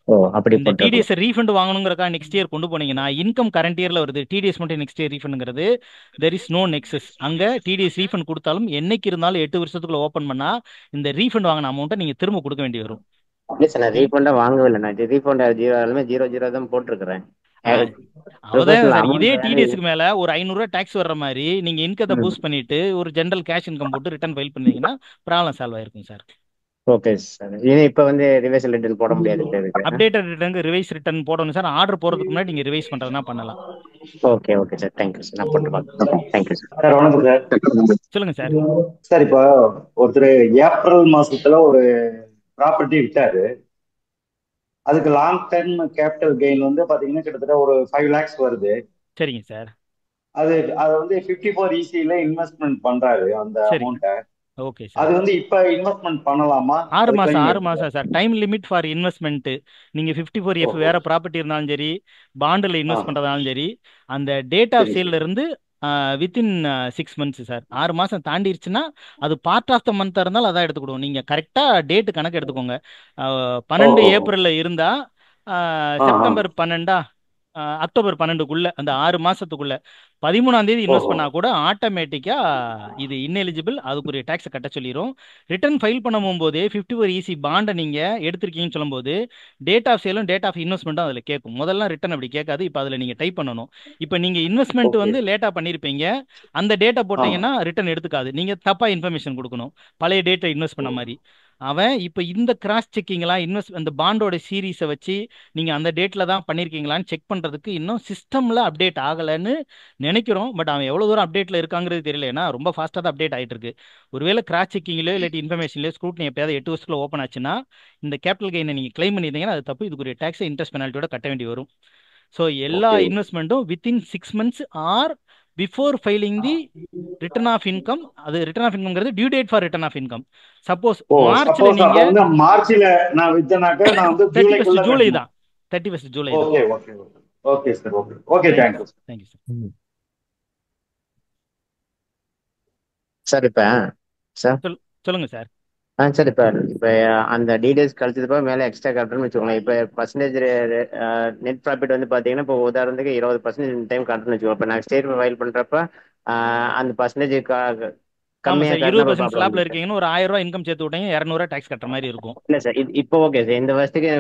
[SPEAKER 8] ஓ அப்படி
[SPEAKER 2] இந்த
[SPEAKER 8] போட்டுருக்கோம்.
[SPEAKER 2] டிடிஎஸ் ரீஃபண்ட் வாங்கணுங்கிறக்கா நெக்ஸ்ட் இயர் கொண்டு போனீங்கன்னா, இன்கம் கரண்ட் இயர்ல வருது, டிடிஎஸ் மட்டும் நெக்ஸ்ட் இயர் ரீஃபண்டுங்கிறது தெர் இஸ் நோ நெக்ஸஸ். அங்க டிடிஎஸ் ரீஃபண்ட் கொடுத்தாலும் என்னைக்கு இருந்தாலும் 8 வருஷத்துக்குள்ள ஓப்பன் பண்ணா இந்த ரீஃபண்ட் வாங்கின அமௌண்ட்டை நீங்க திரும்ப கொடுக்க வேண்டி வரும்.
[SPEAKER 8] இல்லை சார், நான் ரீஃபண்டாக வாங்கவே இல்லை. நான் ரீஃபண்ட் 0 தான் போட்டிருக்கிறேன்.
[SPEAKER 2] அவ்வளோதான் சார். இதே டிடிஎஸ்க்கு மேல ஒரு 500 ரூபாய் டேக்ஸ் வர்ற மாதிரி நீங்க இன்கத்தை பூஸ்ட் பண்ணிட்டு ஒரு ஜென்ரல் கேஷ் இன்கம் போட்டு ரிட்டர்ன் ஃபைல் பண்ணீங்கன்னா ப்ராப்ளம் சால்வ் ஆயிருக்கும் சார்.
[SPEAKER 8] ஓ ஓகே சார். இனி இப்ப வந்து ரிவர்சல் ரிட்டர்ன் போட முடியாது இப்ப இதுக்கு.
[SPEAKER 2] அப்டேட்டட் ரிட்டர்னுக்கு ரிவைஸ் ரிட்டர்ன் போடணும் சார். ஆர்டர் போறதுக்கு முன்னாடி நீங்க ரிவைஸ் பண்றதுனா பண்ணலாம்.
[SPEAKER 8] Okay okay sir, thank you sir. நான் போட்டு பார்க்குறேன். Thank you sir.
[SPEAKER 4] சார் வணக்கம் சார்.
[SPEAKER 2] சொல்லுங்க சார்.
[SPEAKER 4] சார் இப்போ ஒருத்தர் ஏப்ரல் மாசத்துல ஒரு ப்ராப்பர்ட்டி விட்டாரு. அதுக்கு லாங் டர்ம் கேபிட்டல் கெயின் வந்து பாத்தீங்கன்னா கிட்டத்தட்ட ஒரு 5 lakhs வருது.
[SPEAKER 2] சரிங்க சார்.
[SPEAKER 4] அது அதை வந்து 54 ECல இன்வெஸ்ட்மெண்ட் பண்றாரு அந்த
[SPEAKER 2] சரிங்க.
[SPEAKER 4] அமௌண்ட்டை.
[SPEAKER 2] Okay sir.
[SPEAKER 4] அது வந்து இப்ப இன்வெஸ்ட்மெண்ட் பண்ணலாமா?
[SPEAKER 2] 6
[SPEAKER 4] அது
[SPEAKER 2] மாசம்
[SPEAKER 4] claim
[SPEAKER 2] 6
[SPEAKER 4] எடுத்துக்கலாம்.
[SPEAKER 2] மாசம் sir. Time limit for investment. நீங்க 54F
[SPEAKER 4] ஓஹோ.
[SPEAKER 2] வேற ப்ராப்பர்ட்டி இருந்தாலும் சரி, பாண்டில்
[SPEAKER 4] ஆ
[SPEAKER 2] இன்வெஸ்ட் பண்றதாலும் சரி, அந்த டேட் ஆஃப்
[SPEAKER 4] சரி
[SPEAKER 2] சேல்ல
[SPEAKER 4] சரி.
[SPEAKER 2] இருந்து வித்தின் 6 months சார். 6 மாசம் தாண்டிருச்சுன்னா அது பார்ட் ஆஃப் த மந்த் இருந்தாலும் அதான் எடுத்துக்கிடுவோம். நீங்க கரெக்டா டேட் கணக்கு எடுத்துக்கோங்க. 12
[SPEAKER 4] ஓஹோ.
[SPEAKER 2] ஏப்ரல்ல இருந்தா
[SPEAKER 4] ஆ ஆ.
[SPEAKER 2] செப்டம்பர் 12 அக்டோபர் 12க்குள்ள அந்த 6 மாசத்துக்குள்ள 13ஆம் தேதி இன்வெஸ்ட்
[SPEAKER 4] ஓஹோ.
[SPEAKER 2] பண்ணா கூட ஆட்டோமேட்டிக்கா இது இன்எலிஜிபிள், அதுக்குரிய டேக்ஸை கட்ட சொல்லிடும். ரிட்டர்ன் ஃபைல் பண்ணும் போதே 54EC பாண்டை நீங்க எடுத்திருக்கீங்கன்னு சொல்லும்போது டேட் ஆஃப் சேலும் டேட் ஆஃப் இன்வெஸ்ட்மெண்ட்டும் அதில் கேட்கும். முதல்ல ரிட்டர்ன் அப்படி கேட்காது. இப்போ அதில் நீங்க டைப் பண்ணணும். இப்போ நீங்க இன்வெஸ்ட்மெண்ட்
[SPEAKER 4] ஓகே.
[SPEAKER 2] வந்து லேட்டா பண்ணிருப்பீங்க, அந்த டேட்டை
[SPEAKER 4] ஆ
[SPEAKER 2] போட்டீங்கன்னா ரிட்டர்ன் எடுத்துக்காது. நீங்க தப்பா இன்ஃபர்மேஷன் கொடுக்கணும், பழைய டேட்டை இன்வெஸ்ட் பண்ண மாதிரி. அவன் இப்போ இந்த கிராஸ் செக்கிங்லாம் இன்வெஸ்ட் அந்த பாண்டோட சீரீஸை வச்சு நீங்க அந்த டேட்ல தான் பண்ணிருக்கீங்களான்னு செக் பண்றதுக்கு இன்னும் சிஸ்டம்ல அப்டேட் ஆகலைன்னு நினைக்கிறோம். பட் அவன் எவ்வளவு தூரம் அப்டேட்ல இருக்காங்கிறது தெரியல. ஏன்னா ரொம்ப ஃபாஸ்ட்டாக தான் அப்டேட் ஆயிட்டு இருக்கு. ஒருவேளை கிராஸ் செக்கிங்லயோ இல்லாட்டி இன்ஃபர்மேஷன்லயோ ஸ்க்ரூட்னி எப்பயாவது 8 வருஷத்துல ஓப்பன் ஆச்சுன்னா இந்த கேபிட்டல் கெயினை நீங்க கிளைம் பண்ணியிருந்தீங்கன்னா அது தப்பு. இதுக்குரிய டேக்ஸை இன்ட்ரெஸ்ட் பெனால்ட்டியோட கட்ட வேண்டி வரும். ஸோ எல்லா
[SPEAKER 4] ஓகே.
[SPEAKER 2] இன்வெஸ்ட்மெண்ட்டும் within 6 months or before filing the return of income. அது ரிட்டர்ன் ஆஃப் இன்கம்ங்கிறது due date for return of income. Suppose
[SPEAKER 4] ஓ
[SPEAKER 2] மார்ச்ல
[SPEAKER 4] சப்போஸ்
[SPEAKER 2] நீங்க
[SPEAKER 4] அப்ப வந்து மார்ச்ல நான் வித்தனாக்க நான் வந்து
[SPEAKER 2] 31st
[SPEAKER 4] ஜூலைக்குள்ள
[SPEAKER 2] ஜூலை
[SPEAKER 4] கட்டணும்.
[SPEAKER 2] தான். 31st ஜூலை தான்.
[SPEAKER 4] Okay okay okay. Okay sir. Okay okay.
[SPEAKER 2] Thank you
[SPEAKER 4] thank you.
[SPEAKER 2] Sir. Thank you sir.
[SPEAKER 8] Sir இப்ப சார்
[SPEAKER 2] சொல்லுங்க சார்.
[SPEAKER 8] சார் இப்ப இப்ப அந்த டீடைல்ஸ் கழிச்சதுப்போ மேல எக்ஸ்ட்ரா கட்டணும்னு வச்சுக்கோங்களேன். இப்ப பர்சன்டேஜ் நெட் ப்ராஃபிட் வந்து பாத்தீங்கன்னா இப்போ உதாரணத்துக்கு 20% இந்த டைம் கட்டணும்னு வச்சுக்கோங்க. இப்போ நான் ஸ்டேட் ஃபைல் பண்றப்ப அந்த பர்சன்டேஜ்
[SPEAKER 2] ஆமா
[SPEAKER 8] கம்மியா
[SPEAKER 2] சார்.
[SPEAKER 8] கட்டினா
[SPEAKER 2] 20%
[SPEAKER 8] ப்ராப்ளம்
[SPEAKER 2] ஸ்லாப்ல
[SPEAKER 8] சார்.
[SPEAKER 2] இருக்கீங்கன்னு ஒரு 1000 ரூபாய் இன்கம் சேர்த்து விட்டீங்க, 200 டேக்ஸ் கட்டுற மாதிரி இருக்கும்.
[SPEAKER 8] இல்ல சார், இப்போ ஓகே சார். இந்த வருஷத்துக்கு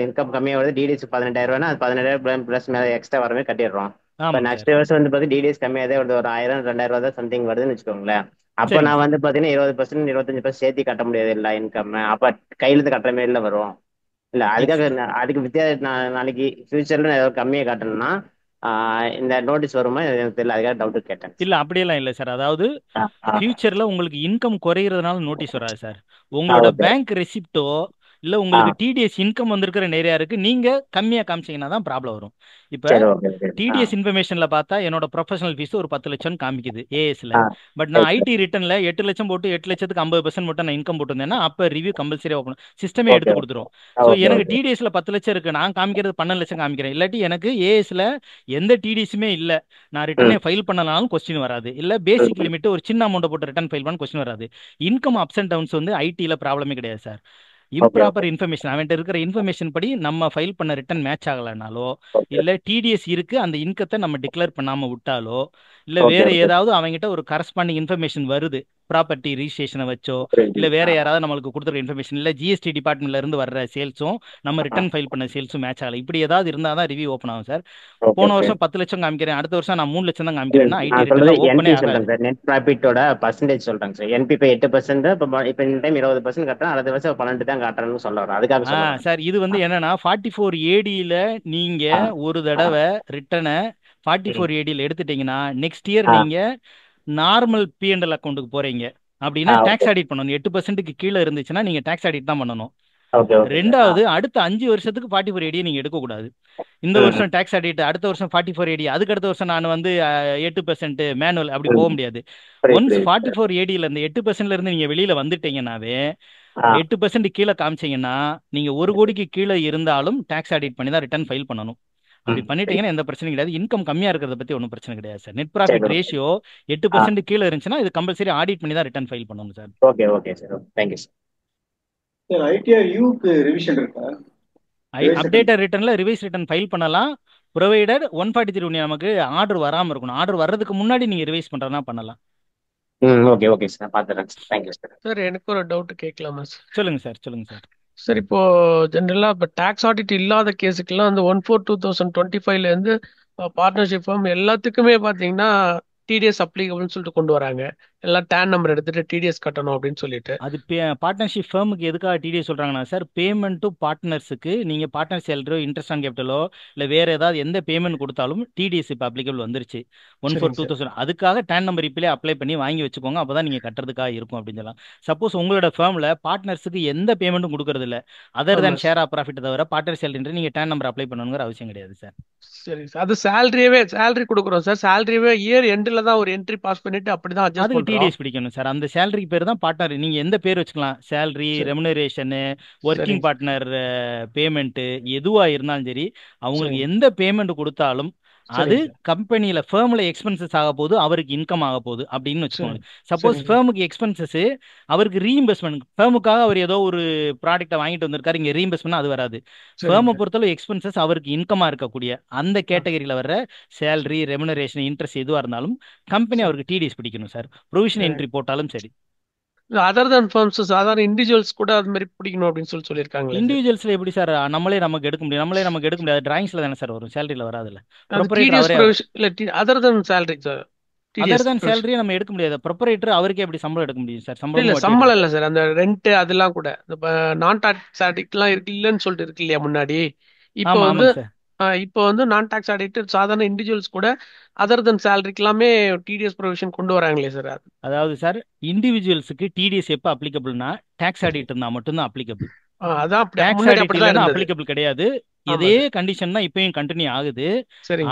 [SPEAKER 8] இன்கம் கம்மியா வருது, டிடிஎஸ் 18,000 ரூபாய்னா அது 18,000 பிளஸ் மேல எக்ஸ்ட்ரா வரவே கட்டிடுறோம். இப்போ
[SPEAKER 2] ஆமாங்க
[SPEAKER 8] நெக்ஸ்ட்
[SPEAKER 2] சார்.
[SPEAKER 8] வருஷம் வந்து பார்த்தீங்கன்னா டிடிஎஸ் கம்மியாதே வருது, ஒரு 1000 2000 தான் சம்திங் வருதுன்னு வச்சுக்கோங்களேன். அப்போ
[SPEAKER 2] சரிங்க
[SPEAKER 8] நான்
[SPEAKER 2] சார்.
[SPEAKER 8] வந்து பார்த்தீங்கன்னா 20% 25% சேர்த்து கட்ட முடியாது இல்லை இன்கம். அப்போ கையிலிருந்து கட்டுற மாரில வரும். இல்ல அதுக்காக அதுக்கு நாளைக்கு ஃபியூச்சர்ல ஏதாவது கம்மியா காட்டணும்னா இந்த நோட்டீஸ் வருமா எனக்கு தெரியல, அதுக்காக டவுட் கேட்டேன்.
[SPEAKER 2] இல்ல அப்படியெல்லாம் இல்லை சார். அதாவது
[SPEAKER 8] ஆ
[SPEAKER 2] ஃபியூச்சர்ல உங்களுக்கு இன்கம் குறையிறதுனால நோட்டீஸ் வராது சார். உங்களோட
[SPEAKER 8] ஓகே.
[SPEAKER 2] பேங்க் ரெசிப்டோ இல்ல
[SPEAKER 8] ஆ
[SPEAKER 2] உங்களுக்கு டிடிஎஸ் இன்கம் வந்திருக்கிற நிறையா இருக்கு, நீங்க கம்மியா காமிச்சீங்கன்னா தான் ப்ராப்ளம் வரும். இப்ப
[SPEAKER 8] சரி ஓகே ஓகே.
[SPEAKER 2] டிடிஎஸ் இன்ஃபர்மேஷன்ல பார்த்தா என்னோட ப்ரொஃபஷனல் ஃபீஸ் ஒரு 10 லட்சம் காமிக்குது ஏஎஸ்ல.
[SPEAKER 8] ஆ
[SPEAKER 2] பட் நான்
[SPEAKER 8] சரி
[SPEAKER 2] ஐடி ரிட்டர்ன்ல 8 லட்சம் போட்டு 8 லட்சத்துக்கு 50% மட்டும் நான் இன்கம் போட்டிருந்தேன்னா அப்ப ரிவ்யூ கம்பல்சரி ஓப்பன் சிஸ்டமே
[SPEAKER 8] ஓகே
[SPEAKER 2] எடுத்து கொடுத்துரும். ஸோ
[SPEAKER 8] ஓகே
[SPEAKER 2] எனக்கு
[SPEAKER 8] ஓகே.
[SPEAKER 2] டிடிஎஸ்ல 10 லட்சம் இருக்கு, நான் காமிக்கிறது 12 லட்சம் காமிக்கிறேன். இல்லாட்டி எனக்கு ஏஎஸ்ல எந்த டிடிஎஸுமே இல்ல, நான்
[SPEAKER 8] ம்
[SPEAKER 2] ரிட்டர்னே ஃபைல் பண்ணனாலும் கொஸ்டின் வராது. இல்ல பேசிக் லிமிட் ஒரு சின்ன அமௌண்ட் போட்டு ரிட்டர்ன் ஃபைல் பண்ண கொஸ்டின் வராது. இன்கம் அப்ஸ் அண்ட் டவுன்ஸ் வந்து ஐடில ப்ராப்ளமே கிடையாது sir.
[SPEAKER 8] Okay okay
[SPEAKER 2] improper information அவன்கிட்ட இருக்கிற இன்ஃபர்மேஷன் படி நம்ம ஃபைல் பண்ண ரிட்டர்ன் மேட்ச் ஆகலைனாலோ,
[SPEAKER 8] ஓகே
[SPEAKER 2] இல்லை டிடிஎஸ் இருக்கு அந்த இன்கத்தை நம்ம டிக்ளேர் பண்ணாமல் விட்டாலோ, இல்லை
[SPEAKER 8] ஓகே
[SPEAKER 2] வேற
[SPEAKER 8] ஓகே.
[SPEAKER 2] ஏதாவது அவங்ககிட்ட ஒரு கரஸ்பாண்டிங் இன்ஃபர்மேஷன் வருது ப்ராப்பர்ட்டி ரிஜிஸ்ட்ரேஷனை வச்சோ,
[SPEAKER 8] புரியுது.
[SPEAKER 2] இல்லை வேற யாராவது நம்மளுக்கு கொடுத்துருக்க இன்ஃபர்மேஷன், இல்லை ஜிஎஸ்டி டிபார்ட்மெண்ட்ல இருந்து வர்ற சேல்ஸும் நம்ம ரிட்டர்ன் ஃபைல் பண்ண சேல்ஸும் மேட்ச் ஆகலை, இப்படி ஏதாவது இருந்தால் தான் ரிவ்யூ ஓப்பன் ஆகும் சார்.
[SPEAKER 8] ஓகே
[SPEAKER 2] போன
[SPEAKER 8] ஓகே.
[SPEAKER 2] வருஷம் 10 லட்சம் காமிக்கிறேன், அடுத்த வருஷம் நான் 3 லட்சம் தான்
[SPEAKER 8] இல்ல
[SPEAKER 2] காமிக்கிறேன்னா ஐடி
[SPEAKER 8] நான் சொல்றது
[SPEAKER 2] ரிட்டர்ன்ல
[SPEAKER 8] என்பி
[SPEAKER 2] ஓப்பனே
[SPEAKER 8] சொல்றேன்
[SPEAKER 2] ஆகாது.
[SPEAKER 8] சார். நெட் ப்ராஃபிட்டோட பர்சன்டேஜ் சொல்றேங்க சார். என்பி இப்போ 8%, இப்போ இந்த டைம் 20% கட்டுறேன், அடுத்த வருஷம் 12 தான் காட்டுறேன்னு சொல்ல வரேன். அதுக்காக சொல்ல வரேன்.
[SPEAKER 2] சார் இது வந்து என்னன்னா 44 ஏடியில் நீங்க
[SPEAKER 8] ஆ
[SPEAKER 2] ஒரு
[SPEAKER 8] ஆ
[SPEAKER 2] தடவை ரிட்டனை
[SPEAKER 8] ம்
[SPEAKER 2] 44 ஏடியில் எடுத்துட்டீங்கன்னா நெக்ஸ்ட் இயர்
[SPEAKER 8] ஆ
[SPEAKER 2] நீங்க நார்மல் பிஎன்எல் அக்கௌண்ட்டுக்கு போறீங்க அப்படின்னா
[SPEAKER 8] ஓகே
[SPEAKER 2] டாக்ஸ் ஆடிட் பண்ணணும். 8%க்கு கீழே இருந்துச்சுன்னா நீங்க டாக்ஸ் ஆடிட் தான் பண்ணணும்.
[SPEAKER 8] Okay okay sir.
[SPEAKER 2] ரெண்டாவது அடுத்த 5 வருஷத்துக்கு 44 ஏடியை நீங்க எடுக்கக்கூடாது. இந்த
[SPEAKER 8] ம்
[SPEAKER 2] வருஷம் டாக்ஸ் ஆடிட், அடுத்த வருஷம் 44 ஏடி, அதுக்கு அடுத்த வருஷம் நான் வந்து 8% மேனுவல், அப்படி போக
[SPEAKER 8] ம்
[SPEAKER 2] முடியாது.
[SPEAKER 8] புரியுது
[SPEAKER 2] ஒன்ஸ்
[SPEAKER 8] புரியுது சார்.
[SPEAKER 2] 44 ஏடியில் இருந்து 8%ல இருந்து நீங்க வெளியில வந்துட்டீங்கன்னாவே
[SPEAKER 8] ஆ
[SPEAKER 2] 8% கீழே காமிச்சீங்கன்னா நீங்க 1 கோடிக்கு கீழே இருந்தாலும் டாக்ஸ் ஆடிட் பண்ணி தான் ரிட்டர்ன் ஃபைல் பண்ணணும். அப்படி
[SPEAKER 8] ம்
[SPEAKER 2] பண்ணிட்டீங்கன்னா எந்த பிரச்சனையும் கிடையாது. இன்கம் கம்மியா இருக்கிறத பத்தி ஒன்றும் பிரச்சனை கிடையாது சார். நெட்
[SPEAKER 8] சரி
[SPEAKER 2] ப்ராஃபிட்
[SPEAKER 8] ஓகே.
[SPEAKER 2] ரேஷியோ
[SPEAKER 8] ஆ
[SPEAKER 2] 8% கீழே இருந்துச்சுன்னா இது கம்பல்சரி ஆடிட் பண்ணி தான் ரிட்டர்ன் ஃபைல் பண்ணணும் sir.
[SPEAKER 8] Okay okay sir. Okay thank you sir.
[SPEAKER 4] Sir ITR யூக்கு ரிவிஷன் இருக்கா? ரிவைஸ்
[SPEAKER 2] அப்டேட்டட் ரிட்டர்ன்ல ரிவைஸ் ரிட்டர்ன் ஃபைல் பண்ணலாம், ப்ரொவைடட் 143 நமக்கு ஆர்டர் வராமல் இருக்கணும். ஆர்டர் வர்றதுக்கு முன்னாடி நீங்க ரிவைஸ் பண்றதுனா பண்ணலாம்.
[SPEAKER 8] ம் ஓகே ஓகே சார். நான் பார்த்துறேன் சார். Thank you sir.
[SPEAKER 6] சார் எனக்கு ஒரு டவுட் கேட்கலாமா சார்?
[SPEAKER 2] சொல்லுங்க சார். சொல்லுங்க சார்.
[SPEAKER 6] சார் இப்போ ஜென்ரலாக இப்போ டேக்ஸ் ஆடிட் இல்லாத கேஸுக்கெல்லாம் அந்த 1/4/2025லேருந்து பார்ட்னர்ஷிப் ஃபார்ம் எல்லாத்துக்குமே பார்த்தீங்கன்னா டிடிஎஸ் அப்ளிகபிள்னு சொல்லிட்டு கொண்டு வராங்க.
[SPEAKER 9] எல்லாம் டேன் நம்பர் எடுத்துட்டு டிடிஎஸ் கட்டணும் அப்படின்னு சொல்லிட்டு.
[SPEAKER 2] அது பார்ட்னர்ஷிப் ஃபேமுக்கு எதுக்காக டிடிஎஸ் சொல்றாங்கன்னா சார், பேமெண்ட் டு பார்ட்னர்ஸுக்கு நீங்க பார்ட்னர் சேலரியோ இன்ட்ரெஸ்ட் ஆன் கேபிட்டலோ இல்லை வேற ஏதாவது எந்த பேமெண்ட் கொடுத்தாலும் டிடிஎஸ் இப்போ அப்ளிகபிள் வந்துருச்சு 1/4/2000. அதுக்காக டேன் நம்பர் இப்பலே அப்ளை பண்ணி வாங்கி வச்சுக்கோங்க, அப்பதான் நீங்க கட்டுறதுக்காக இருக்கும் அப்படின்னு சொல்லலாம். சப்போஸ் உங்களோட ஃபேம்ல பார்ட்னர்ஸுக்கு எந்த பேமெண்ட்டும் கொடுக்கறது இல்லை, other than share of profit தவிர பார்ட்னர் சேலரி நீங்க டேன் நம்பர் அப்ளை பண்ணணுங்கிற அவசியம் கிடையாது சார்.
[SPEAKER 9] சரி சார், அது சேலரி கொடுக்குறோம் சார். சேலரியே இயர் எண்டில் தான் ஒரு என்ட்ரி பாஸ் பண்ணிட்டு அப்படிதான் அட்ஜஸ்ட்
[SPEAKER 2] அதுக்கு
[SPEAKER 9] பண்றோம்.
[SPEAKER 2] டிடிஎஸ் பிடிக்கணும் சார். அந்த சேலரிக்கு பேர் தான் பார்ட்னர். நீங்க எந்த பேர் வச்சுக்கலாம், சேலரி, ரெமுனரேஷனு, ஒர்க்கிங் பார்ட்னர் பேமெண்ட் எதுவா இருந்தாலும் சரி, அவங்களுக்கு எந்த பேமெண்ட் கொடுத்தாலும் அது கம்பெனியில ஃபேர்ம்ல எக்ஸ்பென்சஸ் ஆக போகுது, அவருக்கு இன்கம் ஆக போகுது அப்படின்னு வச்சுக்கோங்க. சப்போஸ் ஃபேர்முக்கு எக்ஸ்பென்சஸ் அவருக்கு ரீஇம்பெஸ்ட்மெண்ட், ஃபேர்முக்காக அவர் ஏதோ ஒரு ப்ராடக்ட்டை வாங்கிட்டு வந்திருக்காரு, இங்க ரீஇம்பெஸ்ட்மெண்ட் அது வராது. ஃபேர்மை பொறுத்தளவு எக்ஸ்பென்சஸ் அவருக்கு இன்கமா இருக்கக்கூடிய அந்த கேட்டகரியில வர்ற சேலரி, ரெமுனரேஷன், இன்ட்ரெஸ்ட் எதுவா இருந்தாலும் கம்பெனி அவருக்கு டிடிஎஸ் பிடிக்கணும் சார். ப்ரொவிஷன் என்ட்ரி போட்டாலும் சரி.
[SPEAKER 9] அதர் தன் ஃபர்ம்ஸ், சாதாரண இண்டிவிஜுவல்ஸ் கூட அது மாதிரி பிடிக்கணும் அப்படின்னு சொல்லியிருக்காங்க.
[SPEAKER 2] இண்டிவிஜுவல்ஸ்ல எப்படி சார் நமக்கு எடுக்க முடியாது. டிராயிங்ஸ்ல தானே சார் வரும், சேலரியில வராதுல்ல.
[SPEAKER 9] Other than salary sir,
[SPEAKER 2] other than சேலரியை நம்ம எடுக்க முடியாது. ப்ரொப்பரேட்டர் அவருக்கே எப்படி சம்பளம் எடுக்க முடியும் சார்?
[SPEAKER 9] சம்பளம் இல்ல சார், அந்த ரெண்ட் அதெல்லாம் கூட நான் டாக்ஸ் ஆடிட்லாம் இருக்கு இல்லன்னு சொல்லிட்டு இருக்கு இல்லையா முன்னாடி. இப்போ வந்து நான் டாக்ஸ் ஆடிட் சாதாரண இண்டிவிஜுவல்ஸ் கூட அதர் தன் சேலரிக்கு எல்லாமே டிடிஎஸ் ப்ரொவிஷன் கொண்டு வராங்களே சார்.
[SPEAKER 2] அதாவது சார், இண்டிவிஜுவல்ஸுக்கு டிடிஎஸ் எப்போ அப்ளிகபிள்னா டாக்ஸ் ஆடிட் இருந்தா மட்டும்தான் அப்ளிகபிள். அப்ளிகபிள் கிடையாது. இதே கண்டிஷன் தான் இப்பயும் கண்டினியூ ஆகுது.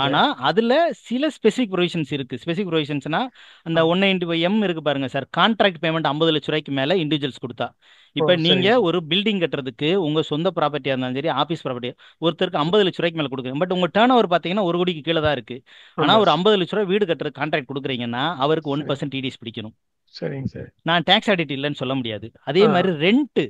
[SPEAKER 2] ஆனா அதுல சில ஸ்பெசிபிக் ப்ரொவிஷன்ஸ் இருக்கு. ஸ்பெசிபிக் ப்ரொவிஷன்ஸ்னா அந்த 195M இருக்கு பாருங்க சார். கான்ட்ராக்ட் பேமெண்ட் 50 லட்ச ரூபாய்க்கு மேல இண்டிவிஜுவல்ஸ் கொடுத்தா, இப்ப நீங்க ஒரு பில்டிங் கட்டுறதுக்கு உங்க சொந்த ப்ராப்பர்ட்டியா இருந்தாலும் சரி, ஆபீஸ் ப்ராப்பர்ட்டி, ஒருத்தருக்கு 50 லட்ச ரூபாய்க்கு மேல கொடுக்குறீங்க. பட் உங்க டர்ன் ஓவர் பாத்தீங்கன்னா 1 கோடிக்கு கீழே தான் இருக்கு. ஆனா ஒரு 50 லட்ச ரூபாய் வீடு கட்டுறது கான்ட்ராக்ட் கொடுக்குறீங்கன்னா அவருக்கு 1% டிடிஎஸ் பிடிக்கணும். நான் டாக்ஸ் ஆடிட் இல்லைன்னு சொல்ல முடியாது. அதே மாதிரி ரெண்ட்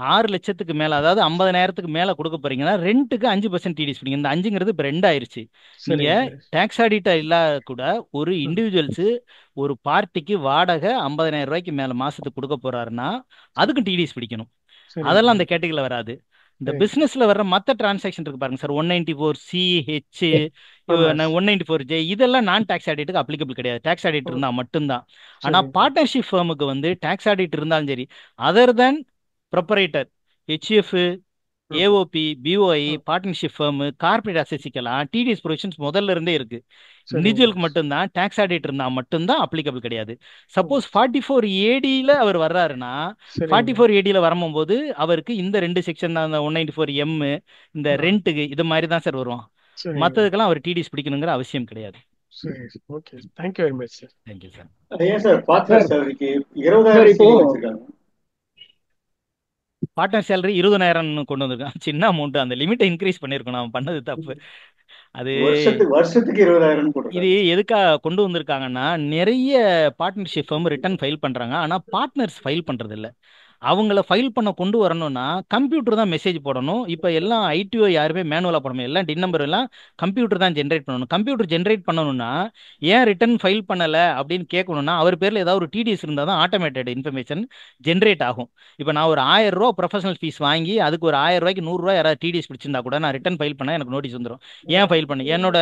[SPEAKER 2] 6 லட்சத்துக்கு மேல, அதாவது 50,000க்கு மேல கொடுக்க போறீங்கன்னா ரெண்டுக்கு 5% டிடிஎஸ் பிடிக்கும். இந்த 5ங்கிறது இப்ப 2 ஆயிருச்சு. நீங்க டாக்ஸ் ஆடிட்டா இல்லாத கூட ஒரு இண்டிவிஜுவல்ஸ் ஒரு பார்ட்டிக்கு வாடகை 50,000 ரூபாய்க்கு மேல மாசத்துக்கு கொடுக்க போறாருன்னா அதுக்கு டிடிஎஸ் பிடிக்கணும். அதெல்லாம் அந்த கேட்டகரியில வராது. இந்த பிசினஸ்ல வர்ற மற்ற டிரான்சாக்ஷன் இருக்கு பாருங்க சார், 194CH, 194J, இதெல்லாம் நான் டாக்ஸ் ஆடிட்டுக்கு அப்ளிகபிள் கிடையாது. டாக்ஸ் ஆடிட் இருந்தா மட்டும்தான். ஆனா பார்ட்னர்ஷிப் ஃபேமுக்கு வந்து டாக்ஸ் ஆடிட் இருந்தாலும் சரி, other than proprietor, HF, AOP, BOI, partnership firm, corporate அசோசியேஷன்லாம் டிடிஎஸ் ப்ரொவிஷன்ஸ் முதல்ல இருந்தே இருக்கு. இண்டிவிஜுவலுக்கு மட்டும்தான் டாக்ஸ் ஆடிட் இருந்தா மட்டும்தான் அப்ளிகபிள் கிடையாது. சப்போஸ் 44ADல அவர் வர்றாருன்னா 44ADல வரும்போது அவருக்கு இந்த 2 செக்ஷன் தான், 194M, இந்த ரெண்ட்டுக்கு இது மாதிரி தான் சார் வரும். மற்றதுக்கெல்லாம் அவர் டிடிஎஸ் பிடிக்கணுங்கிற அவசியம் கிடையாது.
[SPEAKER 9] Thank you very much sir.
[SPEAKER 2] Thank you sir.
[SPEAKER 10] ஏன் சார் பார்ட்னர் சேலரிக்கு 20,000 வச்சிருக்காங்க?
[SPEAKER 2] பார்ட்னர் சேலரி 20,000 கொண்டு வந்திருக்கான். சின்ன அமௌண்ட், அந்த லிமிட்டை இன்க்ரீஸ் பண்ணிருக்கோம். நம்ம பண்ணது தப்பு. அது
[SPEAKER 10] வருஷத்துக்கு 20,000.
[SPEAKER 2] இது எதுக்காக கொண்டு வந்திருக்காங்கன்னா, நிறைய பார்ட்னர்ஷிப் ஃபர்ம் ரிட்டர்ன் ஃபைல் பண்றாங்க, ஆனா பார்ட்னர்ஸ் ஃபைல் பண்றது இல்லை. அவங்கள ஃபைல் பண்ண கொண்டு வரணும்னா கம்ப்யூட்டர் தான் மெசேஜ் போடணும். இப்போ எல்லாம் ஐடிஓ யாருமே மேனுவலாக போடணும். எல்லாம் டின் நம்பர் எல்லாம் கம்ப்யூட்டர் தான் ஜென்ரேட் பண்ணணும். கம்ப்யூட்டர் ஜென்ரேட் பண்ணணும்னா ஏன் ரிட்டர்ன் ஃபைல் பண்ணலை அப்படின்னு கேட்கணும்னா அவர் பேரில் ஏதாவது ஒரு டிடிஎஸ் இருந்தால் தான் ஆட்டோமேட்டட் இன்ஃபர்மேஷன் ஜென்ரேட் ஆகும். இப்போ நான் ஒரு 1000 ரூபா ப்ரொஃபஷனல் ஃபீஸ் வாங்கி அதுக்கு ஒரு 1000 ரூபாய்க்கு 100 ரூபா யாராவது டிடிஎஸ் பிடிச்சிருந்தா கூட நான் ரிட்டர்ன் ஃபைல் பண்ண எனக்கு நோட்டீஸ் வந்துடும். ஏன் ஃபைல் பண்ண? என்னோட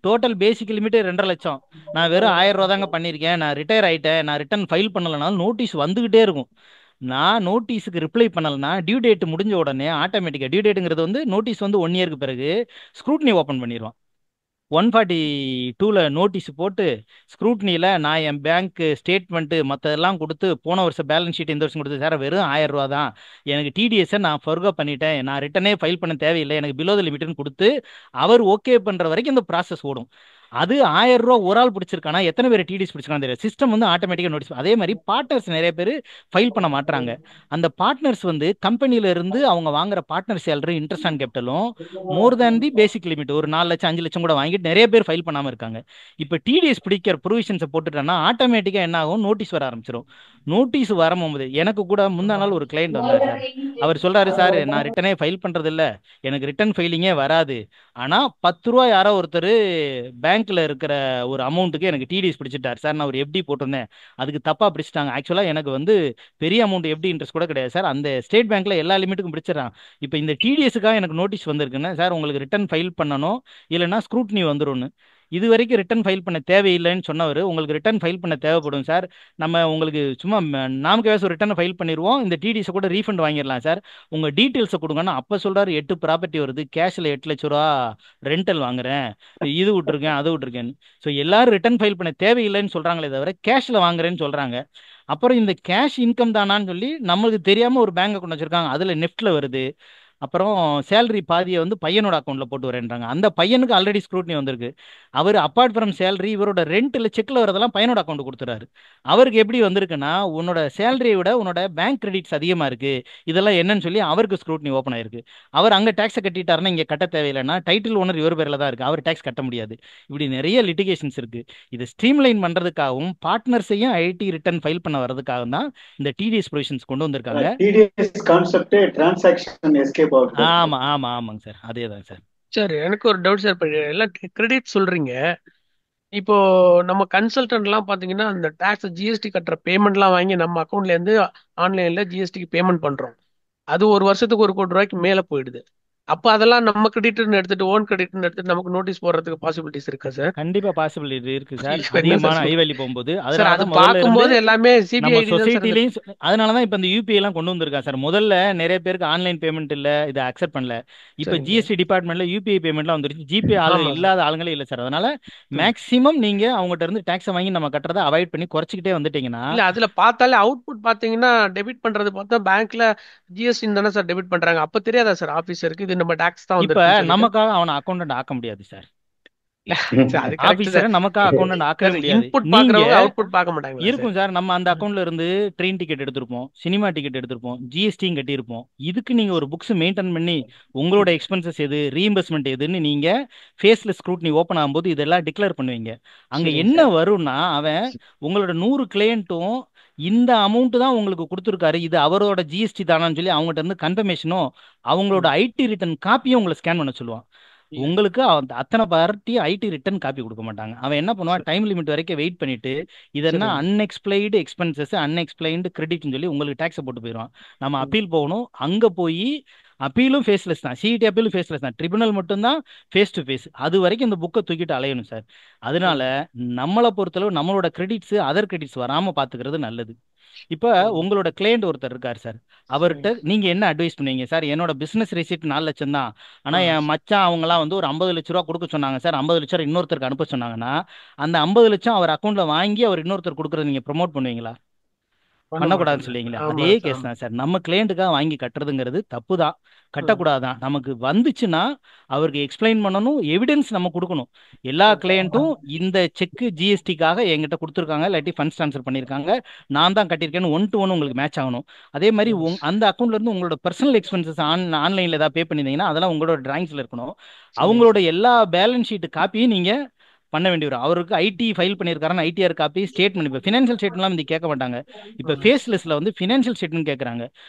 [SPEAKER 2] டோட்டல் பேசிக் லிமிட் 2.5 லட்சம், நான் வெறும் 1000 ரூபா தாங்க பண்ணியிருக்கேன், நான் ரிட்டையர் ஆகிட்டேன், நான் ரிட்டர்ன் ஃபைல் பண்ணலைனாலும் நோட்டீஸ் வந்துகிட்டே இருக்கும். நான் நோட்டீஸுக்கு ரிப்ளை பண்ணலைன்னா டியூ டேட் முடிஞ்ச உடனே ஆட்டோமேட்டிக்காக, டியூ டேட்டுங்கிறது வந்து நோட்டீஸ் வந்து 1 இயருக்கு பிறகு ஸ்க்ரூட்னி ஓப்பன் பண்ணிடுவான். 142ல் நோட்டீஸ் போட்டு ஸ்க்ரூட்னியில் நான் என் பேங்க் ஸ்டேட்மெண்ட்டு மற்றதெல்லாம் கொடுத்து போன வருஷம் பேலன்ஸ் ஷீட் இந்த வருஷம் கொடுத்து, சார் வெறும் 1000 ரூபா தான், எனக்கு டிடிஎஸை நான் ஃபர்கோ பண்ணிட்டேன், நான் ரிட்டனே ஃபைல் பண்ண தேவையில்லை, எனக்கு பிலோ த லிமிட்னு கொடுத்து அவர் ஓகே பண்ணுற வரைக்கும் இந்த ப்ராசஸ் ஓடும். அது 1000 ரூபா ஒரு ஆள் பிடிச்சிருக்கானா எத்தனை பேர் டிடிஎஸ் பிடிச்சிருக்கான்னு தெரியாது. சிஸ்டம் வந்து ஆட்டோமேட்டிக்காக நோட்டீஸ். அதே மாதிரி பார்ட்னர்ஸ் நிறைய பேர் ஃபைல் பண்ண மாட்டாங்க. அந்த பார்ட்னர்ஸ் வந்து கம்பெனியில இருந்து அவங்க வாங்குற பார்ட்னர் சேலரி, இன்ட்ரெஸ்ட் ஆன் கேபிட்டலும் more than the basic limit ஒரு 4 லட்சம் 5 லட்சம் கூட வாங்கிட்டு நிறைய பேர் ஃபைல் பண்ணாமல் இருக்காங்க. இப்போ டிடிஎஸ் பிடிக்கிற ப்ரொவிஷன்ஸை போட்டுட்டோன்னா ஆட்டோமேட்டிக்காக என்ன ஆகும், நோட்டீஸ் வர ஆரம்பிச்சிடும். நோட்டீஸ் வரும்போது எனக்கு கூட முந்தா நாள் ஒரு கிளைண்ட் வந்தார் சார். அவர் சொல்றாரு, சார் நான் ரிட்டனே ஃபைல் பண்றது இல்லை, எனக்கு ரிட்டர்ன் ஃபைலிங்கே வராது, ஆனால் 10 ரூபா யாரோ ஒருத்தர் பேங்க்ல இருக்கிற ஒரு அமௌண்ட்டுக்கு எனக்கு டிடிஎஸ் பிடிச்சிட்டார் சார், நான் ஒரு எஃப்டி போட்டிருந்தேன் அதுக்கு தப்பா பிடிச்சிட்டாங்க, ஆக்சுவலாக எனக்கு வந்து பெரிய அமௌண்ட் எஃப்டி இன்ட்ரெஸ்ட் கூட கிடையாது சார், அந்த ஸ்டேட் பேங்க்ல எல்லா லிமிட்டுக்கும் பிடிச்சிடறான், இப்போ இந்த டிடிஎஸ்க்காக எனக்கு நோட்டீஸ் வந்திருக்குன்னு சார், உங்களுக்கு ரிட்டர்ன் ஃபைல் பண்ணணும் இல்லைன்னா ஸ்க்ரூட்னி வந்துரும்னு. இது வரைக்கும் ரிட்டர்ன் ஃபைல் பண்ண தேவையில்லைன்னு சொன்னவர் உங்களுக்கு ரிட்டர்ன் ஃபைல் பண்ண தேவைப்படும் சார், நம்ம உங்களுக்கு சும்மா நாமக்கு வேசம் ரிட்டர்ன் ஃபைல் பண்ணிடுவோம், இந்த டிடிஸை கூட ரீஃபண்ட் வாங்கிடலாம் சார், உங்கள் டீட்டெயில்ஸை கொடுங்கன்னா அப்போ சொல்கிறாரு 8 ப்ராப்பர்ட்டி வருது, கேஷில் 8 லட்ச ரூபா ரெண்டல் வாங்குறேன், இது விட்டுருக்கேன் அது விட்டுருக்கேன். ஸோ எல்லாரும் ரிட்டர்ன் ஃபைல் பண்ண தேவையில்லைன்னு சொல்கிறாங்களே தவிர கேஷில் வாங்குறேன்னு சொல்கிறாங்க. அப்புறம் இந்த கேஷ் இன்கம் தானான்னு சொல்லி நம்மளுக்கு தெரியாமல் ஒரு பேங்க் அக்கௌண்ட் வச்சுருக்காங்க, அதில் நெஃப்டில் வருது. அப்புறம் சேலரி பாதியை வந்து பையனோட அக்கௌண்ட்டில் போட்டு வரேன்றாங்க. அந்த பையனுக்கு ஆல்ரெடி ஸ்க்ரூட்னி வந்திருக்கு. அவர் அப்பார்ட் ஃப்ரம் சேலரி இவரோட ரெண்டில் செக்கில் வரதெல்லாம் பையனோட அக்கௌண்ட் கொடுத்துறாரு. அவருக்கு எப்படி வந்திருக்குன்னா, உன்னோட சேலரியை விட உன்னோட பேங்க் கிரெடிட்ஸ் அதிகமாக இருக்குது, இதெல்லாம் என்னன்னு சொல்லி அவருக்கு ஸ்க்ரூட்னி ஓப்பன் ஆயிருக்கு. அவர் அங்கே டேக்ஸை கட்டிட்டாருன்னா இங்கே கட்ட தேவையில்லைன்னா டைட்டில் ஓனர் இவர் பேரில் தான் இருக்குது, அவர் டேக்ஸ் கட்ட முடியாது. இப்படி நிறைய லிட்டிகேஷன்ஸ் இருக்குது. இது ஸ்ட்ரீம்லைன் பண்ணுறதுக்காகவும் பார்ட்னர்ஸையும் ஐடி ரிட்டர்ன் ஃபைல் பண்ண வரதுக்காகவும் தான் இந்த டிடிஎஸ் ப்ரொவிஷன்ஸ் கொண்டு வந்திருக்காங்க.
[SPEAKER 10] டிடிஎஸ் கான்செப்ட் டிரான்சாக்ஷன் எஸ்கேப் ஆகுது.
[SPEAKER 2] ஆமாங்க சார், அதே தான் சார்.
[SPEAKER 9] சார் எனக்கு ஒரு டவுட் சார். இப்போ எல்லாம் கிரெடிட் சொல்றீங்க, இப்போ நம்ம கன்சல்டன்ட்லாம் பார்த்தீங்கன்னா அந்த டேக்ஸ் ஜிஎஸ்டி கட்டுற பேமெண்ட்லாம் வாங்கி நம்ம அக்கௌண்ட்ல இருந்து ஆன்லைன்ல ஜிஎஸ்டிக்கு பேமெண்ட் பண்றோம். அது ஒரு வருஷத்துக்கு 1 கோடி ரூபாய்க்கு மேல போயிடுது. அப்ப அதெல்லாம் நம்ம கிரெடிட்னு எடுத்துட்டு ஓன் கிரெடிட்னு எடுத்துட்டு நமக்கு நோட்டீஸ் போடுறதுக்கு பாசிபிலிட்டிஸ் இருக்கா சார்?
[SPEAKER 2] கண்டிப்பா பாசிபிலிட்டி இருக்கு சார்,
[SPEAKER 9] ஐயோ, என்ன
[SPEAKER 2] அதிகமான
[SPEAKER 9] சார்
[SPEAKER 2] ஹைவேலி போகும்போது.
[SPEAKER 9] சார்
[SPEAKER 2] அதனால
[SPEAKER 9] அது
[SPEAKER 2] தான் முதல்ல இருந்து
[SPEAKER 9] பார்க்கும்போது எல்லாமே
[SPEAKER 2] நம்ம
[SPEAKER 9] சிபிஐடி தான் சார்.
[SPEAKER 2] சொசைட்டிலையும் அதனால தான் இப்போ இந்த யூபிஐ எல்லாம் கொண்டு வந்திருக்கா சார். முதல்ல நிறைய பேருக்கு ஆன்லைன் பேமெண்ட் இல்லை, இதை அக்செப்ட் பண்ணல. இப்போ
[SPEAKER 9] சரிங்க.
[SPEAKER 2] ஜிஎஸ்டி டிபார்ட்மெண்ட்ல யூபிஐ பேமெண்ட்லாம் வந்துருச்சு, ஜிபே ஆளுங்க
[SPEAKER 9] ஆமா.
[SPEAKER 2] இல்லாத ஆளுங்களே இல்லை சார். அதனால
[SPEAKER 9] ம்.
[SPEAKER 2] மேக்ஸிமம் நீங்க அவங்ககிட்ட இருந்து டேக்ஸை வாங்கி நம்ம கட்டுறதை அவாய்ட் பண்ணி குறைச்சிக்கிட்டே வந்துட்டீங்கன்னா
[SPEAKER 9] இல்ல அதுல பார்த்தாலே அவுட்புட் பாத்தீங்கன்னா டெபிட் பண்றது பார்த்தா பேங்க்ல ஜிஎஸ்டி தானே சார் டெபிட் பண்றாங்க. அப்ப தெரியாதா சார் ஆபீசருக்கு இது நம்ம டாக்ஸ் தான்
[SPEAKER 2] இப்ப
[SPEAKER 9] வந்திருக்குன்னு சொல்லிட்டு?
[SPEAKER 2] நமக்காக அவனை அக்கௌண்டன்ட் ஆக்க முடியாது சார்.
[SPEAKER 9] சார் அது கரெக்ட்
[SPEAKER 2] ஆபீசரை
[SPEAKER 9] சார்.
[SPEAKER 2] நமக்காக அக்கௌண்டன்ட் ஆக்கவே
[SPEAKER 9] சார்
[SPEAKER 2] முடியாது.
[SPEAKER 9] இன்புட்
[SPEAKER 2] நீங்க
[SPEAKER 9] பாக்குறவங்க அவுட்புட் பார்க்க மாட்டாங்களா சார்?
[SPEAKER 2] இருக்கும் சார், நம்ம அந்த அக்கௌண்ட்ல இருந்து ட்ரெயின் டிக்கெட் எடுத்திருப்போம், சினிமா டிக்கெட் எடுத்திருப்போம், ஜிஎஸ்டியும் கட்டியிருப்போம். இதுக்கு நீங்க ஒரு புக்ஸ் மெயின்டைன் பண்ணி உங்களோட எக்ஸ்பென்சஸ் எது, ரீஇம்பர்ஸ்மெண்ட் எதுன்னு நீங்க ஃபேஸ்ல ஸ்க்ரூட்னி ஓப்பன் ஆகும்போது இதெல்லாம் டிக்ளேர் பண்ணுவீங்க. அங்க
[SPEAKER 9] சரிங்க
[SPEAKER 2] என்ன
[SPEAKER 9] சார்.
[SPEAKER 2] வரும்னா, அவன் உங்களோட 100 கிளையண்ட்டும் இந்த அமௌண்ட் தான் உங்களுக்கு கொடுத்துருக்காரு, இது அவரோட ஜிஎஸ்டி தானான்னு சொல்லி அவங்ககிட்ட இருந்து கன்ஃபர்மேஷனும் அவங்களோட
[SPEAKER 9] ம்.
[SPEAKER 2] ஐடி ரிட்டர்ன் காப்பியும் உங்களை ஸ்கேன் பண்ண சொல்லுவான்.
[SPEAKER 9] ஐயோ.
[SPEAKER 2] உங்களுக்கு அத்தனை பார்ட்டி ஐடி ரிட்டர்ன் காப்பி கொடுக்க மாட்டாங்க. அவன் என்ன பண்ணுவான்,
[SPEAKER 9] சரி.
[SPEAKER 2] டைம் லிமிட் வரைக்கும் வெயிட் பண்ணிட்டு இதென்ன
[SPEAKER 9] சரிங்க.
[SPEAKER 2] அன்எக்ஸ்பிளைடு எக்ஸ்பென்சஸ் அன்எக்ஸ்பிளைன்டு கிரெடிட்னு சொல்லி உங்களுக்கு டேக்ஸை போட்டு போயிடுவான். நம்ம
[SPEAKER 9] ம்.
[SPEAKER 2] அப்பீல் போகணும், அங்கே போய் அப்பீலும் ஃபேஸ்லெஸ் தான், சிஇடி அப்பீலும் ஃபேஸ்லெஸ் தான், ட்ரிபுனல் மட்டும்தான் ஃபேஸ் டு ஃபேஸ். அது வரைக்கும் இந்த புக்கை தூக்கிட்டு அலையணும் சார். அதனால
[SPEAKER 9] சரிங்க.
[SPEAKER 2] நம்மளை பொறுத்தளவு நம்மளோட கிரெடிட்ஸ் அதர் கிரெடிட்ஸ் வராமல் பார்த்துக்கிறது நல்லது. இப்போ
[SPEAKER 9] ம்.
[SPEAKER 2] உங்களோட கிளையண்ட் ஒருத்தர் இருக்கார் சார், அவர்கிட்ட
[SPEAKER 9] சரிங்க.
[SPEAKER 2] நீங்க என்ன அட்வைஸ் பண்ணுவீங்க சார்? என்னோட பிசினஸ் ரெசிப்ட் 4 லட்சம் தான், ஆனா
[SPEAKER 9] ஆ
[SPEAKER 2] என் மச்சான் அவங்கலாம் வந்து ஒரு 50 லட்ச ரூபா கொடுக்க சொன்னாங்க சார், 50 லட்சம் இன்னொருத்தருக்கு அனுப்ப சொன்னாங்கன்னா அந்த 50 லட்சம் அவர் அக்கௌண்ட்ல வாங்கி அவர் இன்னொருத்தர் கொடுக்குறத நீங்க ப்ரொமோட் பண்ணுவீங்களா?
[SPEAKER 9] பண்ண
[SPEAKER 2] பண்ணக்கூடாதுன்னு
[SPEAKER 9] மாட்டாங்க.
[SPEAKER 2] சொல்லுவீங்களா?
[SPEAKER 9] ஆமா
[SPEAKER 2] அதே
[SPEAKER 9] சார்.
[SPEAKER 2] கேஸ்
[SPEAKER 9] ஆமா.
[SPEAKER 2] தான் சார். நம்ம கிளையண்ட்டுக்காக வாங்கி கட்டுறதுங்கிறது தப்பு தான்,
[SPEAKER 9] ம்.
[SPEAKER 2] கட்டக்கூடாதான். நமக்கு வந்துச்சுன்னா அவருக்கு எக்ஸ்பிளைன் பண்ணணும், எவிடன்ஸ் நம்ம கொடுக்கணும். எல்லா
[SPEAKER 9] ஓகே.
[SPEAKER 2] கிளையண்ட்டும் இந்த செக் ஜிஎஸ்டிக்காக என்கிட்ட கொடுத்துருக்காங்க, இல்லாட்டி ஃபண்ட்ஸ் ட்ரான்ஸ்ஃபர் பண்ணியிருக்காங்க, நான் தான் கட்டியிருக்கேன்னு 1 to 1 உங்களுக்கு மேட்ச் ஆகணும். அதே மாதிரி
[SPEAKER 9] ம்.
[SPEAKER 2] அந்த அக்கௌண்ட்ல இருந்து உங்களோட பர்சனல் எக்ஸ்பென்சஸ் ஆன்லைனில் ஏதாவது பே பண்ணியிருந்தீங்கன்னா அதெல்லாம் உங்களோட டிராயிங்ஸில் இருக்கணும்.
[SPEAKER 9] சரிங்க
[SPEAKER 2] அவங்களோட
[SPEAKER 9] சார்.
[SPEAKER 2] எல்லா பேலன்ஸ் ஷீட் காப்பியும் நீங்க பண்ண வேண்டி வரும். அவருக்கு ஐடி ஃபைல் பண்ணியிருக்காருன்னு ஐடிஆர் காப்பி, ஸ்டேட்மெண்ட். இப்போ ஃபினான்ஷியல் ஸ்டேட்மெண்ட்லாம் வந்து கேட்க மாட்டாங்க. இப்போ
[SPEAKER 9] ம்.
[SPEAKER 2] ஃபேஸ்லெஸ்ல வந்து ஃபினான்ஷியல் ஸ்டேட்மெண்ட் கேட்குறாங்க.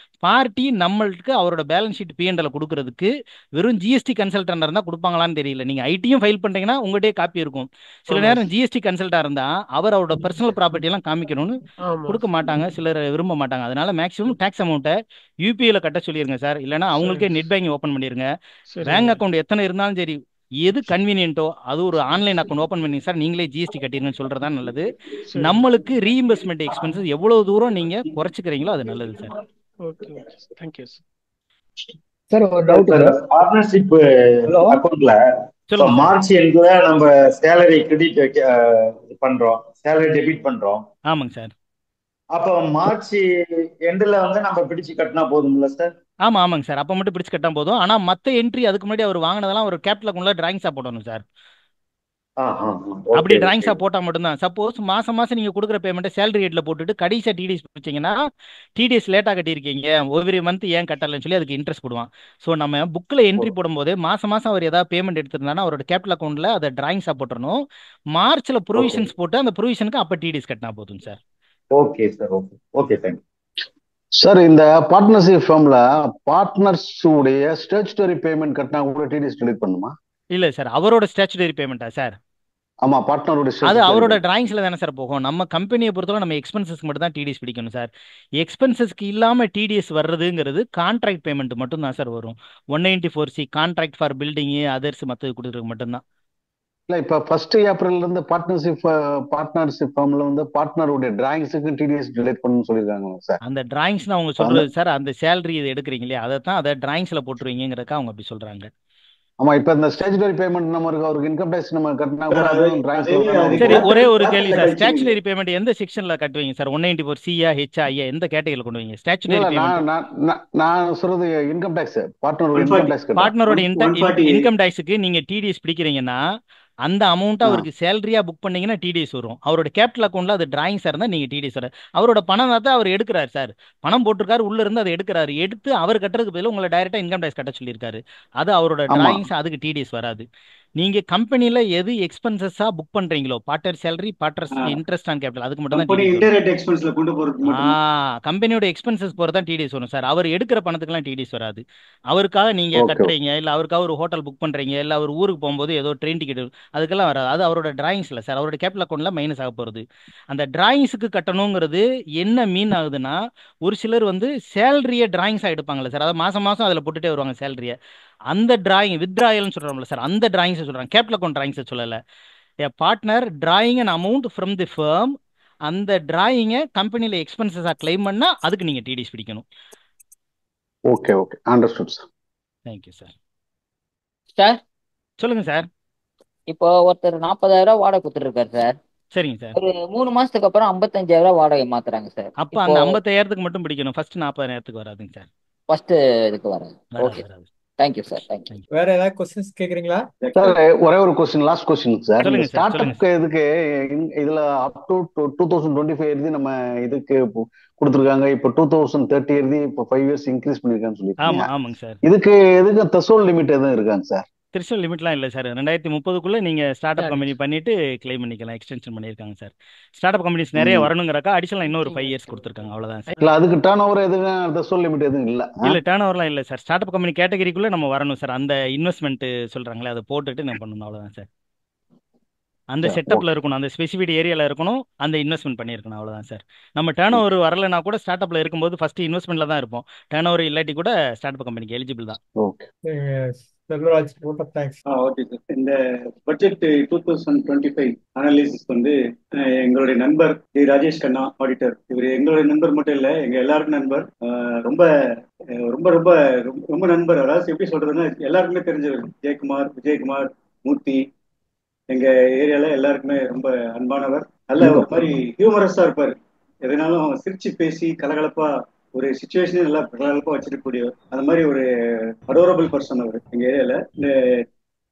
[SPEAKER 2] பார்ட்டி நம்மளுக்கு அவரோட பேலன்ஸ் ஷீட் பிஎன்எல் கொடுக்கறதுக்கு வெறும் ஜிஎஸ்டி கன்சல்டன்ட் இருந்தால் கொடுப்பாங்களான்னு தெரியல. நீங்கள் ஐடியும் ஃபைல் பண்ணுறீங்கன்னா உங்கள்கிட்டயே காப்பி இருக்கும். சில
[SPEAKER 9] ஆமா
[SPEAKER 2] நேரம்
[SPEAKER 9] சார்.
[SPEAKER 2] ஜிஎஸ்டி கன்சல்ட்டாக இருந்தால் அவரோட பர்சனல் ப்ராப்பர்ட்டி எல்லாம் காமிக்கணும்னு
[SPEAKER 9] ஆமா
[SPEAKER 2] கொடுக்க
[SPEAKER 9] சார்.
[SPEAKER 2] மாட்டாங்க, சிலர் விரும்ப மாட்டாங்க. அதனால மேக்ஸிமம் டேக்ஸ் அமௌண்ட்டை யூபிஐல கட்ட சொல்லிடுங்க சார், இல்லைன்னா அவங்களுக்கே
[SPEAKER 9] சரிங்க.
[SPEAKER 2] நெட் பேங்கிங் ஓப்பன் பண்ணிடுங்க.
[SPEAKER 9] சரிங்க.
[SPEAKER 2] பேங்க் அக்கௌண்ட் எத்தனை இருந்தாலும் சரி, எது கன்வீனியன்ட்டோ அது ஒரு ஆன்லைன் அக்கௌண்ட் ஓப்பன் பண்ணி சார் நீங்களே ஜிஎஸ்டி கட்டிருங்கன்னு சொல்றது தான் நல்லது.
[SPEAKER 9] சரிங்க.
[SPEAKER 2] நம்மளுக்கு ரீஇம்பர்ஸ்மெண்ட் எக்ஸ்பென்சஸ் எவ்வளவு தூரம் நீங்க குறைச்சிக்கிறீங்களோ அது நல்லது sir.
[SPEAKER 9] Okay okay sir. Thank you sir.
[SPEAKER 11] Sir ஒரு doubt
[SPEAKER 4] sir
[SPEAKER 11] sir.
[SPEAKER 4] Partnership
[SPEAKER 11] hello
[SPEAKER 4] அக்கௌண்ட்ல இப்போ
[SPEAKER 2] சொல்லுங்க சார்.
[SPEAKER 4] மார்ச் எண்ட்ல நம்ம சேலரி கிரெடிட் பண்றோம், சேலரி டெபிட் பண்றோம்.
[SPEAKER 2] ஆமாங்க சார்.
[SPEAKER 4] அப்போ மார்ச் எண்ட்ல வந்து நம்ம பிடிச்சு கட்டினா போதும்ல சார்?
[SPEAKER 2] ஆமாங்க சார், அப்போ மட்டும் பிடிச்சு கட்டா போதும். ஆனா மத்த என்ட்ரி அதுக்கு முன்னாடி அவர் வாங்கினதெல்லாம் ஒரு கேபிட்டல் அக்கௌண்ட்ல டிராயிங்ஸா போடணும் சார். அப்படி
[SPEAKER 4] ஓகே
[SPEAKER 2] டிராயிங்ஸா
[SPEAKER 4] ஓகே.
[SPEAKER 2] போட்டா மட்டும்தான். சப்போஸ் மாசம் மாசம் நீங்க கொடுக்குற பேமெண்ட்டை சேலரி ரேட்ல போட்டுட்டு கடைசியா டிடிஎஸ் பிடிச்சிங்கன்னா டிடிஎஸ் லேட்டா கட்டியிருக்கீங்க ஒவ்வொரு மந்த் ஏன் கட்டலன்னு சொல்லி அதுக்கு இன்ட்ரெஸ்ட் போடுவான். ஸோ நம்ம புக்கில் என்ட்ரி போடும்போது மாசம் மாசம் அவர் ஏதாவது பேமெண்ட் எடுத்திருந்தானா அவரோட கேபிட்டல் அக்கௌண்ட்ல அதை டிராயிங்ஸா போட்டுறணும். மார்ச்ல
[SPEAKER 4] ஓகே
[SPEAKER 2] ப்ரொவிஷன்ஸ் போட்டு அந்த ப்ரொவிஷனுக்கு அப்போ டிடிஎஸ் கட்டினா போதும் sir.
[SPEAKER 4] Okay sir. Okay okay thank you.
[SPEAKER 11] Sir இந்த பார்ட்னர்ஷிப் ஃபார்ம்ல பார்ட்னர்ஸ் உடைய ஸ்டேச்சுட்டரி பேமெண்ட் கட்டினா கூட டிடிஎஸ் டெலிட் பண்ணுமா?
[SPEAKER 2] இல்ல சார், அவரோட ஸ்டாச்சுட்டரி பேமெண்ட்டா சார்?
[SPEAKER 11] ஆமா, பார்ட்னரோட
[SPEAKER 2] அது
[SPEAKER 11] ஸ்டேச்சுட்டரி
[SPEAKER 2] அவரோட
[SPEAKER 11] பேமெண்ட்.
[SPEAKER 2] டிராயிங்ஸ்ல தானே சார் போகும். நம்ம கம்பெனியை பொறுத்தவரை நம்ம எக்ஸ்பென்சஸ்க்கு மட்டும் தான் டிடிஎஸ் பிடிக்கணும் சார். எக்ஸ்பென்சஸ்க்கு இல்லாம டிடிஎஸ் வர்றதுங்கிறது கான்ட்ராக்ட் பேமெண்ட் மட்டும் தான் சார் வரும். 194C contract for building others மற்றது கொடுக்குறது மட்டும்தான்.
[SPEAKER 11] இல்ல இப்ப 1 ஏப்ரல்ல இருந்து பார்ட்னர்ஷிப் ஃபார்ம்ல வந்து பார்ட்னருடைய டிராயிங்ஸுக்கு டிடிஎஸ் ரிலேட் பண்ணணும்னு சொல்லியிருக்காங்க சார்.
[SPEAKER 2] அந்த டிராயிங்ஸ்னு அவங்க
[SPEAKER 11] இப்ப அந்த
[SPEAKER 2] சொல்றது சார், அந்த சேலரி இது எடுக்கிறீங்க இல்லையா, அதை தான் அதை டிராயிங்ஸில் போட்டுருவீங்கிறக்கா அவங்க அப்படி சொல்றாங்க.
[SPEAKER 11] ஆமா, இப்ப இந்த ஸ்டேச்சுவரி பேமெண்ட் நம்ம அவருக்கு இன்கம் டேக்ஸ் நம்ம கட்டினா கூட அதுவும் டிராயிங்ஸ்ல
[SPEAKER 10] அதே
[SPEAKER 11] தானே
[SPEAKER 10] அது
[SPEAKER 2] சரி,
[SPEAKER 11] வரும்.
[SPEAKER 2] ஒரே ஒரு
[SPEAKER 10] கேபிட்டல்
[SPEAKER 2] கேள்வி
[SPEAKER 10] கேபிட்டல்ல
[SPEAKER 2] சார்,
[SPEAKER 10] கழிச்சிருவீங்க.
[SPEAKER 2] ஸ்டாச்சுரி பேமெண்ட் எந்த செக்ஷன்ல கட்டுவீங்க சார்? 194 சியா ஹெச்ஆ ஐயா எந்த கேட்டகரியில் கொண்டு வைங்க
[SPEAKER 11] இல்ல
[SPEAKER 2] ஸ்டாச்சுரி
[SPEAKER 11] இல்ல
[SPEAKER 2] பேமெண்ட்?
[SPEAKER 11] நான் சொல்றது இன்கம் டேக்ஸ், பார்ட்னரோட இன்கம்
[SPEAKER 10] 140
[SPEAKER 11] டேக்ஸ் கட்டுறோம்.
[SPEAKER 2] பார்ட்னரோட
[SPEAKER 10] 148.
[SPEAKER 2] இன்கம் டேக்ஸுக்கு நீங்க டிடிஎஸ் பிடிக்கிறீங்கன்னா அந்த அமௌண்ட்டை
[SPEAKER 11] ஆ,
[SPEAKER 2] அவருக்கு சேலரியா புக் பண்ணீங்கன்னா டிடிஎஸ் வரும். அவரோட கேபிட்டல் அக்கௌண்ட்ல அது டிராயிங்ஸாக இருந்தால் நீங்க டிடிஎஸ் வரும். அவரோட பணம் தான் அவர் எடுக்கிறார் சார், பணம் போட்டிருக்காரு உள்ள இருந்து அதை எடுக்கிறாரு, எடுத்து அவர் கட்டுறதுக்கு பதிலாக உங்களை டைரக்டா இன்கம் டேக்ஸ் கட்ட சொல்லியிருக்காரு. அது அவரோட
[SPEAKER 11] ஆமா,
[SPEAKER 2] டிராயிங்ஸ், அதுக்கு டிடிஎஸ் வராது. நீங்க கம்பெனில எது எக்ஸ்பென்சஸா புக் பண்றீங்களோ, partner salary, partner interest on capital, அதுக்கு மட்டும் தான்
[SPEAKER 10] கம்பெனி
[SPEAKER 2] டிடிஎஸ் வரும்.
[SPEAKER 10] இன்டைரக்ட் எக்ஸ்பென்ஸ்ல கொண்டு போறதுக்கு மட்டும்தான்.
[SPEAKER 2] கம்பெனியோட எக்ஸ்பென்சஸ் போகிறது தான் டிடிஎஸ் வரும் சார். அவர் எடுக்கிற பணத்துக்குலாம் டிடிஎஸ் வராது. அவருக்காக நீங்க
[SPEAKER 11] ஓகே
[SPEAKER 2] கட்டுறீங்க, இல்லை அவருக்காக ஒரு ஹோட்டல் புக் பண்றீங்க, இல்லை அவர் ஊருக்கு போகும்போது ஏதோ ட்ரெயின் டிக்கெட், அதுக்கெல்லாம் வராது. அது அவரோட டிராயிங்ஸ் இல்லை சார், அவரோட கேபிட்டல் அக்கௌண்ட்ல மைனஸ் ஆக போகிறது. அந்த டிராயிங்ஸுக்கு கட்டணுங்கிறது என்ன மீன் ஆகுதுன்னா, ஒரு சிலர் வந்து சேலரியை டிராயிங்ஸாக எடுப்பாங்கல்ல சார், அதாவது மாசம் மாசம் அதில் போட்டுட்டே வருவாங்க சேலரியை. அந்த டிராயிங் வித்ட்ராயல்னு சொல்கிறோம்ல சார், அந்த டிராயிங்ஸை சொல்கிறாங்க, கேபிட்டல் அக்கௌண்ட் டிராயிங்ஸை சொல்லலை. A partner drawing an amount from the firm, அந்த டிராயிங்கை கம்பெனியில் எக்ஸ்பென்சஸாக கிளைம் பண்ணால் அதுக்கு நீங்கள் டிடிஎஸ் பிடிக்கணும்.
[SPEAKER 11] Okay okay understood sir.
[SPEAKER 2] Thank you sir.
[SPEAKER 12] Sir
[SPEAKER 2] சொல்லுங்க சார்.
[SPEAKER 12] இப்போ ஒருத்தர் 40,000 வாடகை கொடுத்துருக்காரு சார்.
[SPEAKER 2] சரிங்க சார்.
[SPEAKER 12] ஒரு 3 மாசத்துக்கு அப்புறம் 55,000 வாடகை மாத்துறாங்க சார்.
[SPEAKER 2] அப்போ அந்த 50,000க்கு மட்டும் பிடிக்கணும், ஃபர்ஸ்ட் 40,000க்கு வராதுங்க சார்.
[SPEAKER 12] ஃபர்ஸ்ட் இதுக்கு வராது.
[SPEAKER 2] வராது
[SPEAKER 12] ஓகே,
[SPEAKER 2] வராது.
[SPEAKER 12] Thank you sir, thank you.
[SPEAKER 1] வேற ஏதாவது கொஸ்டின்ஸ் கேக்குறீங்களா?
[SPEAKER 11] சார் ஒரே ஒரு கொஸ்டின், லாஸ்ட் கொஸ்டின் சார். இந்த
[SPEAKER 2] சொல்லுங்க சார்,
[SPEAKER 11] ஸ்டார்ட்
[SPEAKER 2] சொல்லுங்க
[SPEAKER 11] அப் இதுக்கு இதுல அப் டு 2025 எழுதி நம்ம இதுக்கு கொடுத்துருக்காங்க. இப்போ 2030 எழுதி இப்போ 5 இயர்ஸ் இன்க்ரீஸ் பண்ணிருக்கான்னு சொல்லியிருக்கீங்க.
[SPEAKER 2] ஆமாங்க சார்.
[SPEAKER 11] இதுக்கு த்ரெஷோல்ட் லிமிட் எதுவும் இருக்காங்க சார்?
[SPEAKER 2] திருச்சல் லிமிட்லாம் இல்லை சார், 2030க்குள்ளே நீங்கள் ஸ்டார்ட் அப் கம்பெனி பண்ணிட்டு கிளைம் பண்ணிக்கலாம், எக்ஸ்டென்ஷன் பண்ணியிருக்காங்க சார். ஸ்டார்ட் அப் கம்பெனிஸ் நிறைய வரணுங்கிறக்கா அடிஷனலாக இன்னொரு 5 இயர்ஸ் கொடுத்துருக்காங்க, அவ்வளோதான் சார்.
[SPEAKER 11] இல்ல அதுக்கு டர்ன் ஓவர் எதுவும் த்ரெஷோல்ட் லிமிட் எதுவும் இல்ல?
[SPEAKER 2] இல்லை, டர்ன் ஓவர்லாம் இல்லை சார். ஸ்டார்ட் அப் கம்பெனி கேட்டகரிக்குள்ளே நம்ம வரணும் சார், அந்த இன்வெஸ்ட்மெண்ட் சொல்கிறாங்களே அதை போட்டுட்டு நம்ம பண்ணணும், அவ்வளோதான் சார். அந்த செட்டப்பில் இருக்கணும், அந்த ஸ்பெசிஃபிக் ஏரியாவில் இருக்கணும், அந்த இன்வெஸ்ட்மெண்ட் பண்ணியிருக்கணும், அவ்வளோதான் சார். நம்ம டர்ன் ஓவர் வரலைன்னா கூட ஸ்டார்ட் அப்பில் இருக்கும்போது ஃபர்ஸ்ட் இன்வெஸ்ட்மெண்ட்டில் தான் இருப்போம். டர்ன் ஓவர் இல்லாட்டி கூட ஸ்டார்ட் அப் கம்பெனிக்கு எலிஜிபிள் தான்.
[SPEAKER 11] Okay
[SPEAKER 1] Selvaraj, thanks.
[SPEAKER 10] Okay sir. இந்த பட்ஜெட் 2025 அனாலிசிஸ் வந்து எங்களுடைய நண்பர் டி ராஜேஷ் கண்ணா ஆடிட்டர், இவர் எங்களுடைய நண்பர் மட்டும் இல்ல, எங்க எல்லாருக்கும் நண்பர். ரொம்ப ரொம்ப ரொம்ப ரொம்ப நண்பர். அதாவது எப்படி சொல்றதுன்னா எல்லாருக்குமே தெரிஞ்சவர். விஜயகுமார், மூர்த்தி, எங்க ஏரியால எல்லாருக்குமே ரொம்ப அன்பானவர். நல்ல ஒரு மாதிரி ஹியூமரஸா இருப்பாரு. எதனாலும் சிரிச்சு பேசி கலகலப்பா ஒரு சுச்சுவேஷனே நல்லா கலகலப்பா வச்சிருக்கக்கூடியவர். அந்த மாதிரி ஒரு அடோரபிள் பர்சன் அவர் எங்க ஏரியால. இந்த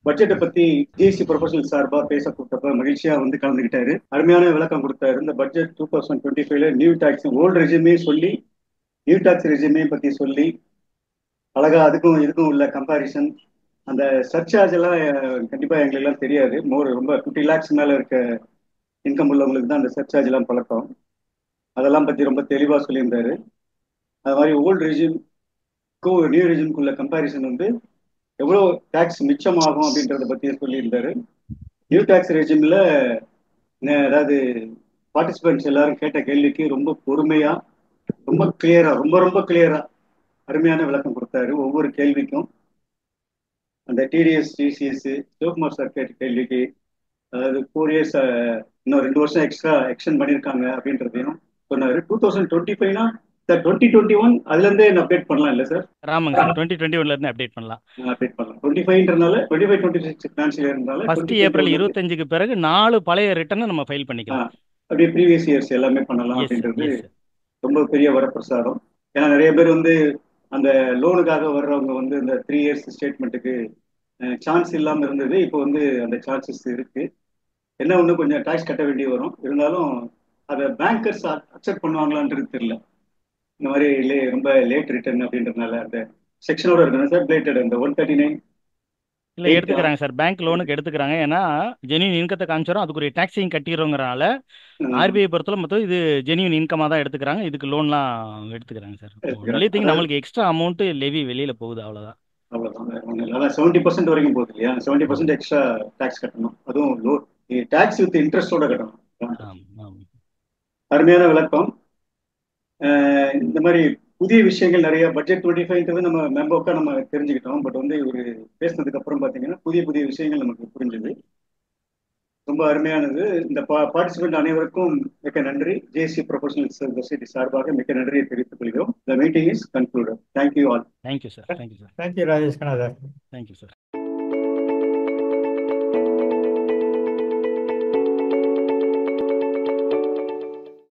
[SPEAKER 10] பட்ஜெட்டை பத்தி ஜிஎஸ்டி ப்ரொஃபஷனல் சார்பா பேச கொடுத்தப்ப மகிழ்ச்சியா வந்து கலந்துக்கிட்டாரு. அருமையான விளக்கம் கொடுத்தாரு. இந்த பட்ஜெட் 2025ல நியூ டாக்ஸ் ஓல்டு ரெஜிமே சொல்லி, நியூ டாக்ஸ் ரெஜிமே பத்தி சொல்லி அழகா அதுக்கும் இதுக்கும் உள்ள கம்பாரிசன். அந்த சர்சார்ஜ் எல்லாம் கண்டிப்பா எங்களுக்கு எல்லாம் தெரியாது. ரொம்ப 50 lakhs மேல இருக்க இன்கம் உள்ளவங்களுக்கு தான் அந்த சர்சார்ஜ் எல்லாம் பழக்கம். அதெல்லாம் பத்தி ரொம்ப தெளிவா சொல்லியிருந்தாரு. அது மாதிரி ஓல்டு ரெஜிம்க்கும் நியூ ரெஜிம்க்குள்ள கம்பாரிசன் வந்து எவ்வளவு டாக்ஸ் மிச்சமாகும் அப்படின்றத பத்தி சொல்லியிருந்தாரு. நியூ டாக்ஸ் ரெஜிம்ல அதாவது பார்ட்டிசிபென்ட்ஸ் எல்லாரும் கேட்ட கேள்விக்கு ரொம்ப பொறுமையா, ரொம்ப கிளியரா, ரொம்ப கிளியரா அருமையான விளக்கம் கொடுத்தாரு ஒவ்வொரு கேள்விக்கும். அந்த டிடிஎஸ், டிசிஎஸ், சிவகுமார் சார் கேட்ட கேள்விக்கு, அதாவது 4 இயர்ஸ் இன்னும் 2 வருஷம் எக்ஸ்ட்ரா எக்ஸ்டெண்ட் பண்ணியிருக்காங்க அப்படின்றதையும் சொன்னாரு. 2025னா 2021 அதுல இருந்தே அப்டேட் பண்ணலாம் இல்ல சார்?
[SPEAKER 2] ஆமாங்க சார், 2021ல இருந்து அப்டேட் பண்ணலாம்.
[SPEAKER 10] 25ன்றனால 25-26 ஃபினான்ஷியல் இயர்னால
[SPEAKER 2] ஃபர்ஸ்ட் ஏப்ரல் 25க்கு பிறகு 4 பழைய ரிட்டர்னை நம்ம ஃபைல் பண்ணிக்கலாம்.
[SPEAKER 10] அப்படியே ப்ரீவியஸ் இயர்ஸ் எல்லாமே பண்ணலாம் அப்படின்றது ரொம்ப பெரிய வரப்பிரசாதம். ஏன்னா நிறைய பேர் வந்து அந்த லோனுக்காக வர்றவங்க வந்து இந்த 3 இயர்ஸ் ஸ்டேட்மெண்ட்டுக்கு சான்ஸ் இல்லாமல் இருந்தது. இப்போ வந்து அந்த சான்சஸ் இருக்கு. என்ன ஒன்று கொஞ்சம் டேக்ஸ் கட்ட வேண்டி வரும். இருந்தாலும் அதை பேங்கர்ஸ் அக்செப்ட் பண்ணுவாங்களான்றது தெரியல. இந்த மாதிரி ரொம்ப லேட் ரிட்டர்ன் அப்படின்றதுனால அந்த செக்ஷனோட இருக்கணும் சார். பிளேட்டட் அந்த 139
[SPEAKER 2] இல்லை எடுத்துக்கிறாங்க சார், பேங்க் லோனுக்கு எடுத்துக்கிறாங்க. ஏன்னா ஜென்யூன் இன்கத்தை காமிச்சாரும் அதுக்கு ஒரு டாக்ஸையும் கட்டிடுறோங்கிறனால ஆர்பிஐ பொறுத்தல மொத்தம் இது ஜென்யூன் இன்கமாக தான் எடுத்துக்கிறாங்க. இதுக்கு லோன்லாம் எடுத்துக்கிறாங்க சார். ஒன்லி திங் நம்மளுக்கு எக்ஸ்ட்ரா அமௌண்ட் லெவி வெளியில போகுது, அவ்வளோதான்.
[SPEAKER 10] அவ்வளோதான். 70% வரைக்கும் போகுது இல்லையா? 70% எக்ஸ்ட்ரா டாக்ஸ் கட்டணும். அதுவும் லோ டாக்ஸ் வித் இன்ட்ரெஸ்டோட கட்டணும். அருமையான விளக்கம். இந்த மாதிரி புதிய விஷயங்கள் நிறைய பட்ஜெட் 25ன்றது நம்ம மெம்போக்கா நம்ம தெரிஞ்சுக்கிட்டோம். பட் வந்து இவர் பேசினதுக்கு அப்புறம் பார்த்தீங்கன்னா புதிய விஷயங்கள் நமக்கு புரிஞ்சுது. ரொம்ப அருமையானது. இந்த பார்ட்டிசிபென்ட் அனைவருக்கும் மிக்க நன்றி. ஜேசி ப்ரொஃபஷனல் சொசைட்டி சார்பாக மிக்க நன்றியை தெரிவித்துக் கொள்கிறோம். The meeting is concluded. Thank you all.
[SPEAKER 2] Thank you sir. Thank you sir.
[SPEAKER 1] Thank you Rajesh Khanna sir.
[SPEAKER 2] Thank you sir.